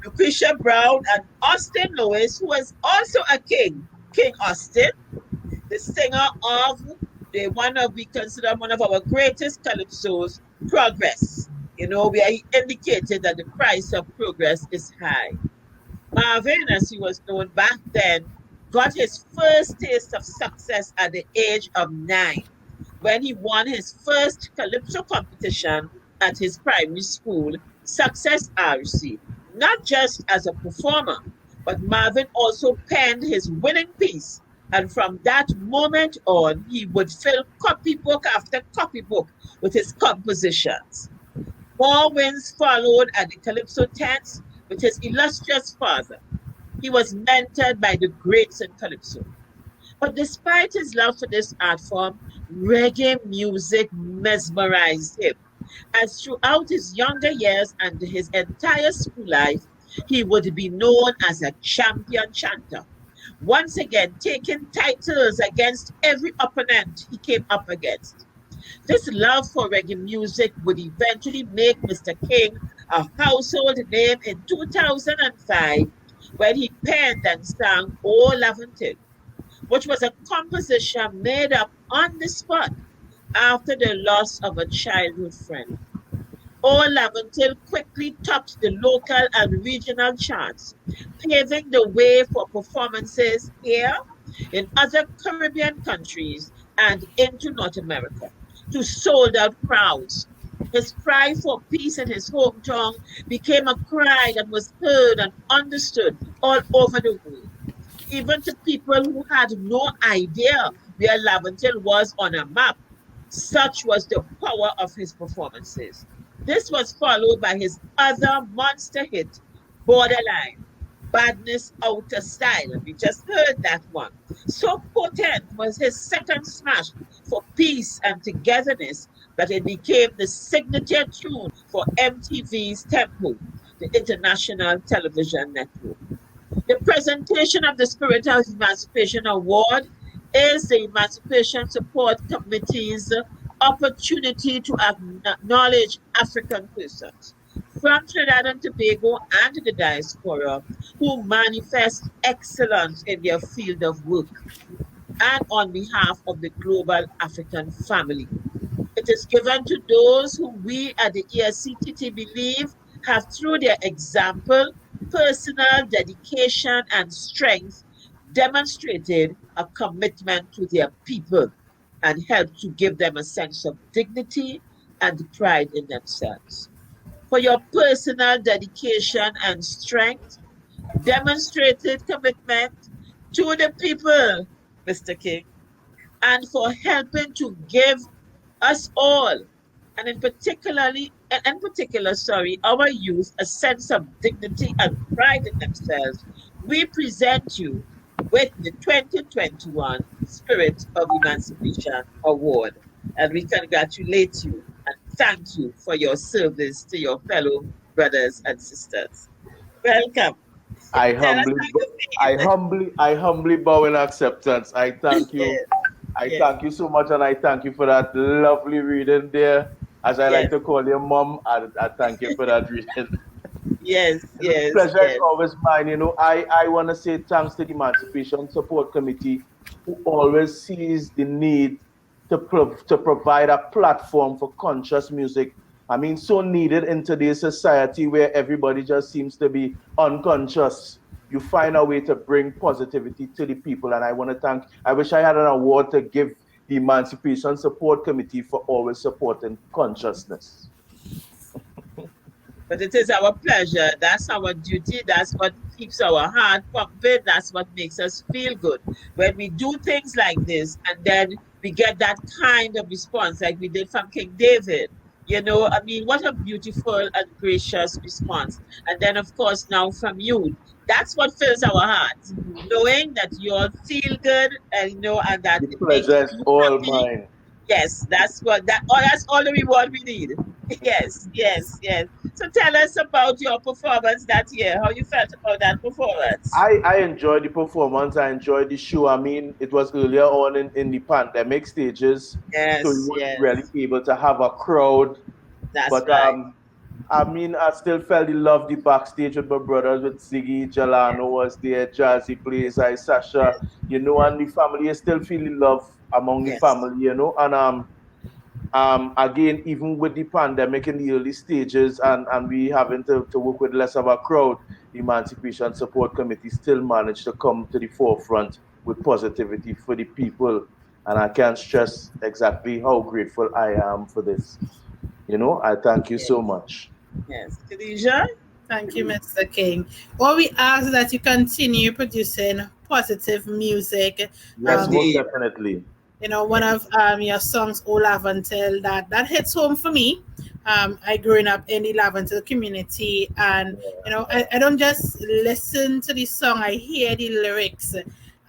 Lucretia Brown and Austin Lewis, who was also a king, King Austin, the singer of we consider one of our greatest calypsos, Progress. You know, we are indicated that the price of progress is high. Marvin, as he was known back then, got his first taste of success at the age of 9 when he won his first calypso competition at his primary school, Success RC. Not just as a performer, but Marvin also penned his winning piece, and from that moment on, he would fill copybook after copybook with his compositions. More wins followed at the Calypso tents with his illustrious father. He was mentored by the greats in Calypso. But despite his love for this art form, reggae music mesmerized him. as throughout his younger years and his entire school life, he would be known as a champion chanter, once again taking titles against every opponent he came up against. This love for reggae music would eventually make Mr. King a household name in 2005 when he penned and sang O Laventil, which was a composition made up on the spot after the loss of a childhood friend. O Laventil quickly topped the local and regional charts, paving the way for performances here, in other Caribbean countries, and into North America to sold out crowds. His cry for peace in his hometown became a cry that was heard and understood all over the world, even to people who had no idea where Laventil was on a map. Such was the power of his performances. This was followed by his other monster hit, Borderline, Badness Outer Style. And we just heard that one. So potent was his second smash for peace and togetherness that it became the signature tune for MTV's Tempo, the international television network. The presentation of the Spirit of Emancipation Award is the Emancipation Support Committee's opportunity to acknowledge African persons from Trinidad and Tobago and the diaspora who manifest excellence in their field of work and on behalf of the global African family. It is given to those who we at the ESCTT believe have, through their example, personal dedication and strength, demonstrated a commitment to their people and helped to give them a sense of dignity and pride in themselves. For your personal dedication and strength, demonstrated commitment to the people, Mr. King, and for helping to give us all, and in particular, our youth, a sense of dignity and pride in themselves, we present you with the 2021 Spirit of Emancipation Award. And we congratulate you and thank you for your service to your fellow brothers and sisters. Welcome. I humbly bow in acceptance. I thank you. Yes. I thank you so much, and I thank you for that lovely reading there. As I like to call your mom, I thank you for that reading. Yes. Pleasure is always mine. You know, I want to say thanks to the Emancipation Support Committee, who always sees the need to provide a platform for conscious music. I mean, so needed in today's society where everybody just seems to be unconscious. You find a way to bring positivity to the people. And I want to thank, I wish I had an award to give the Emancipation Support Committee for always supporting consciousness. But it is our pleasure. That's our duty. That's what keeps our heart pumping. That's what makes us feel good. When we do things like this and then we get that kind of response like we did from King David. You know, I mean, what a beautiful and gracious response. And then, of course, now from you. That's what fills our hearts, knowing that you all feel good, and you know, and that the pleasure is all mine. Yes, that's all the reward we need. Yes. So tell us about your performance that year. How you felt about that performance? I enjoyed the performance. I enjoyed the show. I mean, it was earlier on in the pandemic stages, yes, so you weren't really able to have a crowd. That's right. I mean, I still felt the love the backstage with my brothers, with Ziggy, Jalano was there, Jazzy plays, Sasha, you know, and the family is still feeling love among the family, you know, and again, even with the pandemic in the early stages and we having to work with less of a crowd, the Emancipation Support Committee still managed to come to the forefront with positivity for the people, and I can't stress exactly how grateful I am for this. You know, I thank you so much. Yes. Khadija? Thank you, Mr. King. Well, we ask that you continue producing positive music. Yes, most definitely. You know, one of your songs, O Laventil, that hits home for me. I grew up in the Laventil community, and you know, I don't just listen to the song, I hear the lyrics.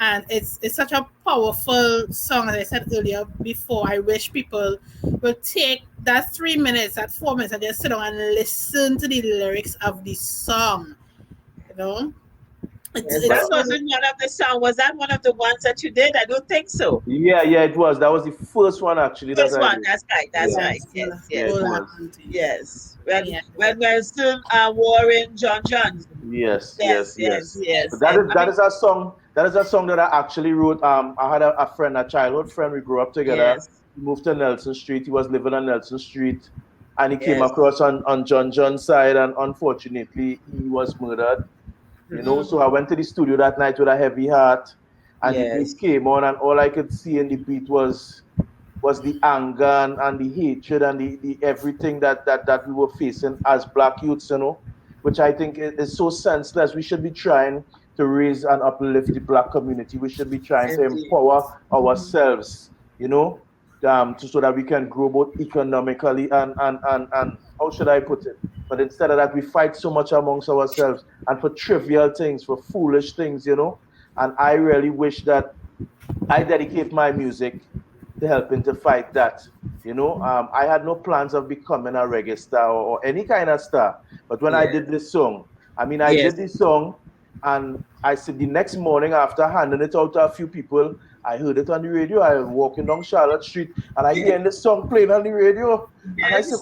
And it's such a powerful song, as I said earlier before. I wish people will take that 3 minutes, that 4 minutes, and just sit down and listen to the lyrics of the song. You know? Yes, that wasn't one of the songs. Was that one of the ones that you did? I don't think so. Yeah, it was. That was the first one actually. First one, that's right. That's Yeah. right. Yes, Yeah, yes. it was. Yes. When we're still warring John Johnson. Yes. Yes. But that is a song. That is a song that I actually wrote. I had a friend, a childhood friend. We grew up together. Yes. He moved to Nelson Street. He was living on Nelson Street, and he came Yes. across on John John's side, and unfortunately, he was murdered. You know, so I went to the studio that night with a heavy heart, and the beat came on, and all I could see in the beat was the anger and the hatred and the everything that we were facing as black youths, you know, which I think is so senseless. We should be trying to raise and uplift the black community. We should be trying to empower ourselves, you know, so that we can grow both economically and how should I put it? But instead of that, we fight so much amongst ourselves and for trivial things, for foolish things, you know. And I really wish that I dedicate my music to helping to fight that. You know, I had no plans of becoming a reggae star or any kind of star. But when I did this song, I did this song, and I said the next morning after handing it out to a few people, I heard it on the radio. I was walking down Charlotte Street, and I hear this song playing on the radio. And I said,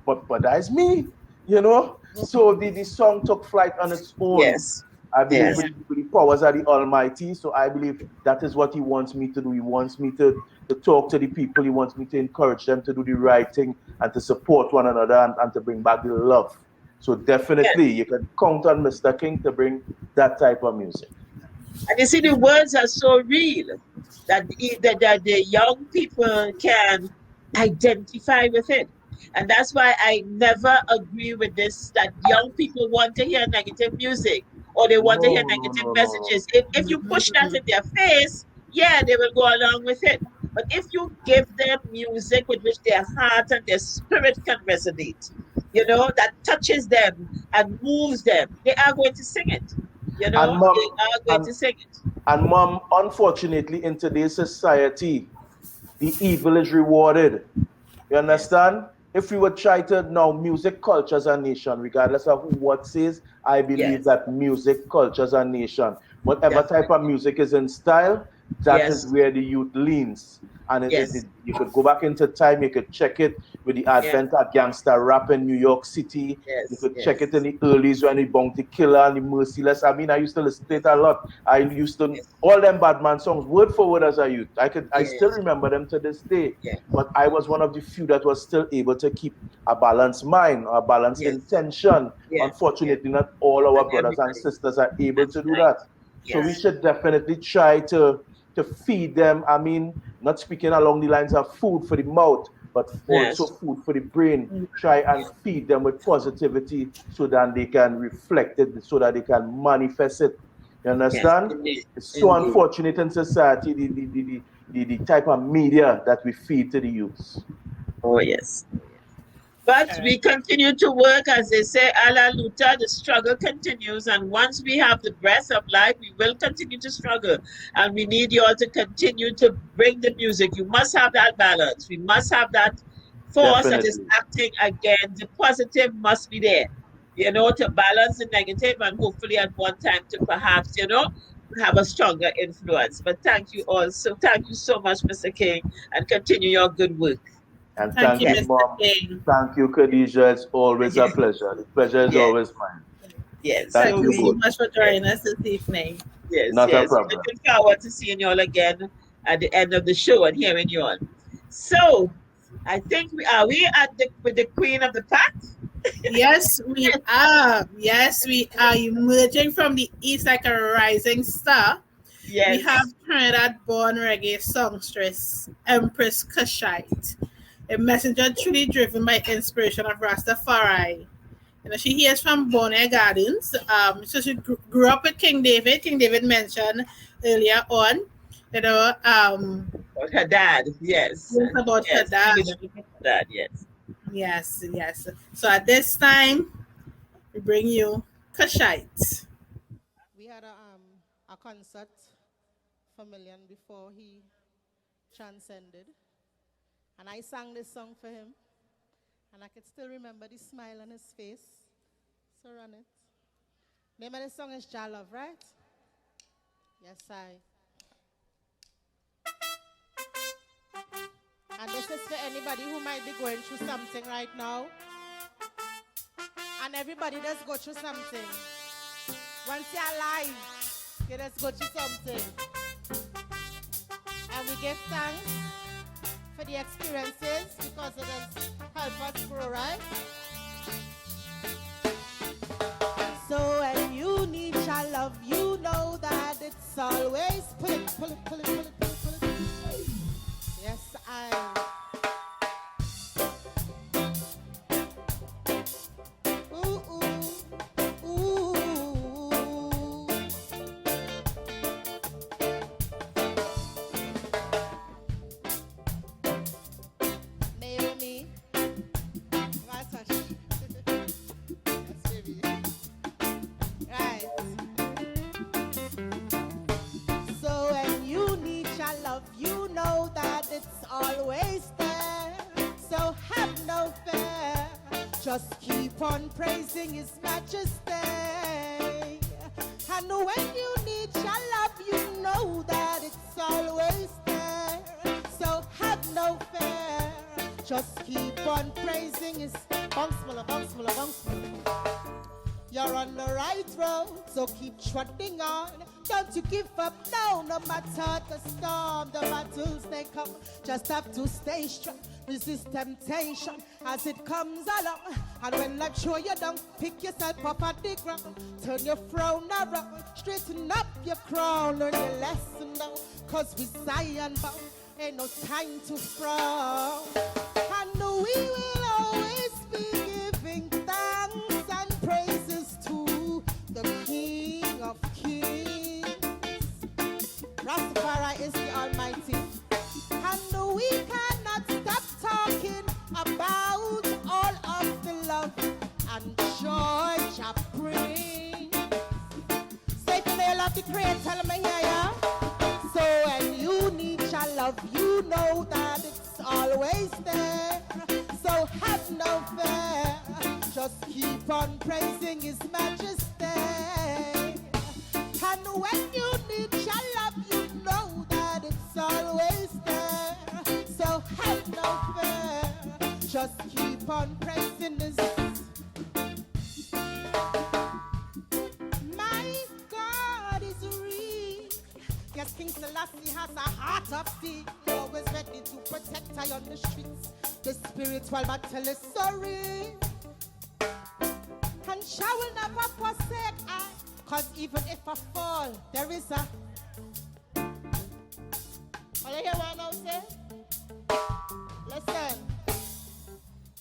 but that's me, you know? So the song took flight on its own. Yes. I believe with the powers of the Almighty. So I believe that is what he wants me to do. He wants me to talk to the people. He wants me to encourage them to do the right thing and to support one another and to bring back the love. So definitely you can count on Mr. King to bring that type of music. And you see, the words are so real that the young people can identify with it. And that's why I never agree with this, that young people want to hear negative music or they want to hear negative messages. If you push that in their face, they will go along with it. But if you give them music with which their heart and their spirit can resonate, you know, that touches them and moves them, they are going to sing it. You know, and Mom, they are going to sing it. And Mom, unfortunately, in today's society, the evil is rewarded. You understand? If we would try to now music cultures a nation, regardless of what says, I believe that music cultures a nation. Whatever type of music is in style, that is where the youth leans. And you could go back into time, you could check it with the advent of gangster rap in New York City. You could check it in the earlys when the Bounty Killer and the Merciless. I mean, I used to listen to it a lot. I used to, all them Badman songs, word for word as a youth. I still remember them to this day. But I was one of the few that was still able to keep a balanced mind, a balanced intention. Unfortunately, not all our brothers and sisters are able to do that. So we should definitely try to feed them. I mean, not speaking along the lines of food for the mouth, but also food for the brain. Try and feed them with positivity so that they can reflect it, so that they can manifest it. You understand? It's so unfortunate in society, the type of media that we feed to the youths. Oh, yes. But we continue to work, as they say, a la luta, the struggle continues. And once we have the breath of life, we will continue to struggle. And we need you all to continue to bring the music. You must have that balance. We must have that force that is acting again. The positive must be there, you know, to balance the negative and hopefully at one time to perhaps, you know, have a stronger influence. But thank you all. So thank you so much, Mr. King, and continue your good work. And thank you, Mom. Thank you, Khadija. It's always a pleasure. The pleasure is always mine. Yes. Thank you so much for joining us this evening. Yes. Not a problem. Looking forward to seeing you all again at the end of the show and hearing you all. So, I think we are with the Queen of the Pack? Yes, we are. Yes, we are emerging from the east like a rising star. Yes. We have Trinidad-born reggae songstress, Empress Kushite, a messenger truly driven by inspiration of Rastafari. You know, she hails from Bonner Gardens. So she grew up with King David. King David mentioned earlier on, you know, about her dad, yes. About her dad. Yes. Yes. So at this time, we bring you Kushite. We had a concert $500,000 before he transcended. And I sang this song for him. And I can still remember the smile on his face. So run it. Name of the song is Jah Love, right? Yes, I. And this is for anybody who might be going through something right now. And everybody does go through something. Once you're alive, you just go through something. And we give thanks for the experiences because it has helped us grow, right? So when you need your love, you know that it's always pull it, pull it, pull it, pull it, pull it, pull it. Yes, I. Just keep on praising His majesty. And when you need your love, you know that it's always there. So have no fear. Just keep on praising His You're on the right road, so keep trotting on. Don't you give up now, no matter the storm, the battles they come. Just have to stay strong. Resist temptation as it comes along. And when life show you down, pick yourself up at the ground. Turn your frown around, straighten up your crown. Learn your lesson now, cause we Zion bound. Ain't no time to frown. And we will always be giving thanks and praises to the King of Kings. Rastafari is the Almighty. And we cannot stop talking about all of the love and joy Jah brings. Say to me, love the creator, tell me, yeah. So when you need your love, you know that it's always there. So have no fear. Just keep on praising His majesty. And when you need your love, you know that it's always there. So have no fear. Just keep on praising His. My God is real. Yes, King Selassie has a heart of steel. Always ready to protect I on the streets. The spiritual battle is so real. And shall will never forsake I. Cause even if I fall, there is a. All you hear what I say? Listen.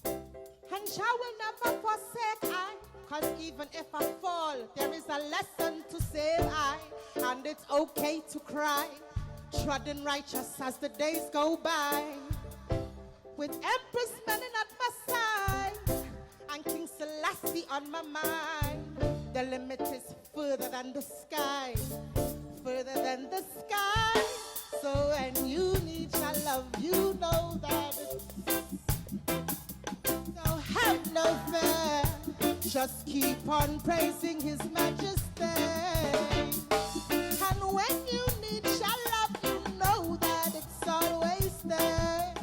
And Jah will never forsake I. Cause even if I fall, there is a lesson to save I. And it's okay to cry. Trodden righteous as the days go by. With Empress Menen at my side. And King Selassie on my mind. The limit is further than the sky. Further than the sky. So when you need your love, you know that it's. So have no fear. Just keep on praising His majesty. And when you need your love, you know that it's always there.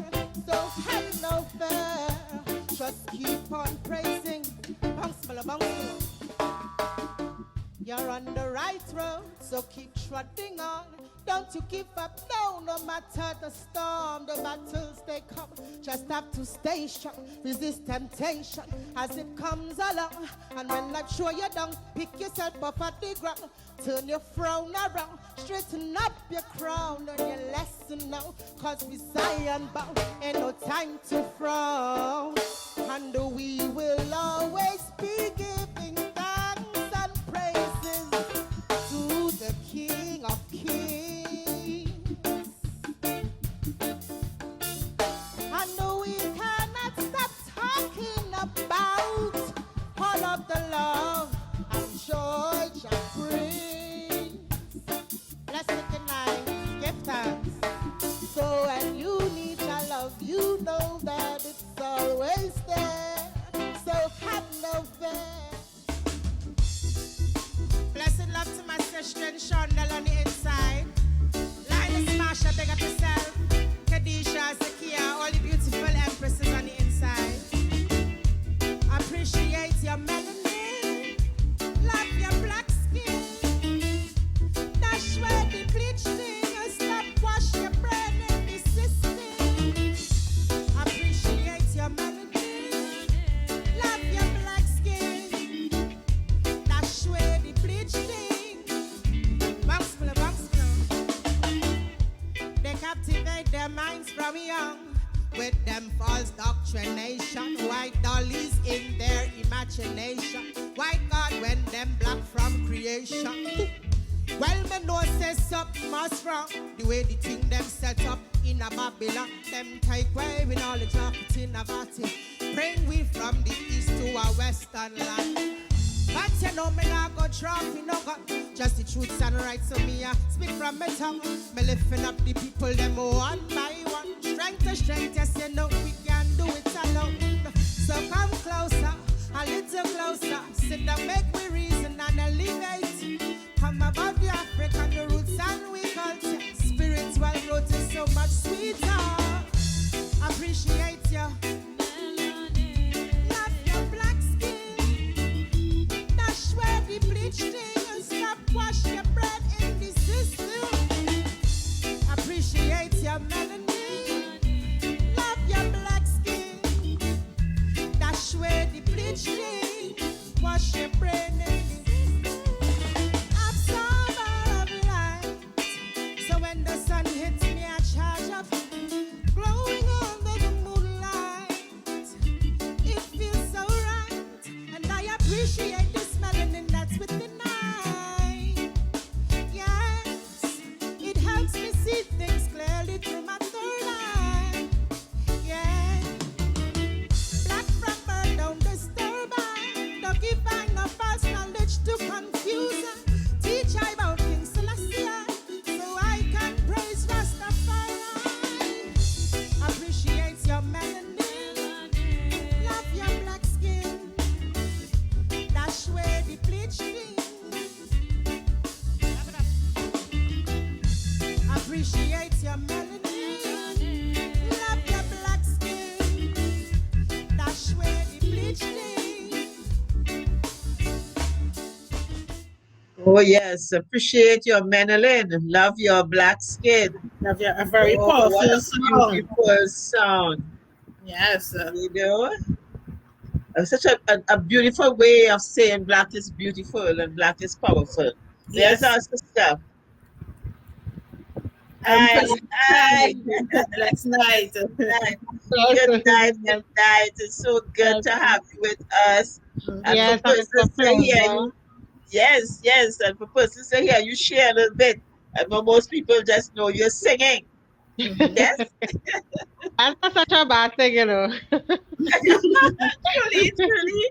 So have no fear. Just keep on praising. You're on the right road, so keep trotting on. Don't you give up, no matter the storm, the battles they come. Just have to stay strong, resist temptation as it comes along. And when life show you down, pick yourself up at the ground. Turn your frown around, straighten up your crown. Learn your lesson now, cause we Zion bound. Ain't no time to frown. And we will always be giving thanks and praises to the King of Kings. And we cannot stop talking about all of the love and joy Jah brings. Let's take a night. from young with them false doctrination. White dollies in their imagination. White God when them black from creation. Well, me know say something must wrong. The way the thing them set up in a Babylon. Them take away with all the chocolate in a body. Bring we from the east to a western land. But you know me not go drop, me no go. Just the truths and rights of me, speak from my tongue. Me lifting up the people, them one by one. Strength to strength, yes you know we can do it alone. So come closer, a little closer. Sit down, make me reason and elevate. Come above the African the roots and we culture. Spiritual growth is so much sweeter. Appreciate you. Love your black skin. Dash where the bleach thing and stop wash your bread in the system. Appreciate your melanin. Love your black skin. Dash where the bleach thing. Wash your brain in the when the sun hits me, I charge up, glowing under the moonlight. It feels so right, and I appreciate this melanin that's within night. Yes, it helps me see things clearly through my third eye. Yeah, black from birth, don't disturb I. Don't give I no false knowledge to confuse I. Teach I about things celestial. Praise Rastafari. Appreciate your melanin. Love your black skin. Dash where the bleach thing. Appreciate your melanin. Love your black skin. Dash where the bleach thing. Oh yes, appreciate your melanin. Love your black skin. Love your a very Oh, powerful what a song. beautiful sound. Yes. You know, such a beautiful way of saying black is beautiful and black is powerful. Yes. There's our sister. Hi. That's nice. Good night. It's so good to have you with us. And Yes, for persons to hear you, yes, and for persons to hear you share a little bit. And most people just know you're singing. Yes. That's not such a bad thing, you know. Truly.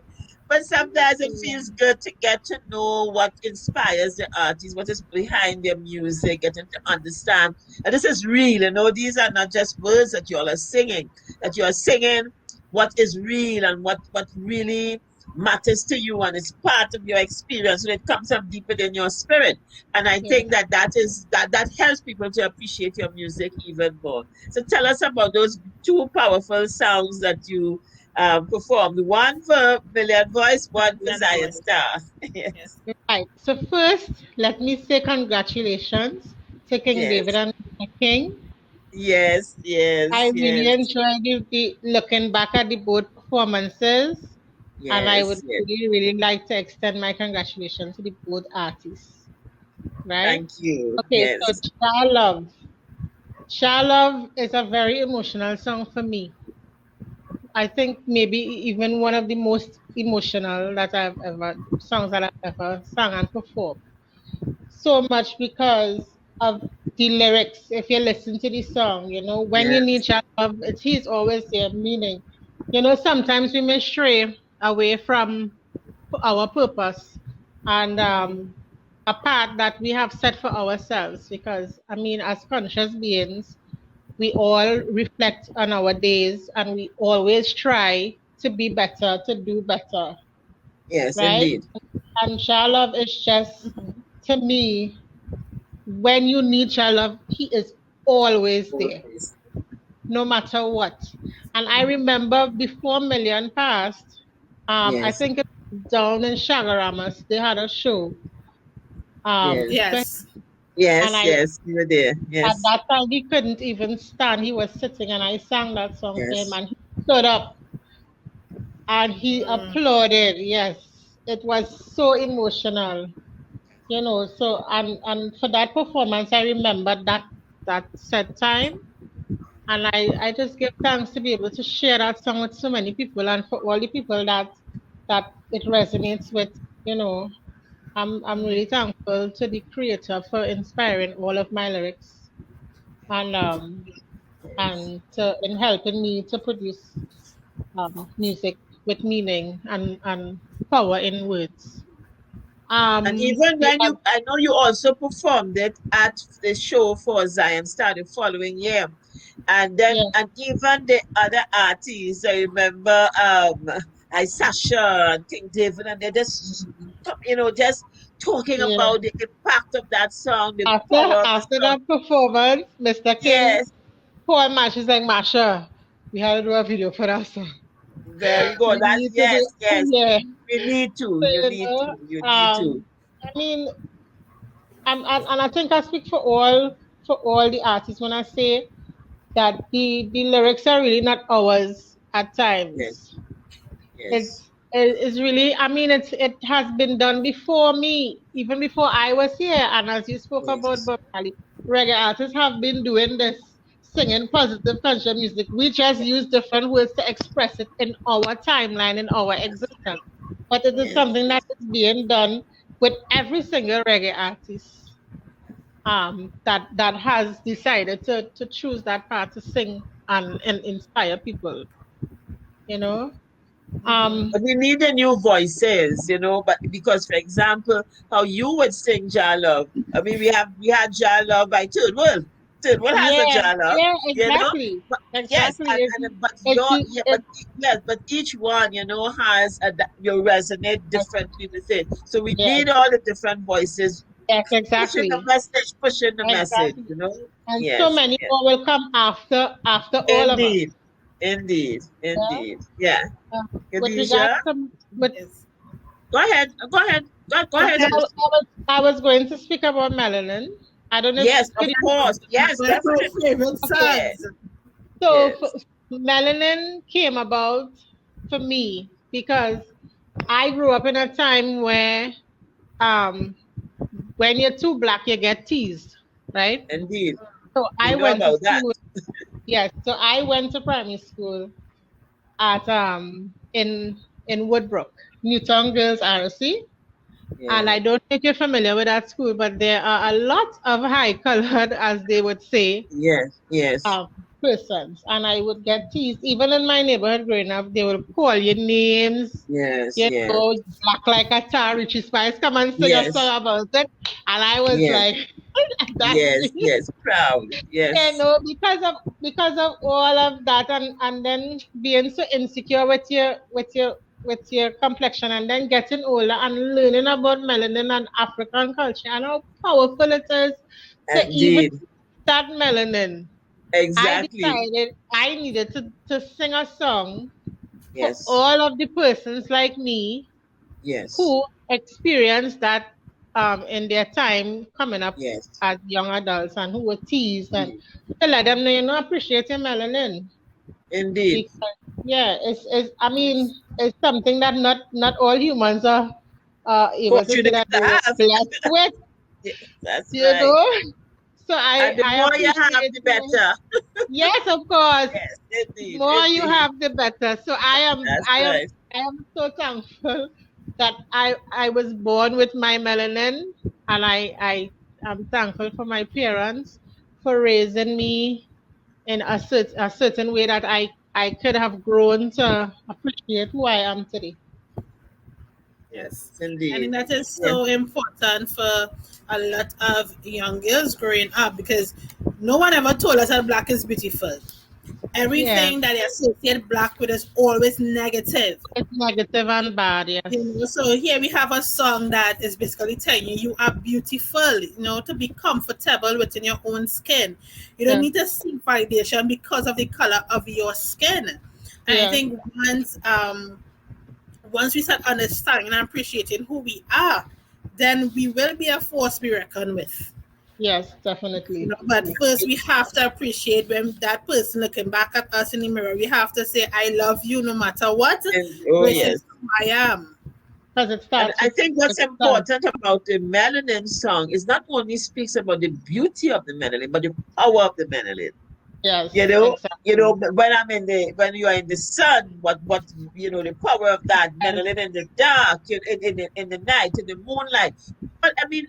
But sometimes it feels good to get to know what inspires the artist, what is behind their music, getting to understand. And this is real, you know, these are not just words that you all are singing, that you are singing what is real and what really matters to you, and it's part of your experience, and it comes up deeper in your spirit. And I think that helps people to appreciate your music even more. So tell us about those two powerful songs that you performed. One for Million Voice, one for Zion Star. Yes. Right. So first, let me say congratulations to King David and King. Yes. I really enjoyed looking back at the both performances. And I would really like to extend my congratulations to the both artists. Right? Thank you. Okay, so Child Love. Child Love is a very emotional song for me. I think maybe even one of the most emotional songs that I've ever sung and performed. So much because of the lyrics. If you listen to the song, you know, when you need child love, he's always there, meaning, you know, sometimes we may stray away from our purpose and a path that we have set for ourselves. Because, I mean, as conscious beings, we all reflect on our days and we always try to be better, to do better. Yes, right? Indeed. And child love is just, to me, when you need child love, he is always there, no matter what. And I remember before Million passed, I think it was down in Shagaramas, they had a show. Yes, you were there. Yes. At that time, he couldn't even stand. He was sitting, and I sang that song to him, and he stood up and he applauded. Yes, it was so emotional, you know. So, and for that performance, I remember that set time, And I just give thanks to be able to share that song with so many people, and for all the people that it resonates with, you know. I'm really thankful to the creator for inspiring all of my lyrics, and to in helping me to produce music with meaning and power in words. And even We when have, I know you also performed it at the show for Zion Star the following year. And then, yeah, and even the other artists, I remember, like Sasha and King David, and they're just, just talking yeah. about the impact of that song, the After power of the after song. that performance, Mr. King, Yes, poor Mash is like, Masha, we had to do a video for that song. very good. We That need to do, yes, yes. yeah. We need to. So, You need to. You need to. I mean, and I think I speak for all the artists when I say that the lyrics are really not ours at Yes, times. yes, It's really, I mean, it has been done before me, even before I was here. And as you spoke about yes, Bob Marley, reggae artists have been doing this, singing positive conscious music. We just use different words to express it in our timeline, in our existence. But it is yes. something that is being done with every single reggae artist that has decided to choose that path to sing and inspire people, you know. Um, But we need the new voices, but because for example, how you would sing Jah Love. I mean we had Jah Love by Third World. Third World has a yeah, Jah Love, yeah, you know? exactly, But yes, exactly. and but It's your yeah, but yes, but each one, has you resonate differently with it. So we yes, need all the different voices yes, pushing the exactly, message, pushing the message, exactly. you know? And so Yes, many yes. more will come after all of us. Indeed. Indeed. Yeah. Indeed. Yeah. With regards Khadijah, to with Yes. go ahead. Go ahead. Go Go ahead, ahead. I, sister. was going to speak about melanin. I don't know if Yes, of could course. Yes, One of my definitely. favorite okay. songs. So Yes. melanin came about for me because I grew up in a time where um when you're too black you get teased, right? Indeed. So We I know went to about that. school. Yes, so I went to primary school at in Woodbrook, Newton Girls RC. And I Yes. don't think you're familiar with that school, but there are a lot of high colored, as they would say, Yes. Yes. um, persons. And I would get teased. Even in my neighborhood growing up, they would call you names, Yes. you Yes. know, black like a tar, Richie Spice, come and sing a Yes. song about it. And I was Yes. like, that's Yes. me. Yes. Proud. You Yes. know, because of all of that, and then being so insecure with your complexion, and then getting older and learning about melanin and African culture and how powerful it is to even Indeed. that melanin. I Exactly. decided I needed to sing a song for Yes. all of the persons like me Yes. who experienced that in their time coming up Yes. as young adults, and who were teased, and Indeed. to let them know, appreciate your melanin. Indeed. Because yeah, it's I mean, it's something that not all humans are able to say Fortunate that to they were have. blessed with, Yeah, that's you right. know. So And the I more you have, appreciate the you. better. Yes, of course. Yes. The Indeed. more you Indeed. have, the better. So I am That's I am right. I am so thankful that I was born with my melanin, and I am thankful for my parents for raising me in a certain way that I could have grown to appreciate who I am today. Yes. Yes. I think Indeed. that is Yes. so important for a lot of young girls growing up, because no one ever told us that black is beautiful. Yeah, Everything that they associate black with is always negative. it's negative and bad. Yes, So here we have a song that is basically telling you you are beautiful, to be comfortable within your own skin. You don't yes, need to seek validation because of the color of your skin. And I yes, think once we start understanding and appreciating who we are, then we will be a force to be reckoned with. yes, definitely. But first we have to appreciate when that person looking back at us in the mirror. We have to say, I love you no matter what. Oh This is yes. who I am. Because it And starts I with think what's self. important about the melanin song is not only speaks about the beauty of the melanin, but the power of the melanin. Yes. You know, Exactly. when you are in the sun, what the power of that meddling in the dark, in the night, in the moonlight. But I mean,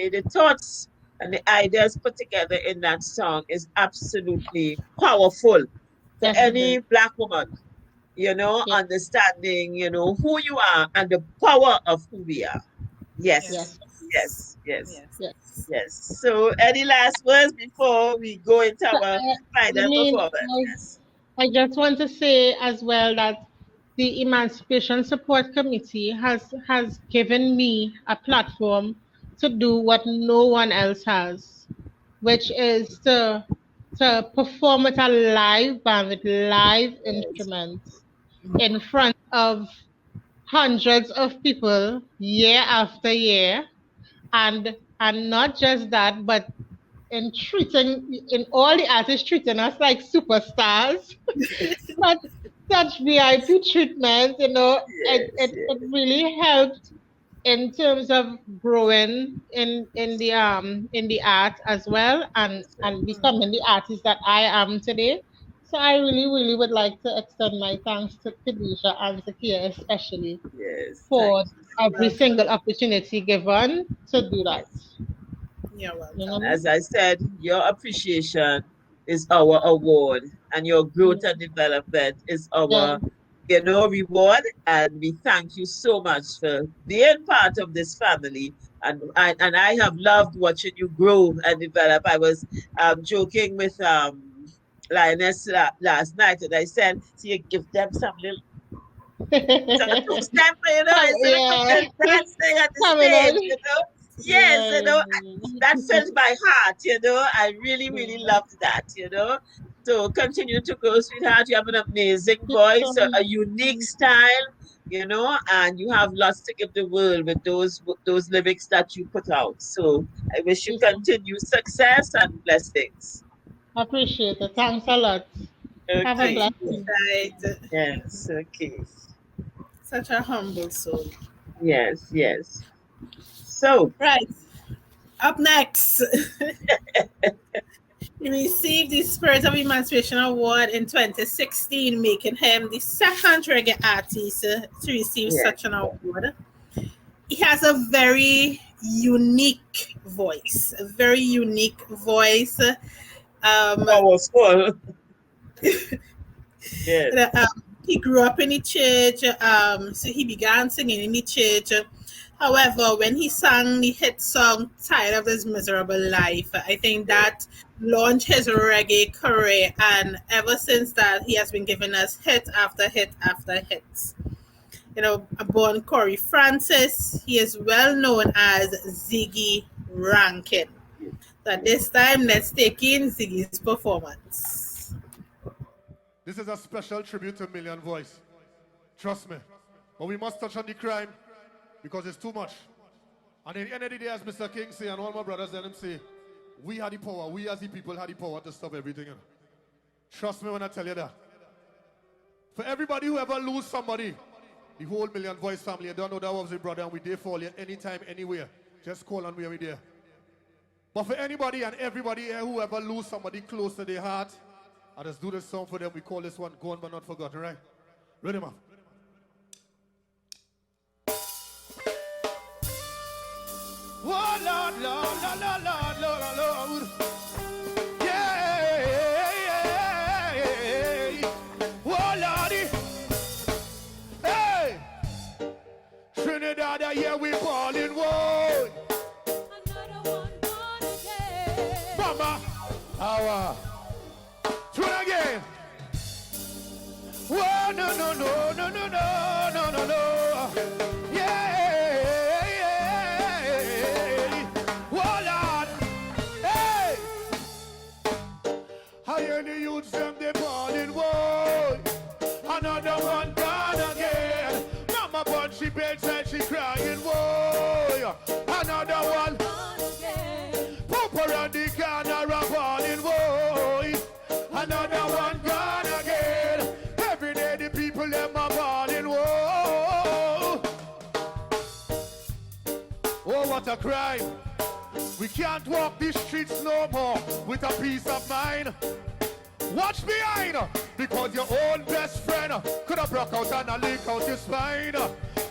the thoughts and the ideas put together in that song is absolutely powerful for Yes, it is. any black woman. Yes. Understanding, who you are and the power of who we are. Yes, Yes. yes, yes. Yes. Yes. So, any last words before we go into So, our I final mean, performance? Yes. I just want to say as well that the Emancipation Support Committee has given me a platform to do what no one else has, which is to perform with a live band with live Yes. instruments in front of hundreds of people year after year, and not just that, but in all the artists treating us like superstars. Such such VIP treatment, Yes. it really helped in terms of growing in the art as well, and becoming the artist that I am today. So I really, really would like to extend my thanks to Khadijah and Zakia especially Yes. Thank for you so every much. single opportunity given to do that. Yes. You're You know welcome. what As I said, your appreciation is our award, and your I growth mean? and development is Yeah. our, reward. And we thank you so much for being part of this family. And I have loved watching you grow and develop. I was joking with Lioness last night, and I said, "See, you give them some little two step, instead of come Yeah. there dancing at the Coming stage. on. Yes, that Yeah. filled my heart. I really, really loved that. So continue to grow, sweetheart. You have an amazing voice, a unique style, and you have lots to give the world with those lyrics that you put out. So I wish you continued success and blessings. Appreciate it. Thanks a lot. Have a Okay. blessed Right. Yes. Okay. Such a humble soul. Yes. Yes. So. Right. Up next, he received the Spirit of Emancipation Award in 2016, making him the second reggae artist to receive Yes. such an award. He has a very unique voice, a very unique voice. Powerful. Yes. He grew up in the church, so he began singing in the church. However, when he sang the hit song "Tired of This Miserable Life," I think that launched his reggae career, and ever since that, he has been giving us hit after hit after hits. Born Corey Francis, he is well known as Ziggy Rankin. So at this time, let's take in Ziggy's performance. This is a special tribute to Million Voice. Trust me. But we must touch on the crime because it's too much. And at the end of the day, as Mr. King say, and all my brothers let him say, we had the power, we as the people had the power to stop everything. Trust me when I tell you that. For everybody who ever lose somebody, the whole Million Voice family, I don't know that was your brother, and we there for you anytime, anywhere. Just call and we there. But for anybody and everybody here who ever lose somebody close to their heart, I just do this song for them. We call this one Gone But Not Forgotten, right? Ready, man? Oh, Lord, Lord, Lord, Lord, Lord, Lord, Lord. Yeah. Oh, Lordy. Hey. Trinidad, yeah, we balling, whoa. Mama. Our. Do it again. Whoa, no, no, no, no, no, no, no, no, no. Yeah. Whoa, Lord. Hey. I hear the youths them, they balling, whoa. Another one gone again. Mama, but she bedside, she crying, whoa. Another one. Papa and the corner, a balling, whoa. Another one gone again. Every day the people them are balling, whoa. Oh, what a crime. We can't walk these streets no more with a peace of mind. Watch behind, because your own best friend could have broke out and a leak out your spine.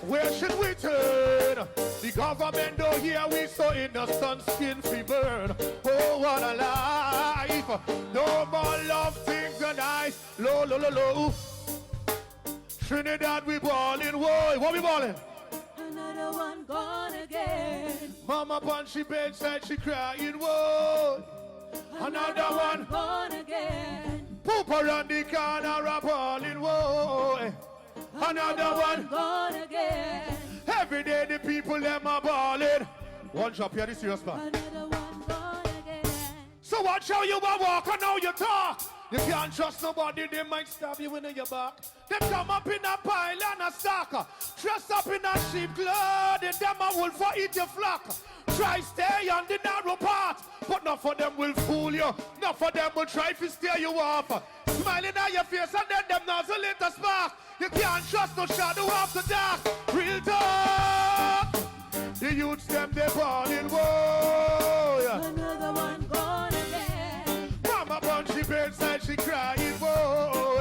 Where should we turn? The government don't hear we so innocent skin we burn. Oh, what a life. No more love, things are nice. Low, low, low, low. Trinidad, we ballin', whoa. What we ballin'? Another one gone again. Mama on she bedside, she crying, whoa. Another one gone again. Poop around the corner, a ballin', whoa. Another one gone again. Every day the people them are ballin'. One drop here, this serious man. Another one gone again. So watch how you a walk and how you talk. You can't trust nobody, they might stab you in your back. Them come up in a pile and a stack. Dress up in a sheep clothing, them a wolf for eat your flock. Try stay on the narrow path, but not for them will fool you. Not for them will try to steer you off. Smiling at your face and then them nozzle it a spark. You can't trust no shadow after dark. Real talk. The youths them they ballin', whoa. Another one gone again. Mama bun she bedside she crying, whoa.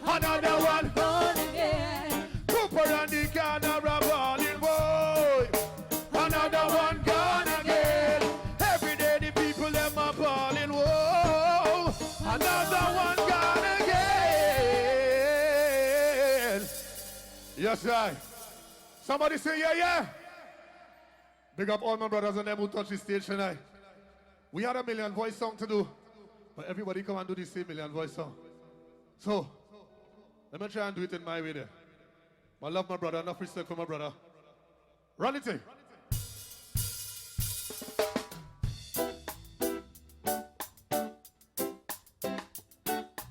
Another one gone again. Cooper and the corner a ballin', whoa. Another one gone again. Every day the people them are ballin', whoa. Another one gone again. Yes, right. Somebody say yeah, yeah. Big up all my brothers and them who touch the stage tonight. We had a million voice song to do, but everybody come and do the same million voice song. So, let me try and do it in my way there. I love my brother, enough respect for my brother. Run it in.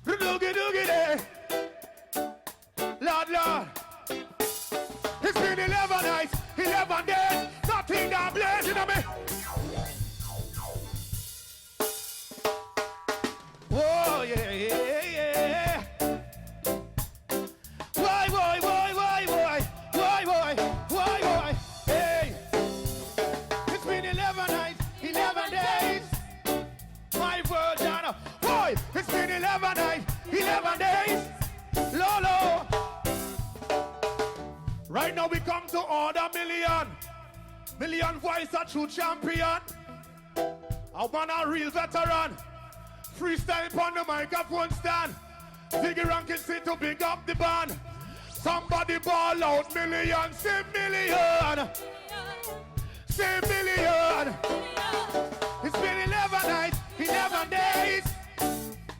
Doogie doogie there. Lord, Lord. It's been 11 nights, 11 days. Nothing that blazing on me. Oh, yeah, yeah, yeah. Why, hey. It's been 11 nights, 11 days. My word, Donna. Boy, it's been 11 nights, 11 days. Lolo. Right now we come to order million voice a true champion. I want a real veteran. Freestyle on the microphone stand. Ziggy Rankin say to big up the band. Somebody ball out million, say million. Say million. It's been 11 nights, 11 days.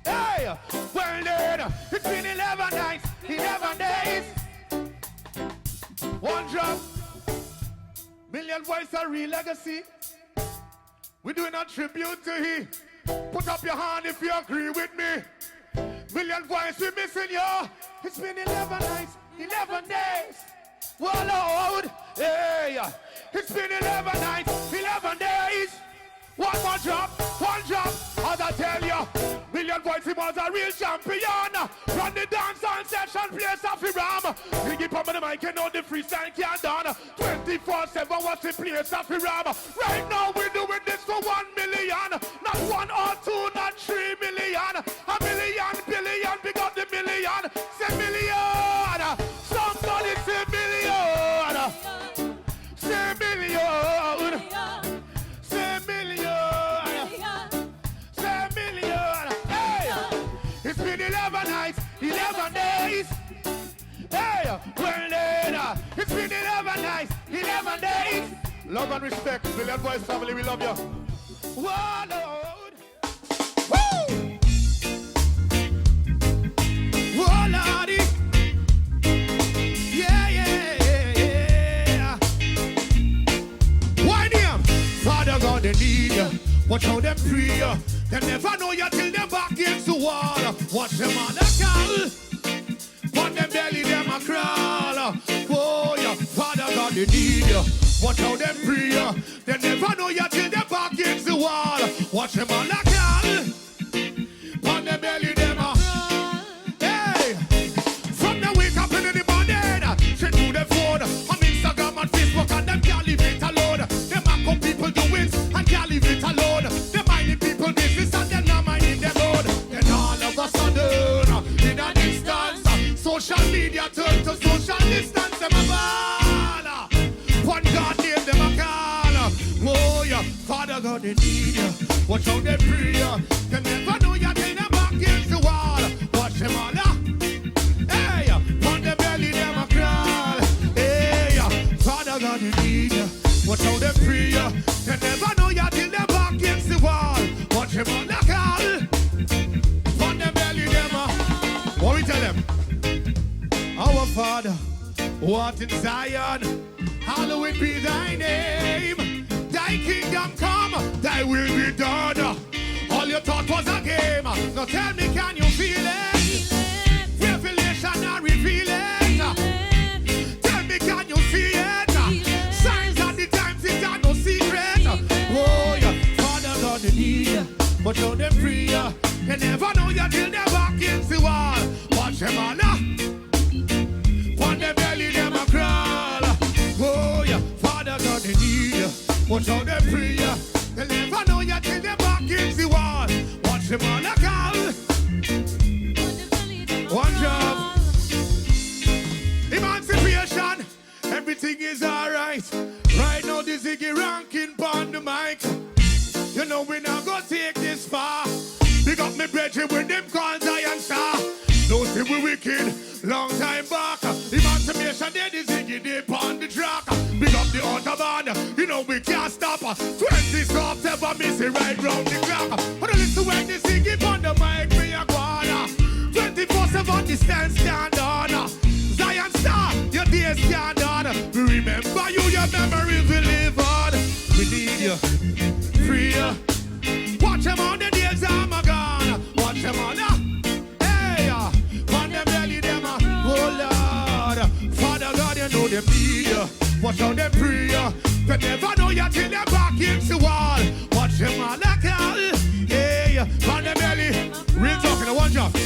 Hey, well then, it's been 11 nights, 11 days. One drop. Million voice a real legacy. We're doing a tribute to he. Put up your hand if you agree with me. Million voice we missing you. It's been 11 nights, 11 days. Well, Lord, hey, it's been 11 nights, 11 days. One more drop, as I tell you. Million voice he was a real champion. Run the dance on session, place off the ram. Biggie pump on the mic, you know the freestyle can't done. 24/7 what's the place off the ram. Right now we're doing this for 1 million. Not 1 or 2, not 3 million. A million, billion, big up the million. Say million. Somebody say million. Say million. Say million. Say million. Hey, it's been 11 nights, 11 days. Hey, well then, it's been 11 nights, 11 days. Love and respect, Million Voice family, we love you. Whoa, Lord. Woo! Whoa, Lordy. Yeah, yeah, yeah. Why them? Father God, they need you. Watch how them pray. They never know you till them back against the wall. Watch them on the call. On them belly, them a crawl. Oh, yeah. Father God, they need you. Watch how them pray. They never know you till them back against the wall. Watch them on the call. On them belly, them a hey. From the wake up in the morning, straight to the phone. On Instagram and Facebook, and them can't leave it alone. Them a come people doing and can't leave it distance, them a ball. One God name, them a call. Oh, yeah, Father God, they need you. Watch out, they pray you. They never know you till them back against the wall. Watch them all, hey, on the belly, them a crawl. Hey, Father God, they need you. Watch how they pray you. They never know you till them back against the wall. Watch them all, call. On the belly, them a. What we tell them? Our Father, who art in Zion, hallowed be thy name. Thy kingdom come, thy will be done. All you thought was a game. Now tell me, can you feel it? Revelation or reveal it? Tell me, can you see it? Signs of the times, it are no secret. Oh, yeah, Father God, they need you, but show them free. They never know you till they're back against the wall. Watch them all, on the belly, them a crawl. Oh, yeah, Father God, they need you. Watch how they pray. They never know you till they're back against the wall. Watch them all a call. One job. Emancipation. Everything is alright. Right now, the Ziggy ranking on the mic. You know we not gonna take this far. Big up me brethren with them called Zion Star. No see we wicked, long time back. Emancipation, they the Ziggy, they on the track. Big up the Autobahn, you know we can't stop. 20 stops, ever miss it right round the clock. But listen when the Ziggy on the mic, me a guana. 24/7 the stand on. Zion Star, your days can't on. We remember you, your memories will live on. We need you, free you. Watch them on the days I'm gone. Watch them on hey, on them belly, them oh Lord. Father God, you know them need you. Watch how they pray you. They never know you till they're back against the wall. Watch them all like hell. Hey, on them belly. Real talking, one job.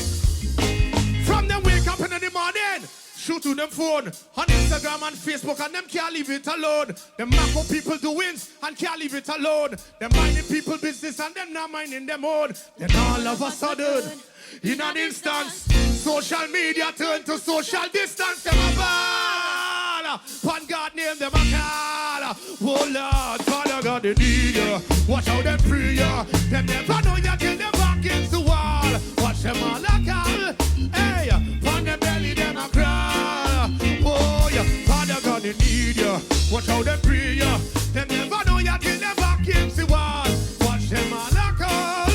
From them wake up in the morning, shoot to them phone on Instagram and Facebook, and them can't leave it alone. Them map up people doings and can't leave it alone. Them minding people business and them not minding them own. Then all of a sudden, in an instance, social media turn to social distance. Them a ball. One God name them a call. Oh Lord, Father God, they need you. Watch how they pray you. Them never know you till them back against the wall. Watch them all a call. Hey, on them belly them a crawl. Oh yeah, Father God, they need you. Watch how they pray you. Them never know you till them back against the wall. Watch them all a call.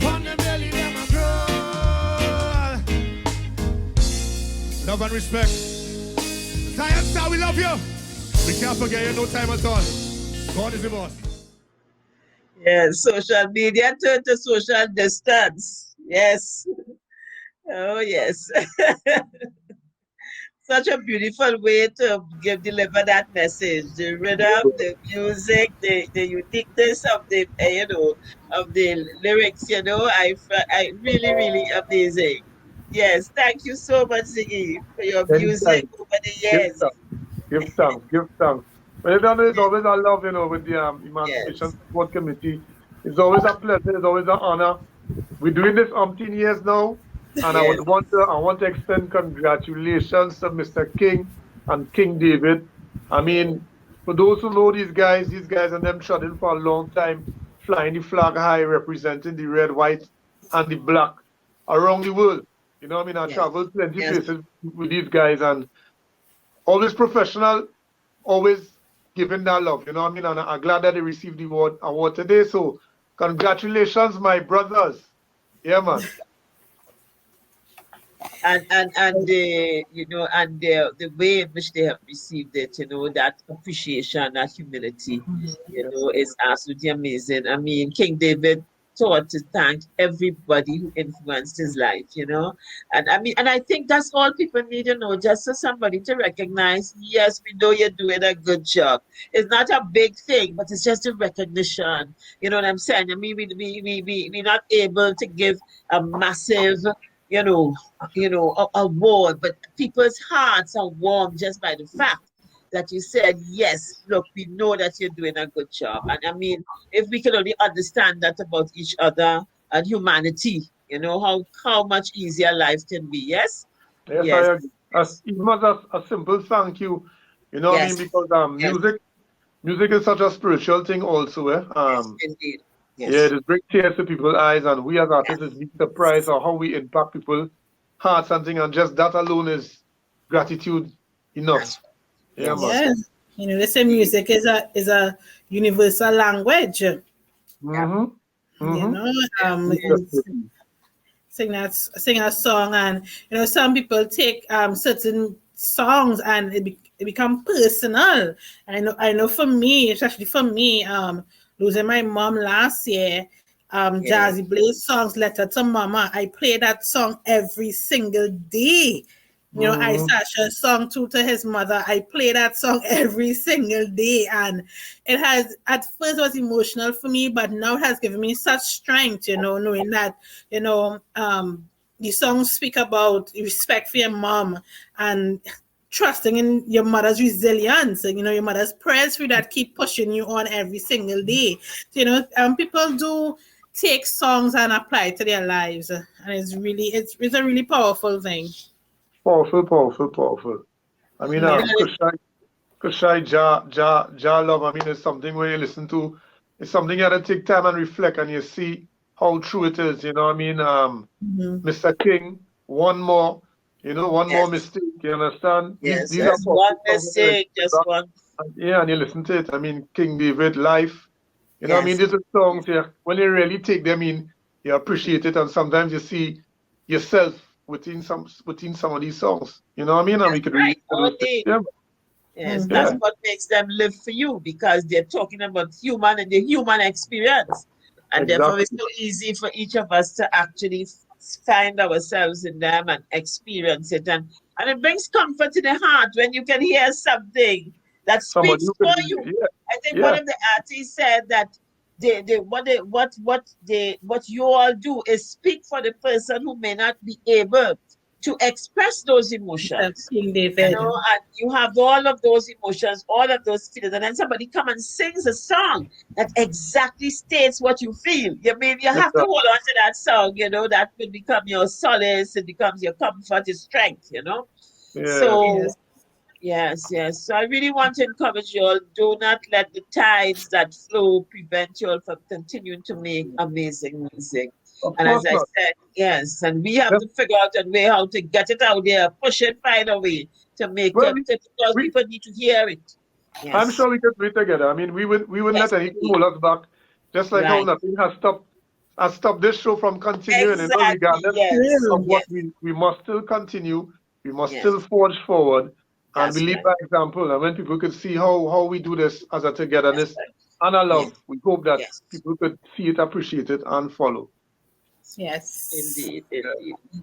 On them belly them a crawl. Love and respect. Zion Star, we love you. We can't forget you, no time at all. God is the boss. Yes, social media turned to social distance. Yes. Oh, yes. Such a beautiful way to deliver that message. The rhythm, the music, the uniqueness of the of the lyrics. I really, really amazing. Yes, thank you so much, Ziggy, for your music over the years. Give thanks. But it's always a love, with the Emancipation Support Committee. It's always a pleasure. It's always an honor. We're doing this umpteen years now, and I want to extend congratulations to Mr. King and King David. I mean, for those who know these guys and them shutting for a long time, flying the flag high, representing the red, white, and the black around the world. I traveled plenty places with these guys, and always professional, always giving that love. And I'm glad that they received the award today. So, congratulations, my brothers. Yeah, man. And the way in which they have received it, that appreciation, that humility, is absolutely amazing. I mean, King David taught to thank everybody who influenced his life, and I think that's all people need to know, just for somebody to recognize, yes, we know you're doing a good job. It's not a big thing, but it's just a recognition. You know what I'm saying? I mean, we're not able to give a massive award, but people's hearts are warm just by the fact that you said, yes, look, we know that you're doing a good job. And I mean, if we can only understand that about each other and humanity, how much easier life can be, yes? Yes. even as a simple thank you, you know what I mean? Because music is such a spiritual thing also. Indeed. Yes. Yeah, it brings tears to people's eyes, and we as artists be surprised of how we impact people's hearts and things, and just that alone is gratitude enough. Yeah, man. Yes. You know, they say music is a universal language. Mm-hmm. You know, sing a song, and you know, some people take certain songs and it become personal. I know for me, especially for me, losing my mom last year, Jazzy Blaze songs, Letter to Mama, I play that song every single day. You know, Sasha's song to his mother, I play that song every single day. And it has, at first it was emotional for me, but now it has given me such strength, you know, knowing that, you know, the songs speak about respect for your mom and trusting in your mother's resilience, and you know, your mother's prayers for you that keep pushing you on every single day. So, you know, people do take songs and apply it to their lives, and it's a really powerful thing. Powerful. I mean, Kushai Ja Love, I mean, it's something where you listen to, it's something you have to take time and reflect, and you see how true it is, you know what I mean? Mr. King, one more mistake, you understand? Yes, These just are one mistake, just one. Yeah, and you listen to it. I mean, King David, Life, you know what I mean? These are songs here, when you really take them in, you appreciate it, and sometimes you see yourself within some of these songs, you know what I mean? And we could read. Yes, that's what makes them live for you, because they're talking about the human experience. And therefore it's so easy for each of us to actually find ourselves in them and experience it. And it brings comfort to the heart when you can hear something that speaks for you. I think one of the artists said that what you all do is speak for the person who may not be able to express those emotions. You know, and you have all of those emotions, all of those feelings, and then somebody come and sings a song that exactly states what you feel. You mean you have to hold on to that song, you know, that will become your solace, it becomes your comfort, your strength, you know. So yes. So I really want to encourage you all, do not let the tides that flow prevent you all from continuing to make amazing music. And as I said, yes, and we have to figure out a way how to get it out there, push it, find a way to make it, because people need to hear it. Yes. I'm sure we can do it together. I mean, we wouldn't let anything hold us back. Just like how nothing has stopped this show from continuing. You know, regardless of what we must still continue. We must still forge forward and we lead by example. And when people could see how we do this as a togetherness and a love, we hope that people could see it, appreciate it, and follow. Yes, indeed.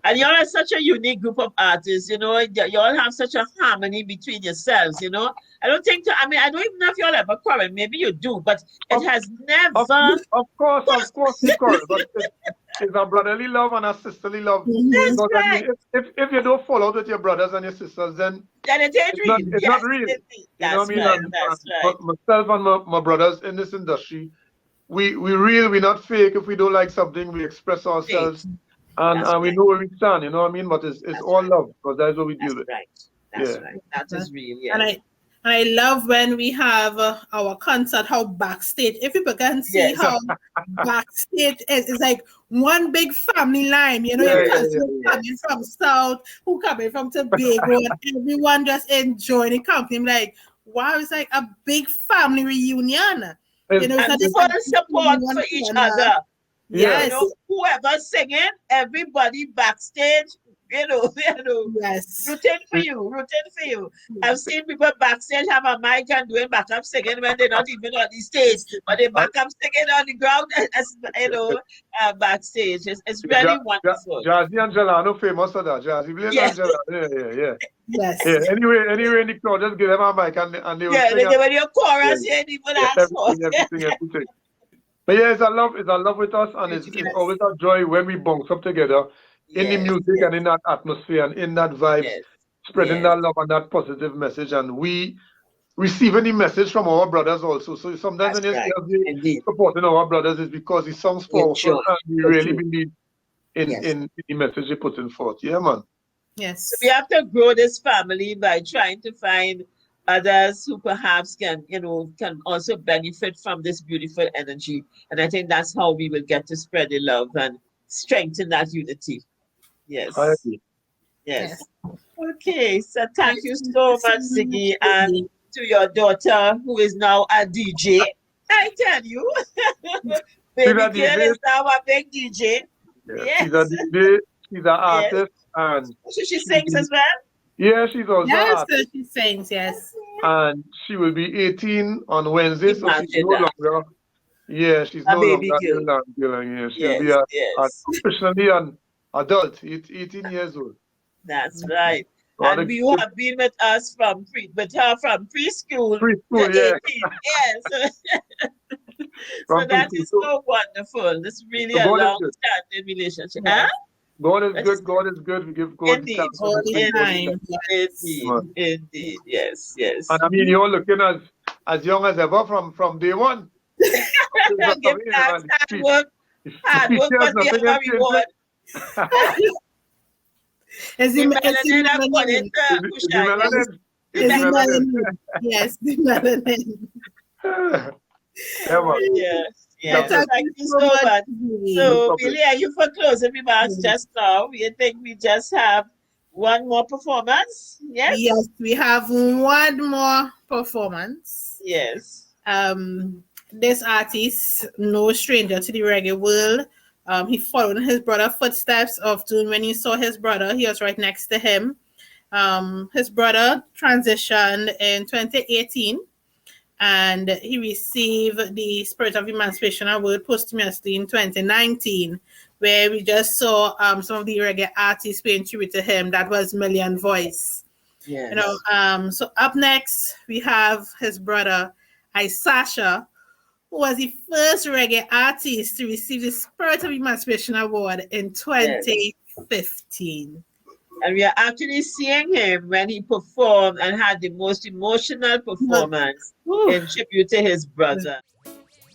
And you all are such a unique group of artists, you know. You all have such a harmony between yourselves, you know. I don't even know if you all ever quarrel. Maybe you do, but it has never. Of course, we quarrel, but it's a brotherly love and a sisterly love. That's because right. I mean, if you don't fall out with your brothers and your sisters, then it's not real. Indeed. You know what I mean? Right. That's right. Myself and my brothers in this industry, we're not fake. If we don't like something, we express ourselves, and we know where we stand. You know what I mean? But it's all love, because that's what we deal with. That's right. That is real. Yeah. And I love when we have our concert, how backstage, if people can see how backstage is, it's like one big family line, you know, coming from South, who coming from Tobago, and everyone just enjoying the company. I'm like, wow, it's like a big family reunion. You know, and full support for each other. Yes. You know, whoever singing, everybody backstage, you know, rooting for you. I've seen people backstage have a mic and doing backup singing when they're not even on the stage, but they backup singing on the ground, you know, backstage. It's really wonderful. Jazzy and Jelano famous for that. Jazzy Blaze and Jelano, yeah. Yes. Yeah. Anyway, in the crowd, just give them a mic and they will sing. Yeah, when you chorus, you ain't even ask for everything. But yeah, it's a love with us, and it's always a joy when we bounce up together in the music and in that atmosphere and in that vibe, spreading that love and that positive message. And we receiving the message from our brothers also. So sometimes when you supporting our brothers, is because the song's powerful and we really believe in the message they're putting forth. Yeah, man. Yes. We have to grow this family by trying to find others who perhaps can, can also benefit from this beautiful energy. And I think that's how we will get to spread the love and strengthen that unity. Yes. I agree. Yes. Okay. So thank you so much, Ziggy, and to your daughter who is now a DJ. I tell you, baby a girl DJ. is now a big DJ. Yeah, Yes. she's a DJ, she's an Yes. artist, and So she sings as well? yeah, she's also an Yes, artist. she sings, yes. And she will be 18 on Wednesday, so she's Imagine no that. longer, yeah, she's A no baby longer girl. a young girl. Yeah, she'll be Yes, a yes. officially an adult, 18 years old. That's right. What And a you have been with us from preschool to preschool, yeah. 18. Yes. So From that preschool. is so wonderful. This is really So a God is good. long-standing relationship. Huh? God is That good. is God is good. We give God indeed. thanks for this. Indeed. Indeed. Yes, yes. And I mean, you're looking as young as ever from day one. Give thanks, hard work. Hard work must be our reward. Is The it melanin I'm going melanin? to push out. Is it melanin? Yes, the melanin. Yes, yes. Thank Thank you you so so much, much. Ziggy. So, Billy, are you for closing remarks just now? We think we just have one more performance? Yes? Yes, we have one more performance. Yes. This artist, no stranger to the reggae world. He followed in his brother's footsteps. Often when you saw his brother, he was right next to him. His brother transitioned in 2018 and he received the Spirit of Emancipation Award posthumously in 2019, where we just saw some of the reggae artists paying tribute to him. That was Million Voice. Yes. So up next we have his brother Isasha, who was the first reggae artist to receive the Spirit of Emancipation Award in 2015. And we are actually seeing him when he performed and had the most emotional performance in tribute to his brother.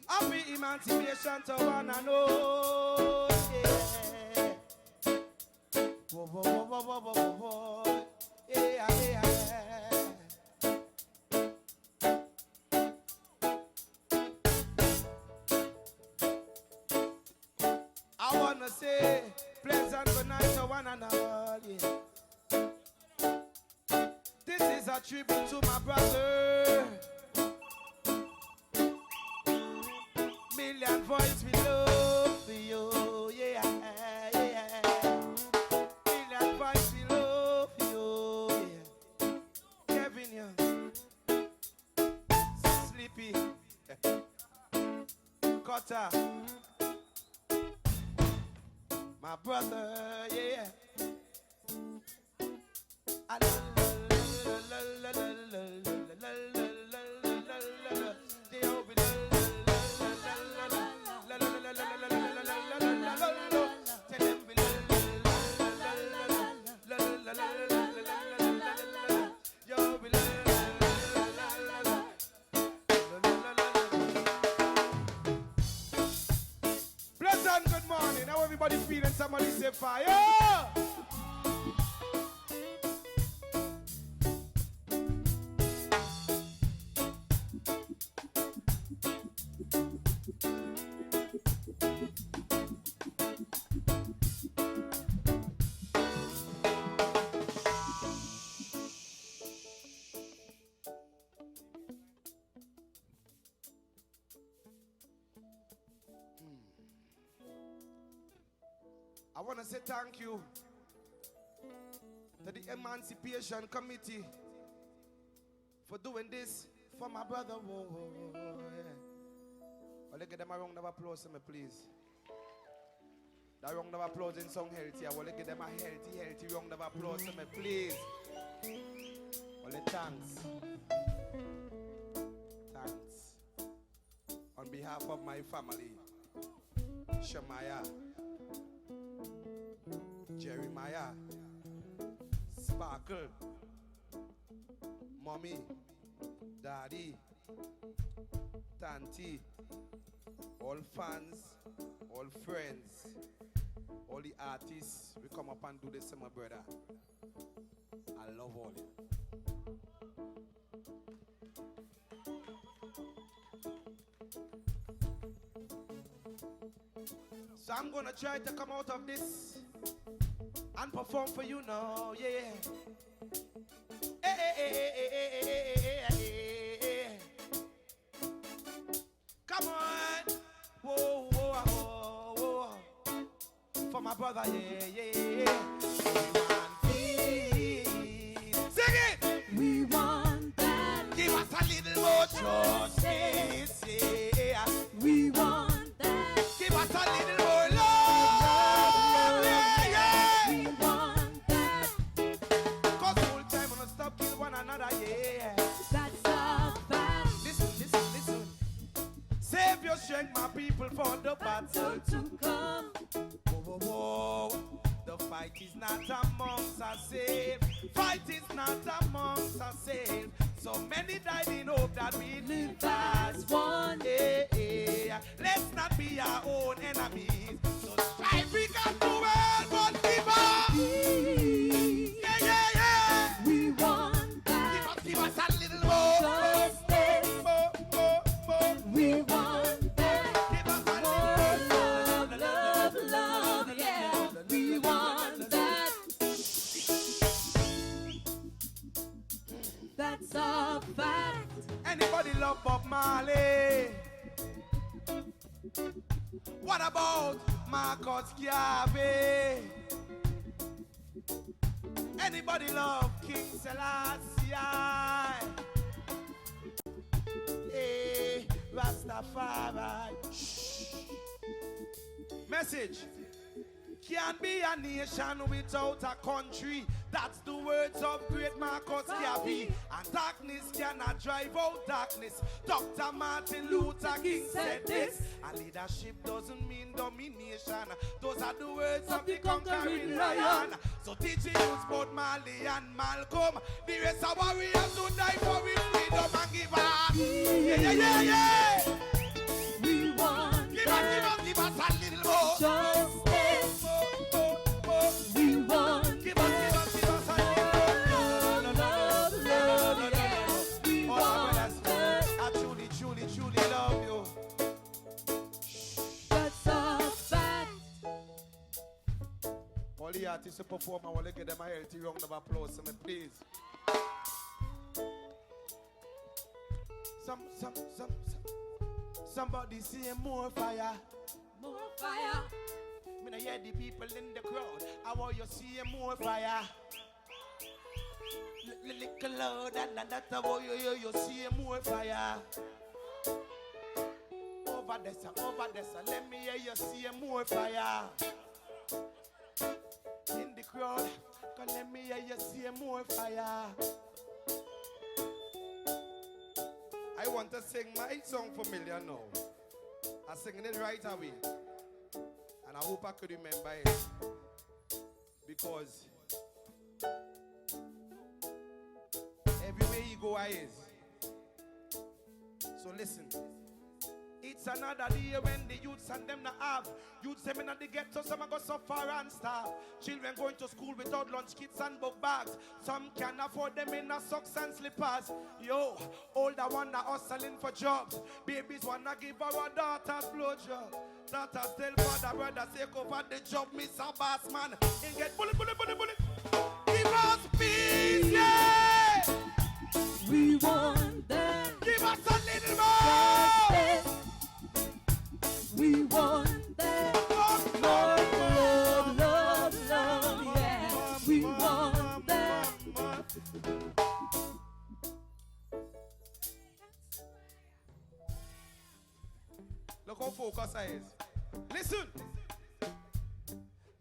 Happy emancipation to one and all. Yeah. Whoa, whoa, whoa, whoa, whoa, whoa, whoa. Yeah, yeah, I wanna say pleasant good night to one and all. Yeah. This is a tribute to my brother. Million voice we love for you, yeah, yeah. Million voice we love for you, yeah. Kevin Young, Sleepy, Cutter, my brother, yeah. Pleasant good morning. How everybody feeling? Somebody say fire. I want to say thank you to the Emancipation Committee for doing this for my brother. Whoa, whoa, whoa, yeah. Well, let's get them a round of applause, please. That round of applause in song healthy. I want to get them a healthy round of applause, please. Well, thanks. Thanks. On behalf of my family, Shemaiah, Jeremiah, Sparkle, Mommy, Daddy, Tanti, all fans, all friends, all the artists, we come up and do this, my brother. I love all you. So I'm gonna try to come out of this and perform for you now, yeah. Hey, hey, hey, hey, hey, hey, hey, hey. Come on, whoa, whoa, whoa, whoa. For my brother, yeah, yeah. Sing it. We want that. Give us a little more justice, yeah. We want that. Give us a little more love, yeah, yeah. We want that. Cause whole time we're gonna stop kill one another, yeah. That's a fact. Listen, listen, listen. Save your strength, my people, for the battle to come. Whoa, whoa, whoa. The fight is not amongst us, save. Fight is not amongst us, save. So many died in hope that we live as one. Yeah, yeah. Let's not be our own enemies. So strive, we can do well, but give up. Yeah, yeah, yeah. We want that. Give us a little more. Justice. More. We want that. Give us a Love, love, love, yeah. We want that. That's a fact. Anybody love Bob Marley? What about Marcus Garvey? Anybody love King Selassie? Hey, Rastafari. Shh. Message. Can't be a nation without a country. That's the words of great Marcus Garvey. And darkness cannot drive out darkness. Dr. Martin Luther King said this. And leadership doesn't mean domination. Those are the words of the conquering lion. So teaching you about Marley and Malcolm. The rest of warriors who die for his freedom and give up. Yeah, yeah, yeah, yeah. We want give us a little more. Justice. We want give us a little love, love, yeah. We want that. I truly, truly, truly love you. That's a fact. All the artists who perform, I want to give them a healthy round of applause, me, please. Somebody say more fire. More fire. Me I hear the people in the crowd. I want you see more fire. Little loud and that's how you see more fire. Over there, let me hear you see more fire. In the crowd, come let me hear you see more fire. I want to sing my song familiar now. I'm singing it right away. And I hope I could remember it. Because everywhere you go, I is. So listen. It's another day when the youths and them not have. Youths them in the ghetto, some are go suffer and starve. Children going to school without lunch kits and book bags. Some can't afford them in a socks and slippers. Yo, older one are hustling for jobs. Babies wanna give our daughters blowjob. Daughters tell father, brother, take over the job, Mr. Boss man. And get bullet. Give us peace, yeah. We want that. Give us a little more. Justice. We want that. More love, yeah. We want that. Look how focused I is. Listen.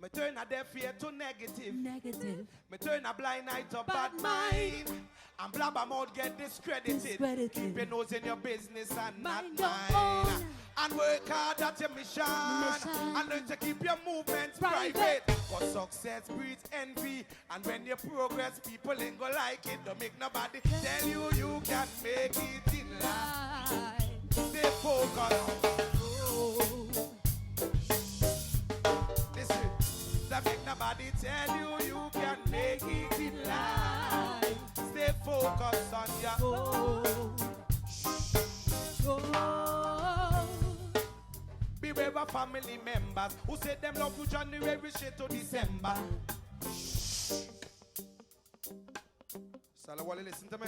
Me turn a deaf ear to negative. Me turn a blind eye to bad mind. And blabber mouth get discredited. Keep your nose in your business and not mine. And work hard at your mission. And learn to keep your movements private. Cause success breeds envy. And when you progress, people ain't gonna like it. Don't make nobody tell you you can't make it in life. Stay focused. Listen. make nobody tell you you can make it in life. Stay focused on your goal. Beware of family members who say them love you January straight to December. Salawale, listen to me.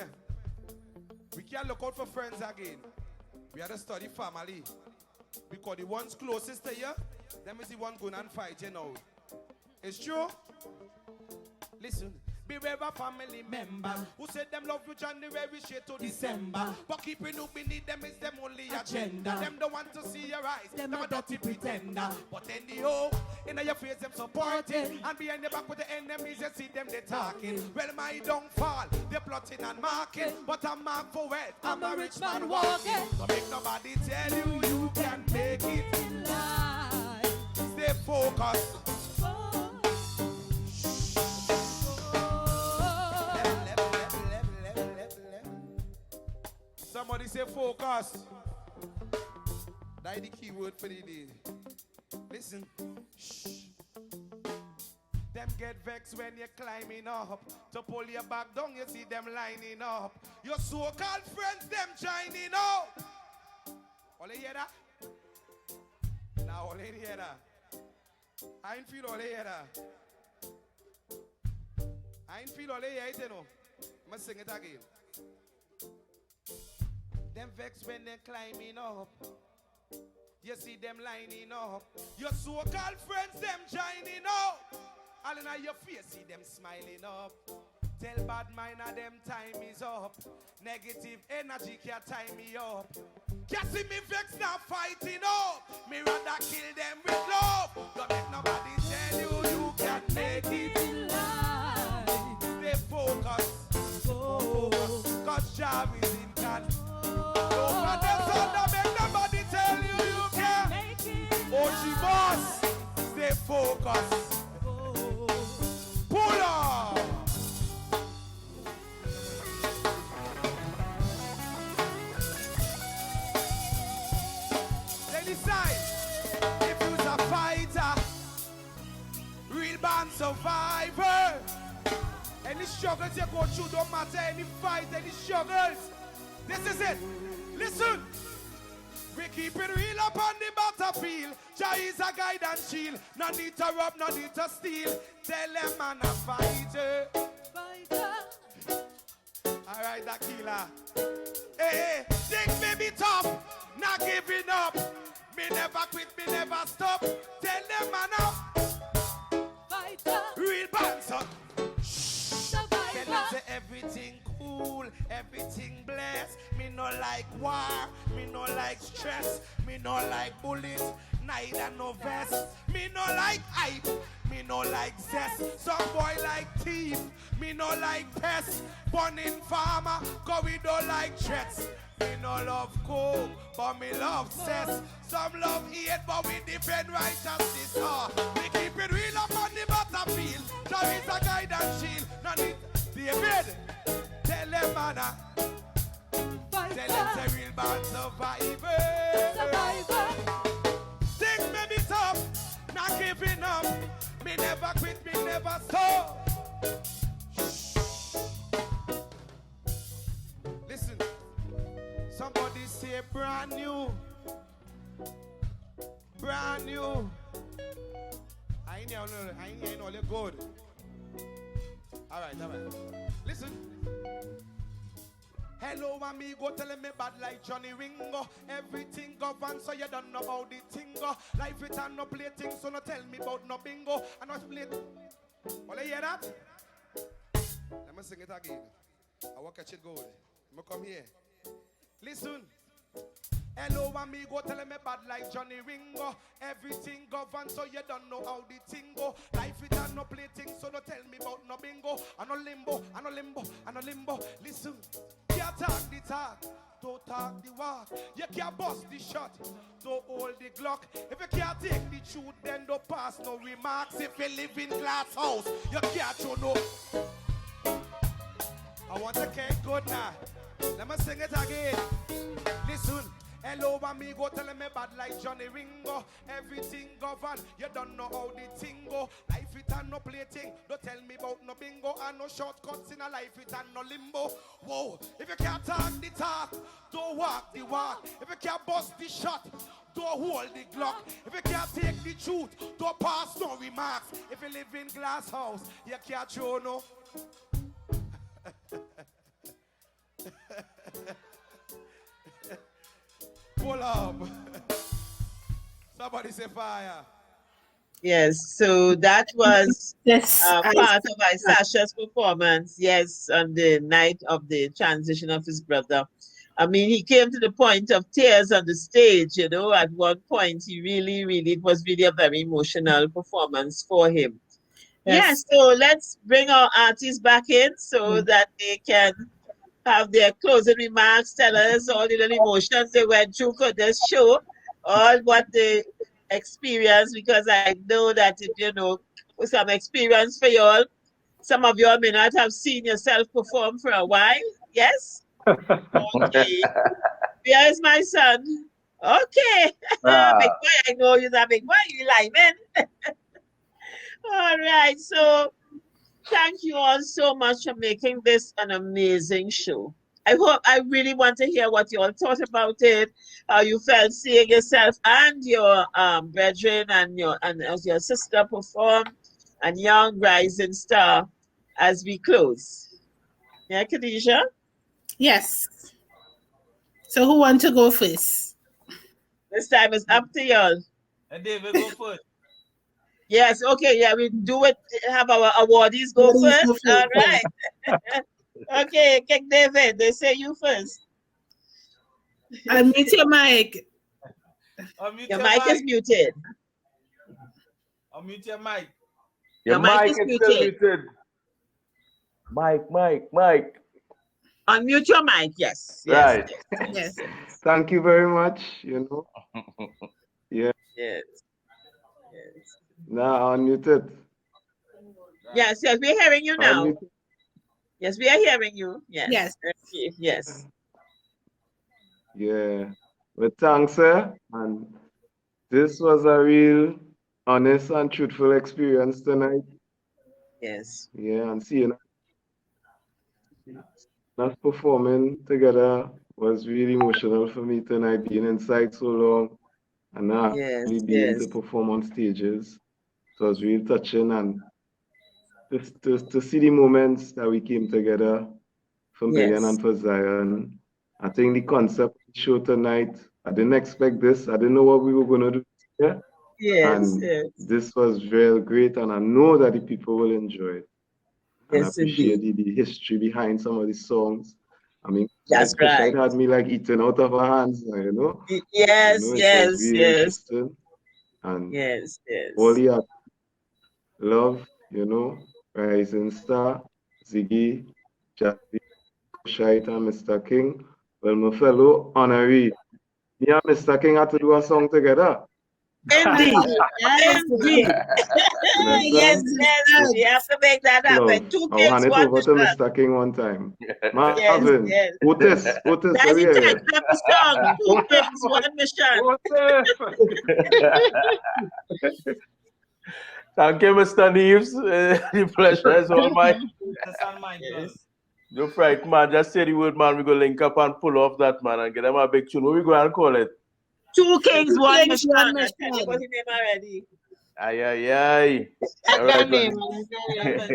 We can't look out for friends again. We have to study family. Because the ones closest to you, them is the ones going and fight, you know. It's true. Listen. Beware of family members who said them love you January straight to December. But keeping up beneath them is them only agenda. Them don't want to see your eyes, them a dirty pretender. But anyhow, in your face them supporting, and behind the back with the enemies you see them they talking. Well my downfall, they plotting and marking, but I'm marked for wealth, I'm a rich man walking. So make nobody tell you you can make it in life. Stay focused. Somebody say focus. That's the key word for the day. Listen. Shh. Them get vexed when you're climbing up. To pull your back down, you see them lining up. Your so-called friends, them joining up. All you hear that? Now all you hear that? I ain't feel all you hear that. I ain't feel all you hear it, you know. I'm going to sing it again. Them vex when they're climbing up. You see them lining up. Your so-called friends, them joining up. All in your face, see them smiling up. Tell bad mind of them time is up. Negative energy can't tie me up. Can't see me vex now fighting up. Me rather kill them with love. Don't make nobody tell you you can make it in life. Stay focused. Cause job is in control. Don't make nobody tell you you can make it. Ochi boss, stay focused. Pull up. They decide if you're a fighter, real born survivor. Any struggles you go through don't matter. Any fight, any struggles. This is it. Listen. We keep it real up on the battlefield. Jah is a guide and shield. No need to rob, no need to steal. Tell them man a fighter. Alright, that killer. Hey, things may be tough. Not giving up. Me never quit, me never stop. Tell them man a fighter. Real bouncer. Tell them say everything cool, everything blessed. Me no like war, me no like stress, me no like bullets, neither no vest. Me no like hype, me no like zest. Some boy like thief, me no like pest. Born in farmer, cause we don't like threats. Me no love coke, but me love cess. Some love hate, but we defend righteousness. We keep it real up on the battlefield. There is a guide and shield. No need David, tell them man, tell them say real bad survivor. Things may be tough, not giving up. Me never quit, me never stop. Listen, somebody say brand new. Brand new. I ain't all good. All right. Listen. Hello, amigo, telling me bad like Johnny Ringo. Everything governed, so you don't know about the tingo. Life it and no play things, so no tell me about no bingo. And not play. Will you hear that? Let me sing it again. I will catch it good. Let me come here. Listen. Hello, amigo, telling me bad like Johnny Ringo. Everything governed, so you don't know how the thing go. Life it and no play things, so don't tell me about no bingo. I no limbo. Listen, can't talk the talk, don't talk the walk. You can't bust the shot, don't hold the Glock. If you can't take the truth, then don't pass no remarks. If you live in glass house, you can't show no. I want to get good now. Let me sing it again. Listen. Hello, amigo, tell me bad like Johnny Ringo. Everything govern, you don't know how the thing go. Life it and no plating, don't tell me about no bingo. And no shortcuts in a life it and no limbo. Whoa, if you can't talk the talk, don't walk the walk. If you can't bust the shot, don't hold the Glock. If you can't take the truth, don't pass no remarks. If you live in glass house, you can't show no. Pull up. Somebody say fire. Yes, so that was Yes, part of Sasha's performance, yes, on the night of the transition of his brother. I mean, he came to the point of tears on the stage, you know, at one point. He really, it was really a very emotional performance for him. Yes, so let's bring our artists back in so that they can have their closing remarks, tell us all the little emotions they went through for this show, all what they experienced, because I know that it, you know, was some experience for you all. Some of you all may not have seen yourself perform for a while. Yes? Okay. Here's my son. Okay. Big boy, I know you're a big boy, you like man. All right, so thank you all so much for making this an amazing show. I really want to hear what you all thought about it, how you felt seeing yourself and your brethren and as your sister perform and young rising star as we close. Yeah, Khadijah? Yes. So who want to go first? This time it's up to y'all. And David, go first. Yes, okay, yeah, we do it, have our awardees go first. All right. Okay, King David, they say you first. Unmute your mic. Your mic is muted. Unmute your mic. Your mic is still muted. Mic. Unmute your mic, yes. Right. Yes. Thank you very much, you know. Yeah. Yes. Now unmuted. Yes, we're hearing you now. Unmuted. Yes, we are hearing you. Yes. Yes. Okay, yes. Yeah. Well, thanks, sir. And this was a real honest and truthful experience tonight. Yes. Yeah, and seeing us performing together was really emotional for me tonight, being inside so long and not really being to perform on stages. So it was really touching, and to see the moments that we came together for Million and for Zion. I think the concept of the show tonight, I didn't expect this. I didn't know what we were going to do here. Yes, and this was real great, and I know that the people will enjoy it. And I appreciate the history behind some of the songs. I mean, that's right. It right. had me like eating out of our hands, you know. Yes, you know, yes, it was really interesting. And all the art, love, you know, Rising Star, Ziggy, Jazzy, Shite, and Mr. King. Well, my fellow honoree, me and Mr. King had to do a song together. Indeed. Indeed. Yes, we have to make that happen. Two I'll kids, hand it one over to mission. Mr. King one time. Yes, Marvin, yes. Otis, That's let me the hear title it. of the song. Two kids, one mission. Thank you, Mr. Neves. The pleasure is all mine. Yes. You're right, man. Just say the word, man. We go link up and pull off that, man, and get them a big tune. What we go and call it? Two Kings, one mission. One I tell you what's the name already. Aye. All right, man.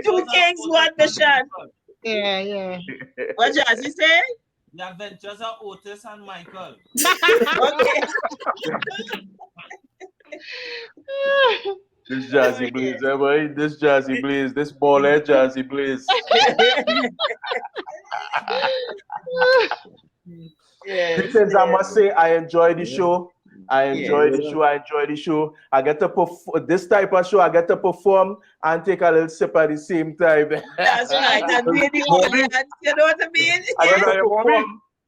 Two Kings, one mission. Yeah. What Jazzy say? The Adventures of Otis and Michael. Okay. This Jazzy Blaze, boy. This Jazzy Blaze. This ball-head Jazzy Blaze. Listen, I must say, I enjoy the show. I enjoy the show. I get to perform this type of show. I get to perform and take a little sip at the same time. That's right. And be in the audience. You know what I mean?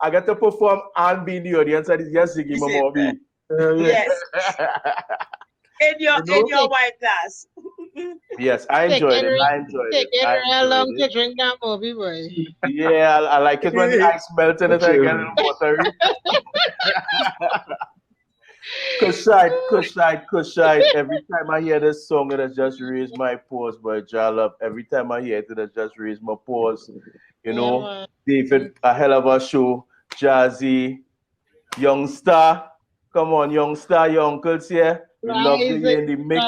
I get to perform and be in the audience. And yes, Ziggy, my mommy. Yes. In your white glass. Yes, I enjoyed it. I enjoyed Take it. it I real long enjoyed to it. drink that Bobby boy. Yeah, I like it when the ice melts in it. I get a little watery. Kushite. Every time I hear this song, it has just raised my pause, boy. Jalap. Every time I hear it, it has just raised my pause. You know, David, a hell of a show. Jazzy, Youngster. Come on, Youngster, your uncles here. We love you in the mix.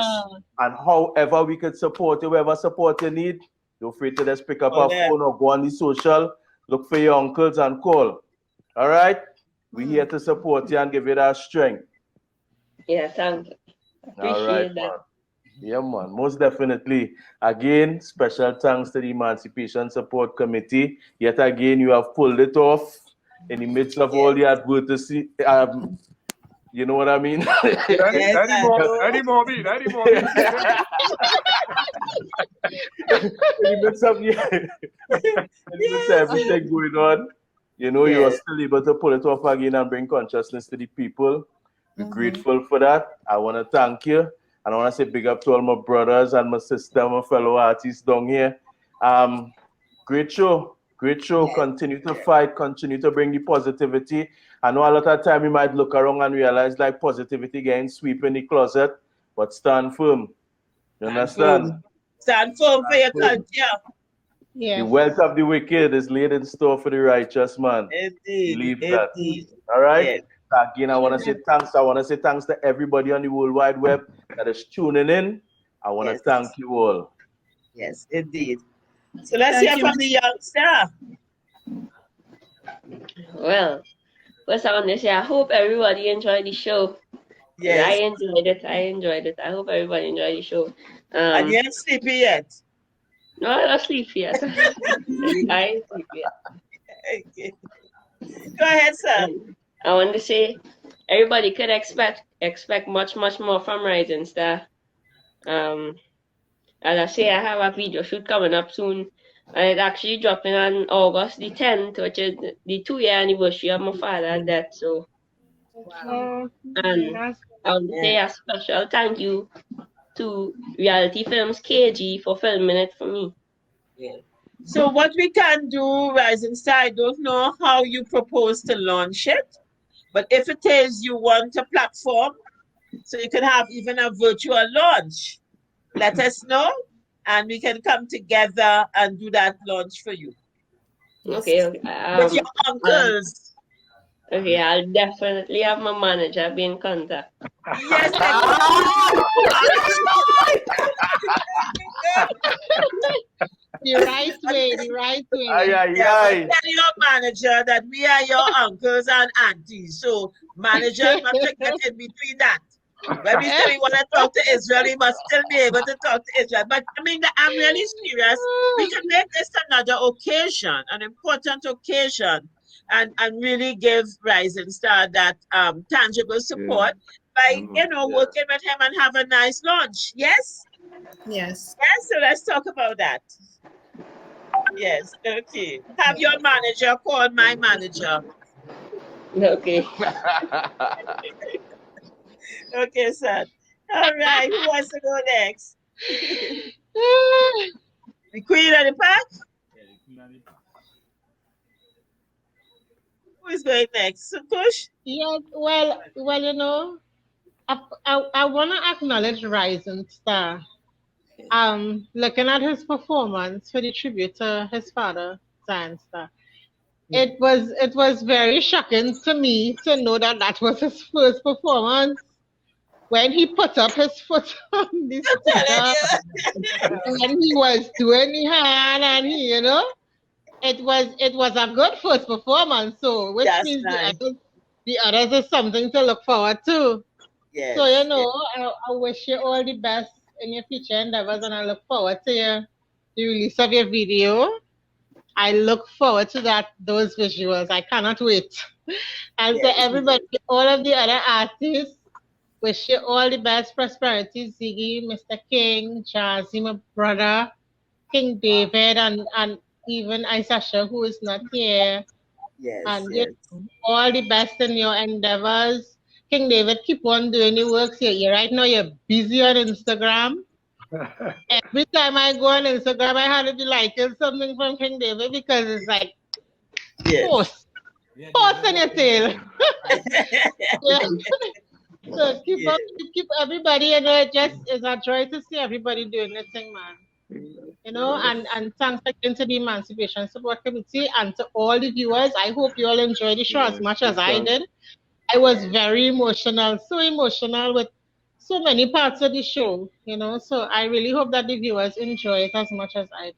And however we could support you, whatever support you need, feel free to just pick up a phone or go on the social, look for your uncles and call. All right? We're here to support you and give you that strength. Yeah, thank you. All right, man. Yeah, man. Most definitely. Again, special thanks to the Emancipation Support Committee. Yet again, you have pulled it off in the midst of all the advocacy. You know what I mean? Eddie Moby. In the midst of everything going on, you know, you are still able to pull it off again and bring consciousness to the people. We're grateful for that. I want to thank you. And I want to say big up to all my brothers and my sister, my fellow artists down here. Great show. Continue to fight. Continue to bring the positivity. I know a lot of time you might look around and realize like positivity getting sweep in the closet, but stand firm. You understand? Stand firm for your culture. Yes. The wealth of the wicked is laid in store for the righteous, man. Indeed. Believe that. All right? Yes. Again, I want to say thanks. I want to say thanks to everybody on the World Wide Web that is tuning in. I want to thank you all. Yes, indeed. So let's hear from the youngster. Well, first I want to say I hope everybody enjoyed the show. Yes. I enjoyed it. I hope everybody enjoyed the show. And you ain't sleepy yet? No, I'm not sleepy yet. I ain't sleepy yet. Okay. Go ahead, sir. I want to say everybody could expect much more from Rising Star. As I say, I have a video shoot coming up soon. And it's actually dropping on August the 10th, which is the 2-year anniversary of my father's death. So, and I want to say a special thank you to Reality Films KG for filming it for me. Yeah. So what we can do, Rising Star, I don't know how you propose to launch it, but if it is you want a platform, so you can have even a virtual launch, let us know, and we can come together and do that launch for you. Okay. With your uncles. Okay, I'll definitely have my manager be in contact. Yes, The right way. Tell your manager that we are your uncles and aunties. So manager must get in between that. When we say we want to talk to Israel, we must still be able to talk to Israel. But I mean, I'm really serious. We can make this another occasion, an important occasion, and really give Rising Star that tangible support by working with him and have a nice launch. Yes? Yes. Yes, so let's talk about that. Yes, okay. Have your manager call my manager. Okay. Okay, son. All right, who wants to go next? The Queen of the Pack? Who is going next? Sukush? Yes, well, you know, I want to acknowledge Rising Star. Looking at his performance for the tribute to his father, Zion Star, it was very shocking to me to know that was his first performance. When he put up his foot on the speaker, when he was doing the hand, and he, you know, it was a good first performance. So, which means the others is something to look forward to. Yes, so, you know, I wish you all the best in your future endeavors, and I look forward to the release of your video. I look forward to those visuals. I cannot wait. And to everybody, all of the other artists, wish you all the best prosperity, Ziggy, Mr. King, Jazzy, my brother, King David, and even Isasha, who is not here. And all the best in your endeavors. King David, keep on doing your work. Right now, you're busy on Instagram. Every time I go on Instagram, I have to be liking something from King David because it's like post on your tail. Yeah. So keep up, keep everybody. You know, it just is a joy to see everybody doing this thing, man. You know, and thanks again to the Emancipation Support Committee and to all the viewers. I hope you all enjoyed the show as much as I did. I was very emotional, so emotional with so many parts of the show, you know. So I really hope that the viewers enjoy it as much as I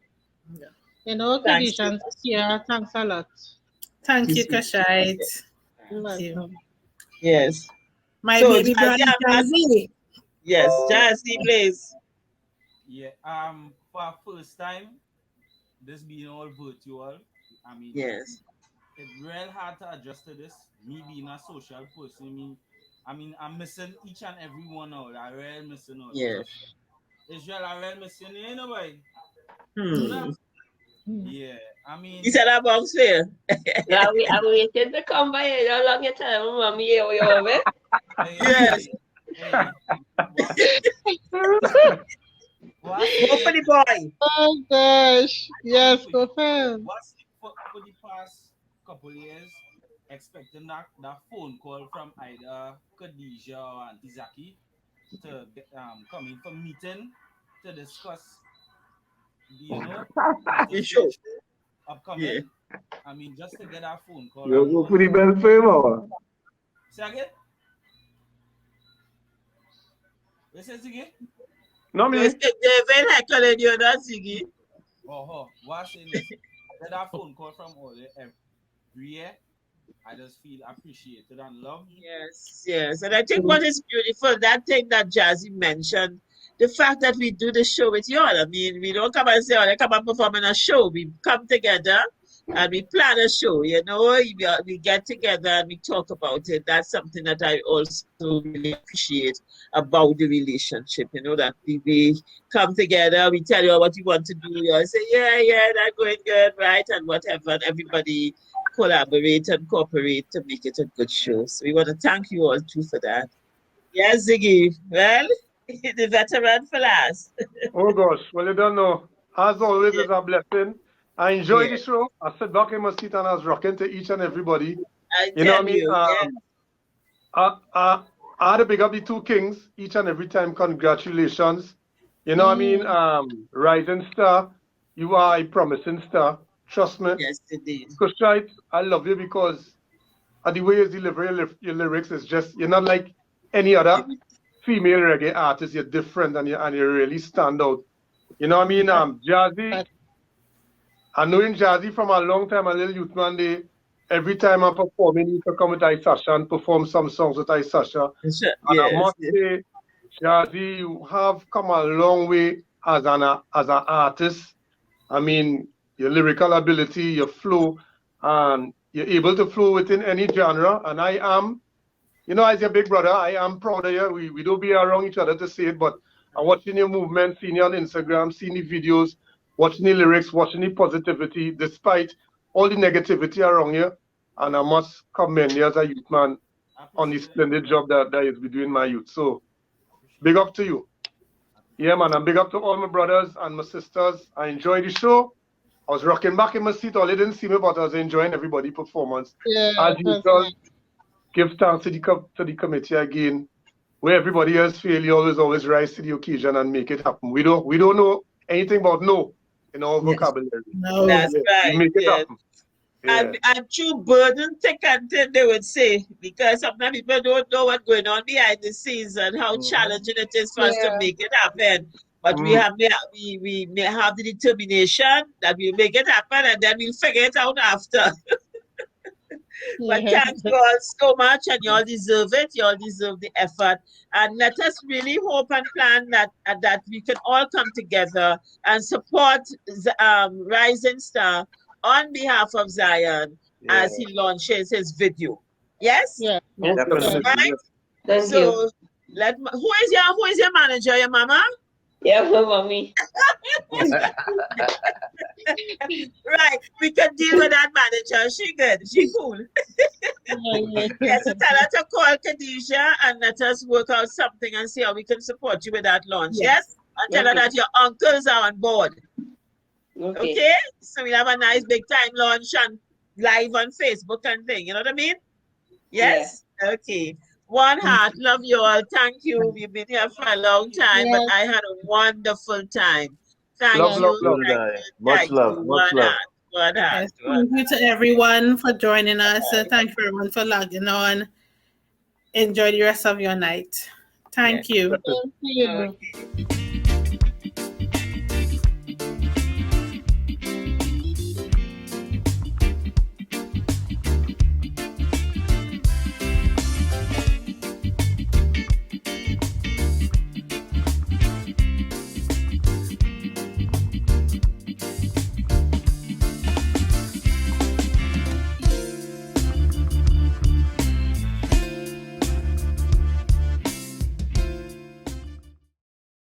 did. You know, Thanks. conditions here. Thanks a lot. Thank you, Kashite. Thank you. Yes. My So, baby brother Jazzy. Yes, Jazzy, please. Yeah. For first time, this being all virtual. I mean, yes, it's real hard to adjust to this. Me being a social person, I'm missing each and every one out. I really missing out. Yes. Israel, I really missing you, anyway. Yeah, I mean. You said about fair. Yeah, I'm waiting to come by. How long you tell me, mommy, you have it? Yes. Go for the boy. Oh gosh. Yes, go fam. For the past couple years, expecting that phone call from either Khadija or Auntie Zaki to come in for meeting to discuss, the show upcoming. Yeah. I mean, just to get our phone call. You go for the bell favor. Say again? What say Ziggy? No, me. David heckling you, not Ziggy. What's in this? Get our phone call from all every year. I just feel appreciated and loved. Yes. And I think what is beautiful, that thing that Jazzy mentioned, the fact that we do the show with you all. I mean, we don't come and say, oh, come and perform in a show. We come together and we plan a show, you know, we get together and we talk about it. That's something that I also really appreciate about the relationship, you know, that we come together, we tell you what you want to do, you all say, yeah, that's going good, right, and whatever, and everybody collaborate and cooperate to make it a good show. So we want to thank you all too for that. Yes, Ziggy. Well, the veteran for last. Oh gosh, well you don't know. As always, it's a blessing. I enjoy the show. I sit back in my seat and I was rocking to each and everybody. You know what I mean? I had to pick up the two kings each and every time. Congratulations. You know what I mean? Rising star, you are a promising star. Trust me. Yes, indeed. Kushite, I love you because the way you deliver your lyrics is just, you're not like any other female reggae artist. You're different and you really stand out. You know what I mean? Jazzy, I knowing Jazzy from a long time, a little youth man day. Every time I'm performing, you can come with Sasha and perform some songs with Sasha. And I must say, Jazzy, you have come a long way as an artist. I mean, your lyrical ability, your flow, and you're able to flow within any genre. And I am, you know, as your big brother, I am proud of you. We don't be around each other to say it, but I'm watching your movement, seeing you on Instagram, seeing the videos, watching the lyrics, watching the positivity, despite all the negativity around you. And I must commend you as a youth man on the splendid job that you've been doing, my youth. So, big up to you. Yeah, man, and big up to all my brothers and my sisters. I enjoyed the show. I was rocking back in my seat. All they didn't see me, but I was enjoying everybody's performance. As usual, give thanks to the committee again. Where everybody else fail, you always rise to the occasion and make it happen. We don't know anything about no in our vocabulary. No, that's right. We make it happen. Yeah. And true burden thick and thin, they would say, because sometimes people don't know what's going on behind the scenes and how challenging it is for us to make it happen. But we may have the determination that we'll make it happen and then we'll figure it out after. But thank you all so much, and you all deserve it. You all deserve the effort. And let us really hope and plan that we can all come together and support Rising Star on behalf of Zion as he launches his video. Yes? Yeah. Right? Thank you. Who is your manager, your mama? Yeah, my mommy. Right, we can deal with that manager. She good. She cool. Yes, so tell her to call Khadija and let us work out something and see how we can support you with that launch. Yes? And tell her that your uncles are on board. Okay. Okay? So we'll have a nice big time lunch and live on Facebook and thing. You know what I mean? Yes? Okay. One heart. Love you all. Thank you. We've been here for a long time, but I had a wonderful time. Thank Love, you. love, love. Much Thank love, you. much One love. heart. One heart. Yes, thank you to everyone for joining us. Thank you everyone for logging on. Enjoy the rest of your night. Thank you. Thank you.